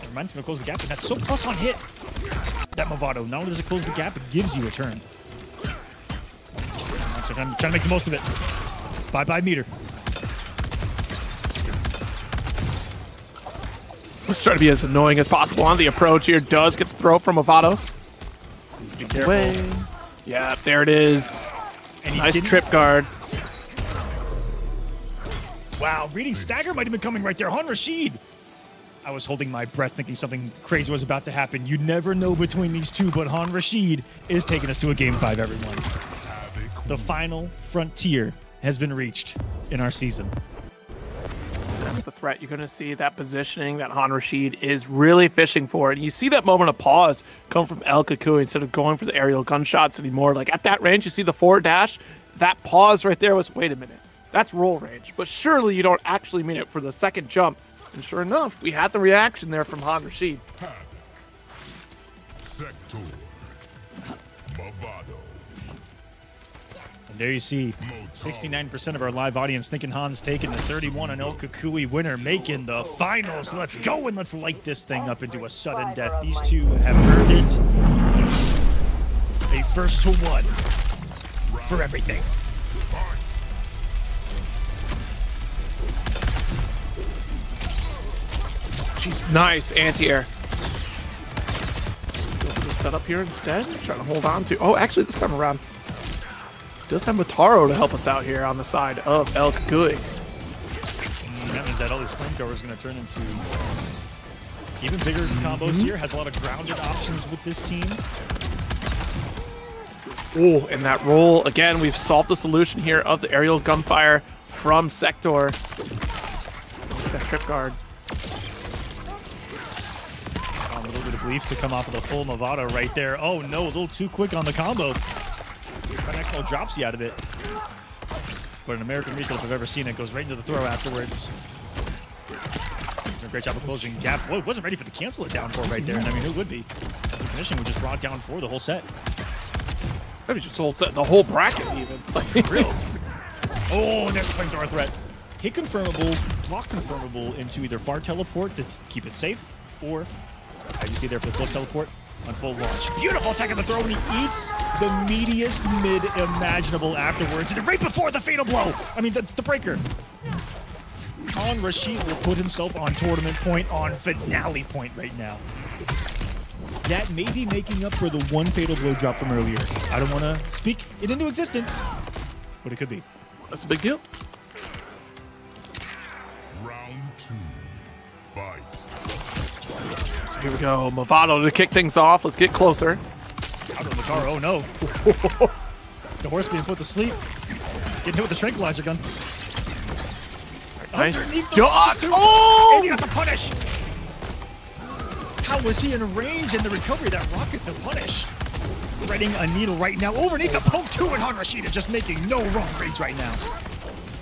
C: Never mind, it's going to close the gap, and that's so plus on hit. That Movado, not only does it close the gap, it gives you a turn. So I'm trying to make the most of it. Bye-bye meter.
D: Let's try to be as annoying as possible on the approach here. Does get the throw from Movado.
C: Be careful.
D: Yeah, there it is.
C: And
D: nice trip guard.
C: Wow, reading stagger might have been coming right there. Han Rashid. I was holding my breath thinking something crazy was about to happen. You never know between these two, but Han Rashid is taking us to a Game 5, everyone. The final frontier has been reached in our season.
D: That's the threat. You're going to see that positioning that Han Rashid is really fishing for. And you see that moment of pause come from El Kakui instead of going for the aerial gunshots anymore. Like at that range, you see the forward dash. That pause right there was, wait a minute, that's roll range. But surely you don't actually mean it for the second jump. And sure enough, we had the reaction there from Han Rashid.
E: Sector. Movado.
C: And there you see 69% of our live audience thinking Han's taking the 31 and El Kakui winner, making the finals. Let's go and let's light this thing up into a sudden death. These two have earned it. A first to one for everything.
D: She's nice anti-air. Go for the setup here instead. Trying to hold on to. Oh, actually, this time around, does have Motaro to help us out here on the side of El Kakui.
C: That means that all these flamethrowers are going to turn into even bigger combos here. Has a lot of grounded options with this team.
D: Oh, and that roll again. We've solved the solution here of the aerial gunfire from Sector. That trip guard.
C: A little bit of belief to come off of the full Movado right there. Oh no, a little too quick on the combo. Next drops you out of it. But an American reset, if I've ever seen it, goes right into the throw afterwards. Doing a great job of closing gap. Boy, wasn't ready for the cancel it down for right there. And I mean, who would be? The finishing would just rod down for the whole set.
D: Maybe just the whole set, the whole bracket even.
C: Real. Oh, and there's a flamethrower threat. Hit confirmable, block confirmable into either far teleport to keep it safe, or as you see there for the close teleport on full launch. Beautiful attack of the throw, and he eats the meatiest mid imaginable afterwards. And right before the fatal blow, I mean the breaker. Han Rashid will put himself on tournament point, on finale point right now. That may be making up for the one fatal blow drop from earlier. I don't want to speak it into existence, but it could be.
D: That's a big deal.
E: Round 2. Fight.
D: So here we go. Movado to kick things off. Let's get closer.
C: Out of the car. Oh no. The horse being put to sleep. Getting hit with the tranquilizer gun.
D: Nice
C: Underneath the
D: dodge.
C: too.
D: Oh!
C: And he got the punish. How was he in range in the recovery of that rocket to punish? threading a needle right now. Overneath the poke too, and Han Rashid is just making no wrong reads right now.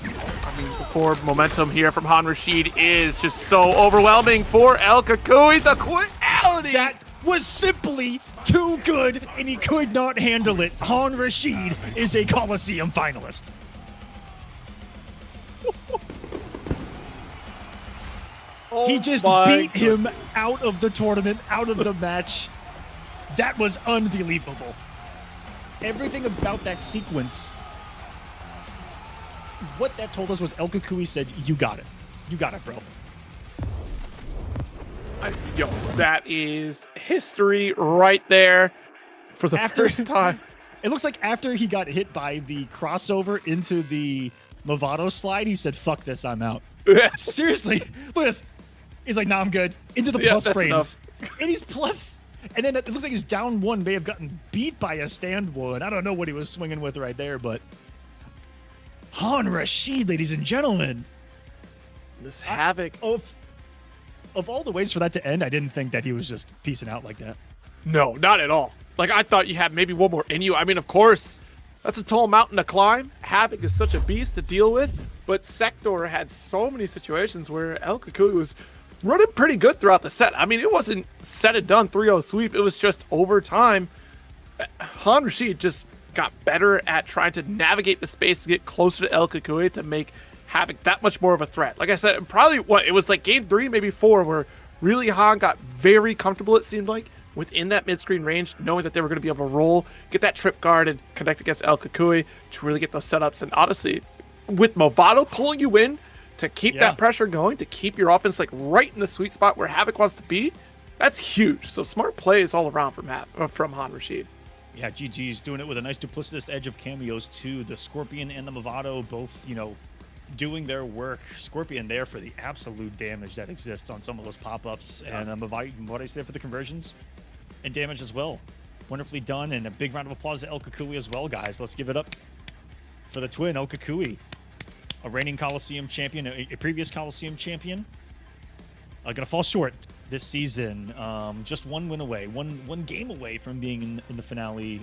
D: I mean, before momentum here from Han Rashid is just so overwhelming for El Kakui. The quality.
C: That was simply too good, and he could not handle it. Han Rashid is a Kolosseum finalist. He just beat him out of the tournament, out of the match. That was unbelievable. Everything about that sequence, what that told us was El Kakui said, you got it. You got it, bro.
D: Yo, that is history right there for the first time.
C: It looks like after he got hit by the crossover into the Movado slide, he said, fuck this, I'm out. Seriously, look at this. He's like, nah, I'm good. Into the plus frames. Enough. And he's plus. And then it looks like his down one may have gotten beat by a stand one. I don't know what he was swinging with right there, but Han Rashid, ladies and gentlemen.
D: This havoc.
C: Of all the ways for that to end, I didn't think that he was just peacing out like that.
D: No, not at all. Like, I thought you had maybe one more in you. I mean, of course, that's a tall mountain to climb. Havoc is such a beast to deal with. But Sector had so many situations where El Kakui was running pretty good throughout the set. I mean, it wasn't set and done 3-0 sweep. It was just over time. Han Rashid just got better at trying to navigate the space to get closer to El Kakui to make Havoc that much more of a threat. Like I said, probably it was like game 3, maybe 4, where really Han got very comfortable, it seemed like, within that mid-screen range, knowing that they were going to be able to roll, get that trip guard, and connect against El Kakui to really get those setups. And honestly, with Movado pulling you in to keep that pressure going, to keep your offense like right in the sweet spot where Havoc wants to be, that's huge. So smart plays all around from Han Rashid.
C: Yeah, GG's doing it with a nice duplicitous edge of cameos too. The Scorpion and the Movado both, doing their work. Scorpion there for the absolute damage that exists on some of those pop-ups, and Movado there for the conversions and damage as well. Wonderfully done, and a big round of applause to El Kakui as well, guys. Let's give it up for the twin, El Kakui, a reigning Kolosseum champion, a previous Kolosseum champion. Gonna fall short this season. Just one win away, one game away from being in the finale.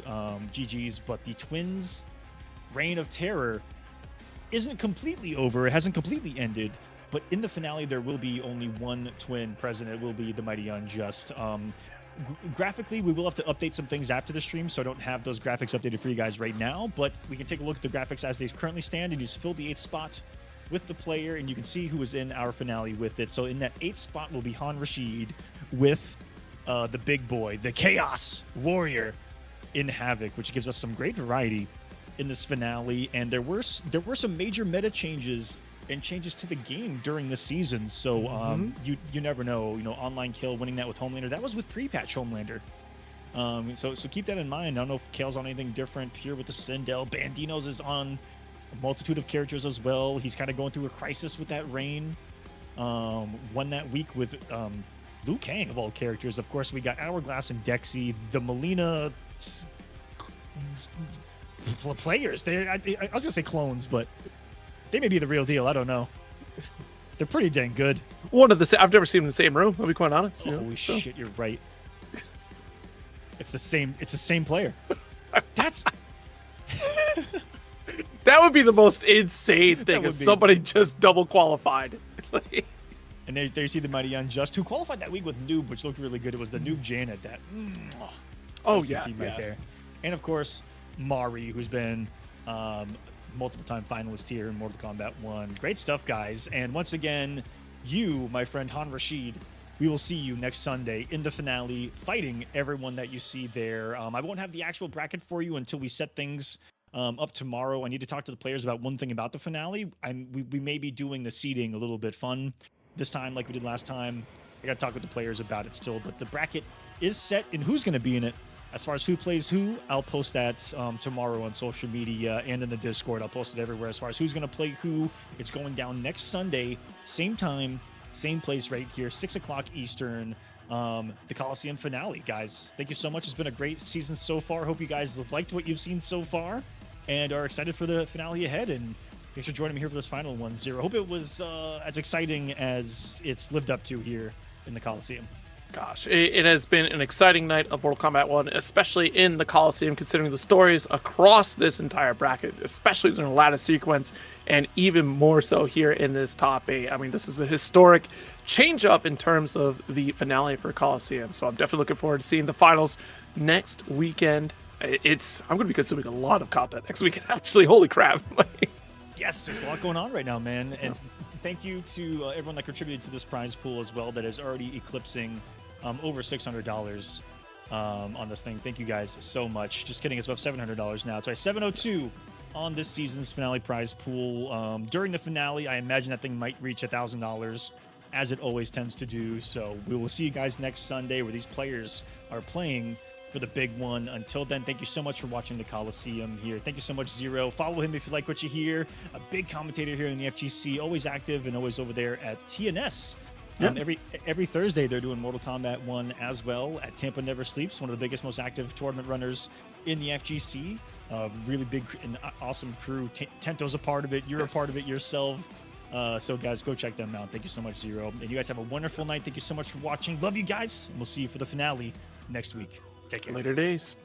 C: GG's, but the twins' reign of terror isn't completely over. It hasn't completely ended, but in the finale there will be only one twin present. It will be the mighty Unjust. Graphically, we will have to update some things after the stream, so I don't have those graphics updated for you guys right now, but we can take a look at the graphics as they currently stand, and just fill the 8th spot with the player, and you can see who is in our finale with it. So in that 8th spot will be Han Rashid with the big boy, the Chaos Warrior in Havoc, which gives us some great variety in this finale. And there were some major meta changes and changes to the game during the season. So you never know. Online kill, winning that with Homelander, that was with pre-patch Homelander. So keep that in mind. I don't know if Kale's on anything different here with the Sindel. Bandinos is on a multitude of characters as well. He's kind of going through a crisis with that reign. Won that week with Liu Kang of all characters. Of course, we got Hourglass and Dexy, the Melina players. I was gonna say clones, but they may be the real deal. I don't know. They're pretty dang good.
D: I've never seen them in the same room, I'll be quite honest.
C: Holy shit, you're right. It's the same player. That's
D: that would be the most insane thing if somebody just double qualified.
C: And there you see the mighty Unjust, who qualified that week with Noob, which looked really good. It was the Noob Janet that team right there. And of course, Mari, who's been multiple time finalist here in Mortal Kombat 1. Great stuff, guys. And once again, you, my friend Han Rashid, we will see you next Sunday in the finale, fighting everyone that you see there. I won't have the actual bracket for you until we set things up tomorrow. I need to talk to the players about one thing about the finale. We may be doing the seeding a little bit fun this time like we did last time. I got to talk with the players about it still, but the bracket is set and who's going to be in it. As far as who plays who, I'll post that tomorrow on social media and in the Discord. I'll post it everywhere. As far as who's going to play who, it's going down next Sunday, same time, same place right here, 6 o'clock Eastern, the Kolosseum finale. Guys, thank you so much. It's been a great season so far. Hope you guys have liked what you've seen so far and are excited for the finale ahead. And thanks for joining me here for this final 1-0. Hope it was as exciting as it's lived up to here in the Kolosseum.
D: Gosh, it has been an exciting night of Mortal Kombat 1, especially in the Kolosseum, considering the stories across this entire bracket, especially in the ladder sequence, and even more so here in this top 8. I mean, this is a historic change up in terms of the finale for Kolosseum, so I'm definitely looking forward to seeing the finals next weekend. I'm going to be consuming a lot of content next weekend, actually. Holy crap.
C: Yes, there's a lot going on right now, man. And thank you to everyone that contributed to this prize pool as well, that is already eclipsing over $600 on this thing. Thank you guys so much. Just kidding, it's above $700 now. Sorry, 702 on this season's finale prize pool. During the finale, I imagine that thing might reach $1,000, as it always tends to do. So we will see you guys next Sunday, where these players are playing for the big one. Until then, thank you so much for watching the Kolosseum here. Thank you so much, Zero. Follow him if you like what you hear. A big commentator here in the FGC, always active and always over there at TNS. Every Thursday, they're doing Mortal Kombat 1 as well at Tampa Never Sleeps, one of the biggest, most active tournament runners in the FGC. Really big and awesome crew. Tento's a part of it. You're a part of it yourself. So, guys, go check them out. Thank you so much, Zero. And you guys have a wonderful night. Thank you so much for watching. Love you guys. And we'll see you for the finale next week. Take care.
D: Later days.